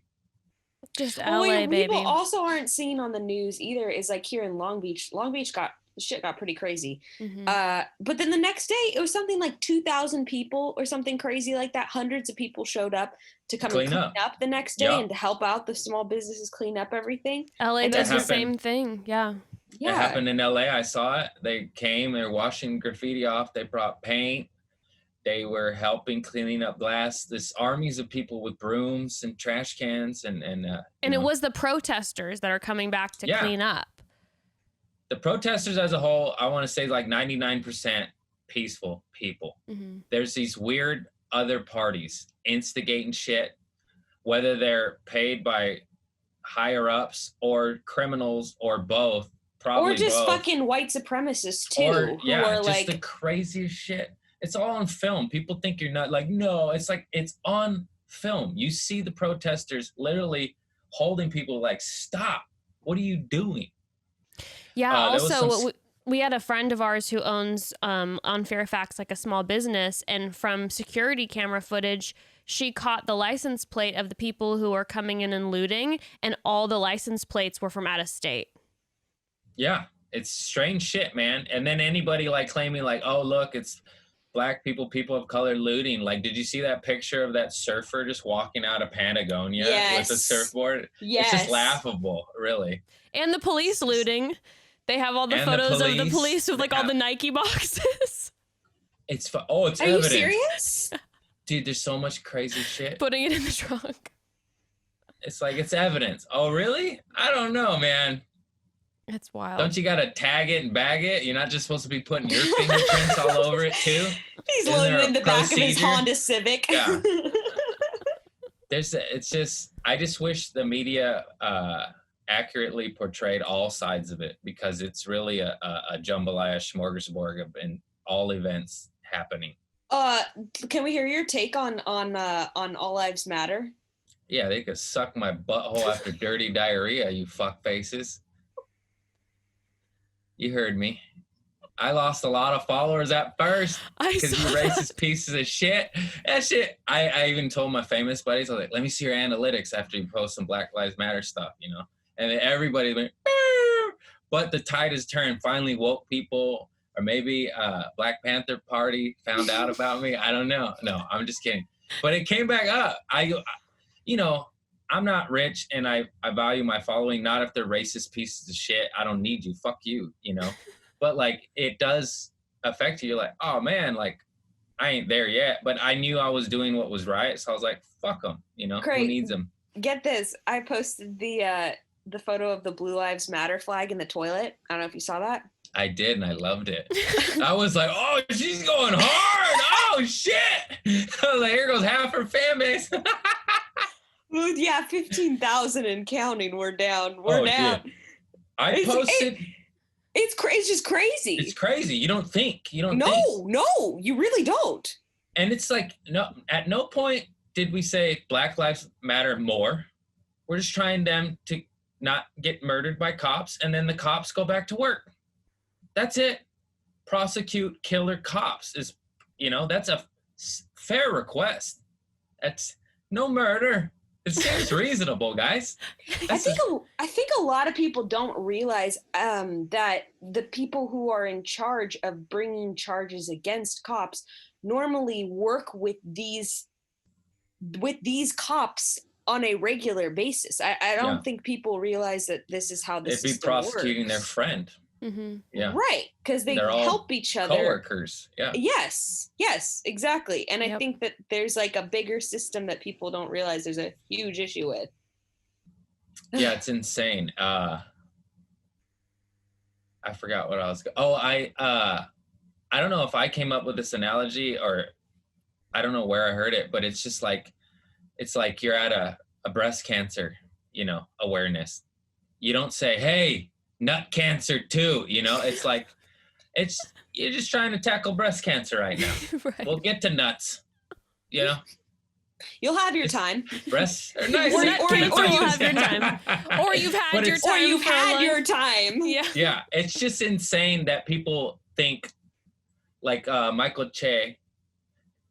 Just LA, baby. People also aren't seeing on the news either is like here in Long Beach got pretty crazy. Mm-hmm. But then the next day it was something like 2,000 people or something crazy like that. Hundreds of people showed up to come and clean up the next day and to help out the small businesses clean up everything. LA does the same thing. Yeah. It happened in LA. I saw it. They came, they're washing graffiti off. They brought paint. They were helping cleaning up glass. This armies of people with brooms and trash cans and it was the protesters that are coming back to clean up. The protesters as a whole, I want to say like 99% peaceful people. Mm-hmm. There's these weird other parties instigating shit, whether they're paid by higher ups or criminals or both. Probably or just both. Fucking white supremacists too. Who are just like the craziest shit. It's all on film. People think you're not like, no, it's like, it's on film. You see the protesters literally holding people like, stop. What are you doing? Yeah. Also, we had a friend of ours who owns on Fairfax, like a small business. And from security camera footage, she caught the license plate of the people who were coming in and looting. And all the license plates were from out of state. Yeah. It's strange shit, man. And then anybody like claiming like, oh, look, it's Black people of color looting. Like, did you see that picture of that surfer just walking out of Patagonia with a surfboard? Yes. It's just laughable, really. And the police looting. They have all the photos of the police with like all the Nike boxes. It's Are evidence. you serious? Dude, there's so much crazy shit. Putting it in the trunk. It's like, it's evidence. Oh, really? I don't know, man. It's wild. Don't you gotta tag it and bag it? You're not just supposed to be putting your fingerprints all over it too? He's loading in the back of his Honda Civic. Yeah. I just wish the media accurately portrayed all sides of it, because it's really a jambalaya smorgasbord and all events happening. Can we hear your take on All Lives Matter? Yeah, they could suck my butthole after dirty diarrhea, you fuck faces. You heard me. I lost a lot of followers at first because you racist pieces of shit. That shit. I even told my famous buddies, I was like, let me see your analytics after you post some Black Lives Matter stuff, you know? And then everybody went, "Arr!" But the tide has turned. Finally, woke people, or maybe Black Panther Party found out about me. I don't know. No, I'm just kidding. But it came back up. You know, I'm not rich and I value my following, not if they're racist pieces of shit. I don't need you. Fuck you, you know? But like, it does affect you. You're like, oh man, like I ain't there yet, but I knew I was doing what was right. So I was like, fuck them, you know, Great. Who needs them? Get this. I posted the photo of the Blue Lives Matter flag in the toilet. I don't know if you saw that. I did, and I loved it. I was like, oh, she's going hard. Oh shit. I was like, here goes half her fan base. Well, yeah, 15,000 and counting. We're down. We're down. Dude. I posted. It's just crazy. It's crazy. You don't think. You don't No, think. no, you really don't. And it's like, no, at no point did we say Black Lives Matter more. We're just trying them to not get murdered by cops, and then the cops go back to work. That's it. Prosecute killer cops is, you know, that's a fair request. That's no murder. It seems reasonable, guys. I think a lot of people don't realize that the people who are in charge of bringing charges against cops normally work with these cops on a regular basis. I don't think people realize that this is how this They'd be prosecuting their friend. Mm-hmm. Yeah. Right, because they They're all help each other. Coworkers. Yeah. Yes, exactly. And Yep. I think that there's like a bigger system that people don't realize there's a huge issue with. Yeah, it's insane. I forgot what I was. I don't know if I came up with this analogy or I don't know where I heard it, but it's just like, it's like you're at a breast cancer, you know, awareness. You don't say, hey, nut cancer too, you know? It's like, you're just trying to tackle breast cancer right now. Right. We'll get to nuts, you know? You'll have your time. Breasts are nice. Or nut cancer will have your time. Or you've had But your it's- time. Or you've for a had long- your time. Yeah. Yeah, it's just insane that people think, like Michael Che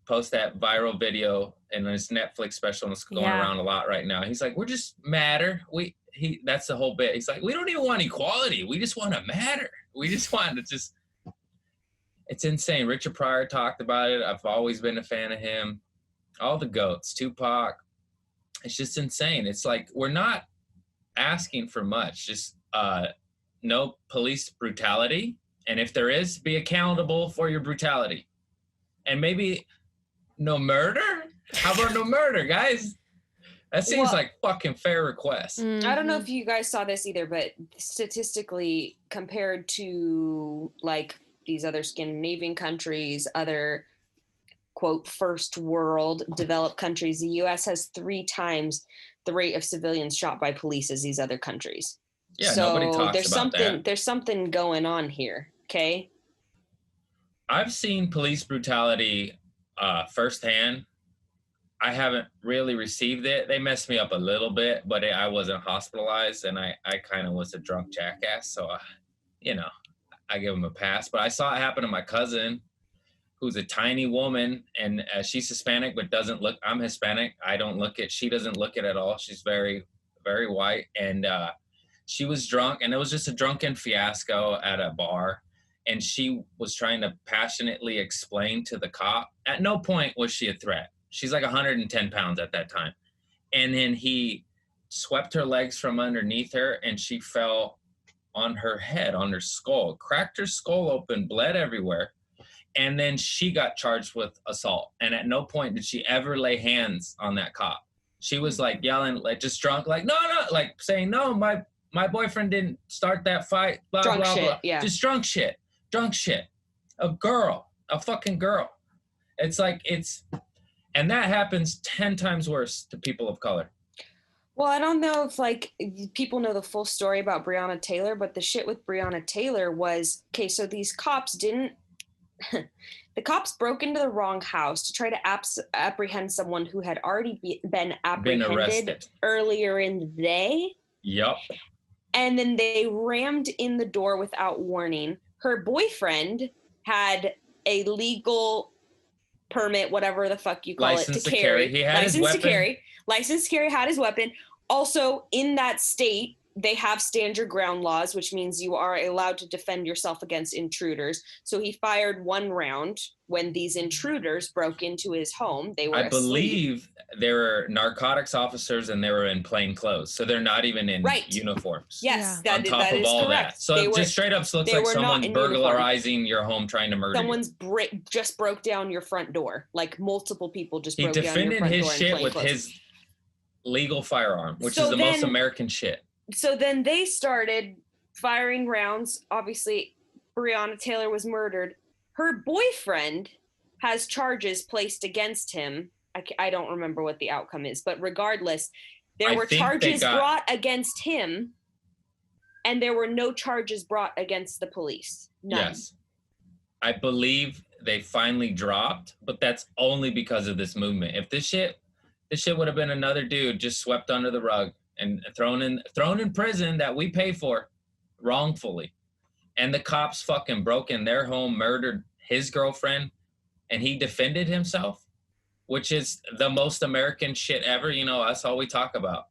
post that viral video in his Netflix special, and it's going around a lot right now. He's like, we're just matter. That's the whole bit. He's like, we don't even want equality. We just want to matter. We just want to just, it's insane. Richard Pryor talked about it. I've always been a fan of him. All the GOATs, Tupac. It's just insane. It's like, we're not asking for much. Just no police brutality. And if there is, be accountable for your brutality. And maybe no murder? How about no murder, guys? That seems like fucking fair request. I don't know if you guys saw this either, but statistically, compared to like these other Scandinavian countries, other quote first world developed countries, the US has 3 times the rate of civilians shot by police as these other countries. Yeah, so nobody talks about that. There's something going on here, okay? I've seen police brutality firsthand. I haven't really received it. They messed me up a little bit, but I wasn't hospitalized, and I kind of was a drunk jackass. So, you know, I give them a pass. But I saw it happen to my cousin, who's a tiny woman, and she's Hispanic, but doesn't look. I'm Hispanic. I don't look it. She doesn't look it at all. She's very, very white, and she was drunk, and it was just a drunken fiasco at a bar. And she was trying to passionately explain to the cop. At no point was she a threat. She's like 110 pounds at that time. And then he swept her legs from underneath her, and she fell on her head, on her skull, cracked her skull open, bled everywhere. And then she got charged with assault. And at no point did she ever lay hands on that cop. She was like yelling, like just drunk, like, no, like saying, no, my boyfriend didn't start that fight, blah, Drunk blah, shit, blah. yeah. Just drunk shit. A fucking girl. It's like, and that happens 10 times worse to people of color. Well, I don't know if like people know the full story about Breonna Taylor, but the shit with Breonna Taylor was, okay, so these cops didn't The cops broke into the wrong house to try to apprehend someone who had already been apprehended arrested earlier in the day. Yup. And then they rammed in the door without warning. Her boyfriend had a legal permit, whatever the fuck you call License it, to carry. He had his weapon. License to carry, had his weapon. Also, in that state, they have stand your ground laws, which means you are allowed to defend yourself against intruders. So he fired one round when these intruders broke into his home. They were I believe they were narcotics officers and they were in plain clothes. So they're not even in uniforms. Yes, Yeah. On top of all that. So it just straight up looks like someone's burglarizing your home trying to murder you. Just broke down your front door. Like multiple people just broke down your defended front door his shit with clothes. his legal firearm, which is the most American shit. So then they started firing rounds. Obviously, Breonna Taylor was murdered. Her boyfriend has charges placed against him. I don't remember what the outcome is, but regardless, there were charges brought against him, and there were no charges brought against the police. None. Yes. I believe they finally dropped, but that's only because of this movement. If this shit would have been another dude just swept under the rug and thrown in prison that we pay for wrongfully, and the cops fucking broke in their home, murdered his girlfriend, and he defended himself, which is the most American shit ever. You know, that's all we talk about.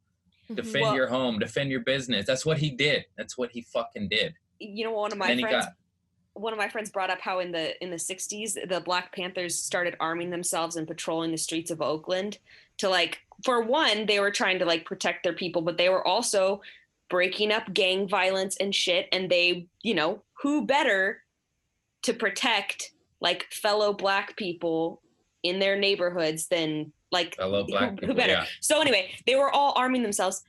Defend your home, defend your business. That's what he did. That's what he fucking did. You know, one of my friends brought up how in the 60s, the Black Panthers started arming themselves and patrolling the streets of Oakland to, like, for one, they were trying to like protect their people, but they were also breaking up gang violence and shit. And they, you know, who better to protect like fellow Black people in their neighborhoods than like fellow Black people, who better? Yeah. So anyway, they were all arming themselves.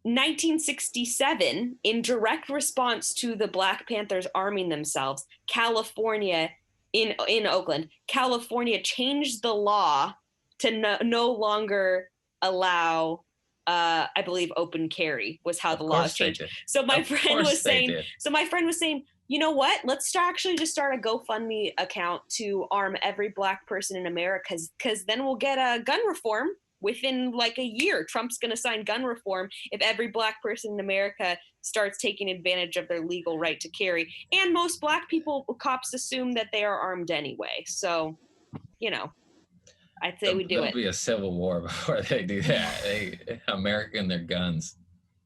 1967, in direct response to the Black Panthers arming themselves, California in Oakland, California changed the law to no longer allow, I believe, open carry was how the laws changed. So my friend was saying, you know what? Let's actually just start a GoFundMe account to arm every Black person in America, because then we'll get a gun reform within like a year. Trump's going to sign gun reform if every Black person in America starts taking advantage of their legal right to carry. And most Black people, cops assume that they are armed anyway. So, you know, I'd say we do it. There'll be a civil war before they do that. American their guns.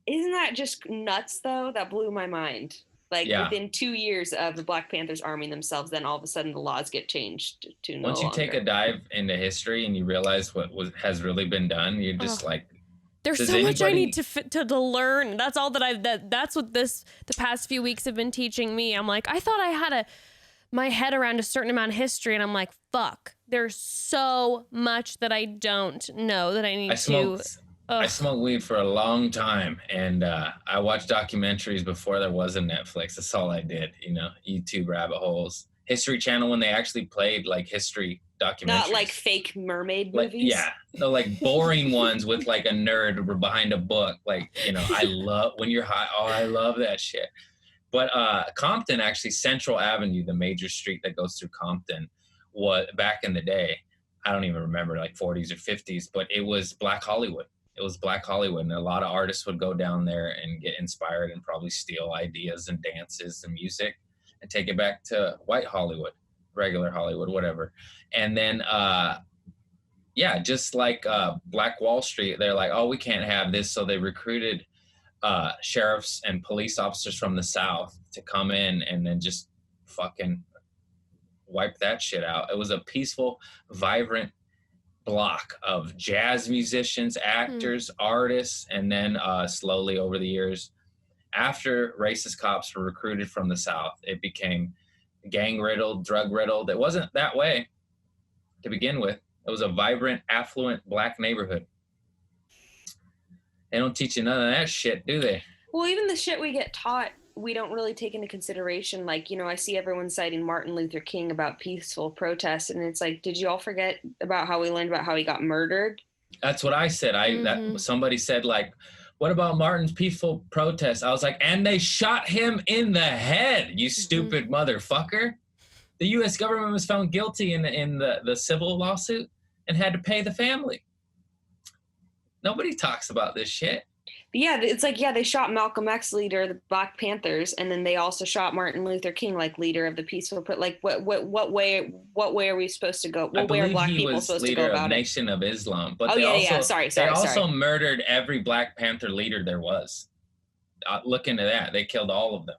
Isn't that just nuts, though? That blew my mind. Like, within 2 years of the Black Panthers arming themselves, then all of a sudden the laws get changed to no longer. Once you take a dive into history and you realize what has really been done, you're just like, there's so much I need to learn. That's all that's what the past few weeks have been teaching me. I'm like, I thought I had my head around a certain amount of history, and I'm like, fuck, there's so much that I don't know that I need to. I smoked weed for a long time, and I watched documentaries before there was a Netflix. That's all I did, you know, YouTube rabbit holes. History Channel, when they actually played like history documentaries. Not like fake mermaid movies? Yeah, no, like boring ones with like a nerd behind a book. Like, you know, I love when you're high. Oh, I love that shit. But Compton, actually, Central Avenue, the major street that goes through Compton, was back in the day. I don't even remember, like 40s or 50s, but it was Black Hollywood. It was Black Hollywood, and a lot of artists would go down there and get inspired and probably steal ideas and dances and music and take it back to white Hollywood, regular Hollywood, whatever. And then, just like Black Wall Street, they're like, oh, we can't have this. So they recruited sheriffs and police officers from the South to come in and then just fucking wipe that shit out. It was a peaceful, vibrant block of jazz musicians, actors, artists, and then slowly over the years, after racist cops were recruited from the South, it became gang-riddled, drug-riddled. It wasn't that way to begin with. It was a vibrant, affluent Black neighborhood. They don't teach you none of that shit, do they? Well, even the shit we get taught, we don't really take into consideration. Like, you know, I see everyone citing Martin Luther King about peaceful protests, and it's like, did you all forget about how we learned about how he got murdered? That's what I said. Somebody said, like, what about Martin's peaceful protest? I was like, and they shot him in the head, you stupid motherfucker. The U.S. government was found guilty in the civil lawsuit and had to pay the family. Nobody talks about this shit. But yeah, it's like, yeah, they shot Malcolm X, leader of the Black Panthers, and then they also shot Martin Luther King, like leader of the peaceful. Like, what way are we supposed to go? What way are Black people supposed to go about it? Leader of Nation of Islam, but Sorry. They also murdered every Black Panther leader there was. Look into that. They killed all of them.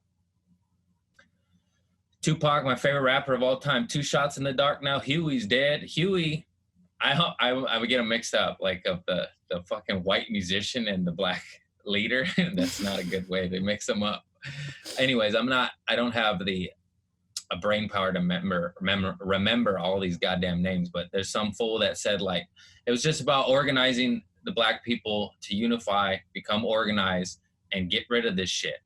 Tupac, my favorite rapper of all time, 2 shots in the dark now. Huey's dead. Huey, I would get them mixed up, like of the fucking white musician and the Black leader. That's not a good way. They mix them up. Anyways, I don't have a brain power to remember all these goddamn names, but there's some fool that said like it was just about organizing the Black people to unify, become organized, and get rid of this shit.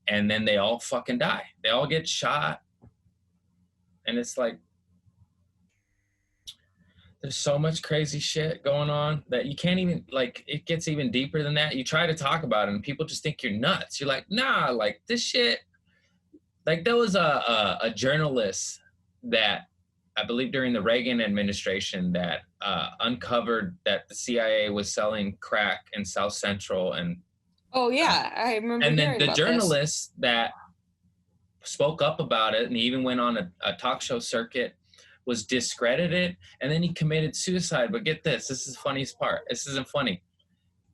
And then they all fucking die. They all get shot. And it's like, there's so much crazy shit going on that you can't even, like, it gets even deeper than that. You try to talk about it and people just think you're nuts. You're like, nah, like this shit. Like there was a journalist that I believe during the Reagan administration that uncovered that the CIA was selling crack in South Central. And oh yeah, I remember. And then the journalist that spoke up about it and he even went on a talk show circuit was discredited, and then he committed suicide. But get this is the funniest part. This isn't funny.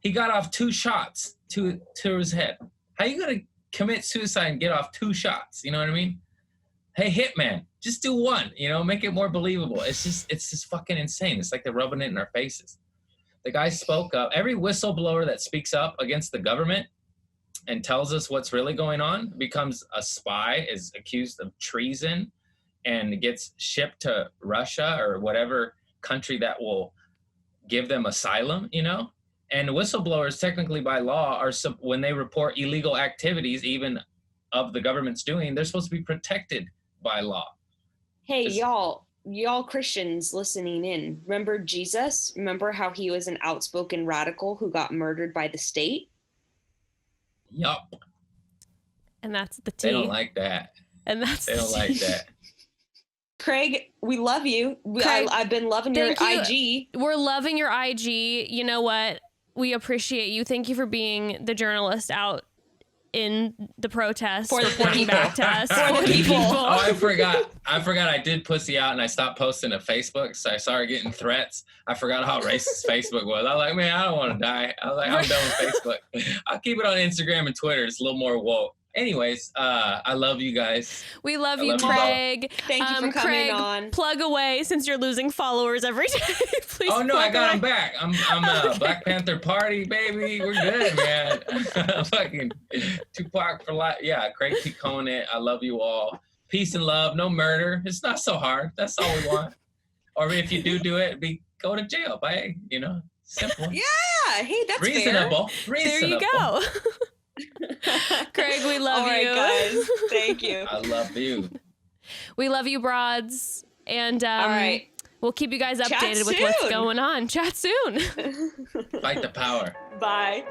He got off 2 shots to his head. How you gonna commit suicide and get off 2 shots? You know what I mean? Hey, hitman, just do 1, you know, make it more believable. It's just fucking insane. It's like they're rubbing it in our faces. The guy spoke up. Every whistleblower that speaks up against the government and tells us what's really going on becomes a spy, is accused of treason, and gets shipped to Russia or whatever country that will give them asylum, you know? And whistleblowers, technically by law, are when they report illegal activities, even of the government's doing, they're supposed to be protected by law. Hey, y'all Christians listening in, remember Jesus? Remember how he was an outspoken radical who got murdered by the state? Yup. And that's the T. They don't like that. And that's they don't like that. Craig, we love you. Craig, I've been loving your IG. We're loving your IG. You know what? We appreciate you. Thank you for being the journalist out in the protests, for reporting back to us. For the people. Oh, I forgot. I did pussy out and I stopped posting to Facebook, so I started getting threats. I forgot how racist Facebook was. I was like, man, I don't want to die. I was like, I'm done with Facebook. I'll keep it on Instagram and Twitter. It's a little more woke. Anyways, I love you guys. We love you, Craig. Thank you for coming Craig, on. Plug away since you're losing followers every day. Please. Oh no, I got away. him back. I'm a Black Panther party, baby. We're good, man. Fucking Tupac for life. Yeah, Craig T. Conant. I love you all. Peace and love. No murder. It's not so hard. That's all we want. Or if you do it, go to jail. Bye. You know, simple. Yeah. Hey, that's reasonable. fair. Reasonable. There you go. Craig, we love all right, you. guys. Thank you. I love you. We love you, broads. And all right. We'll keep you guys Chat updated with soon. what's going on. Chat soon. Fight the power. Bye.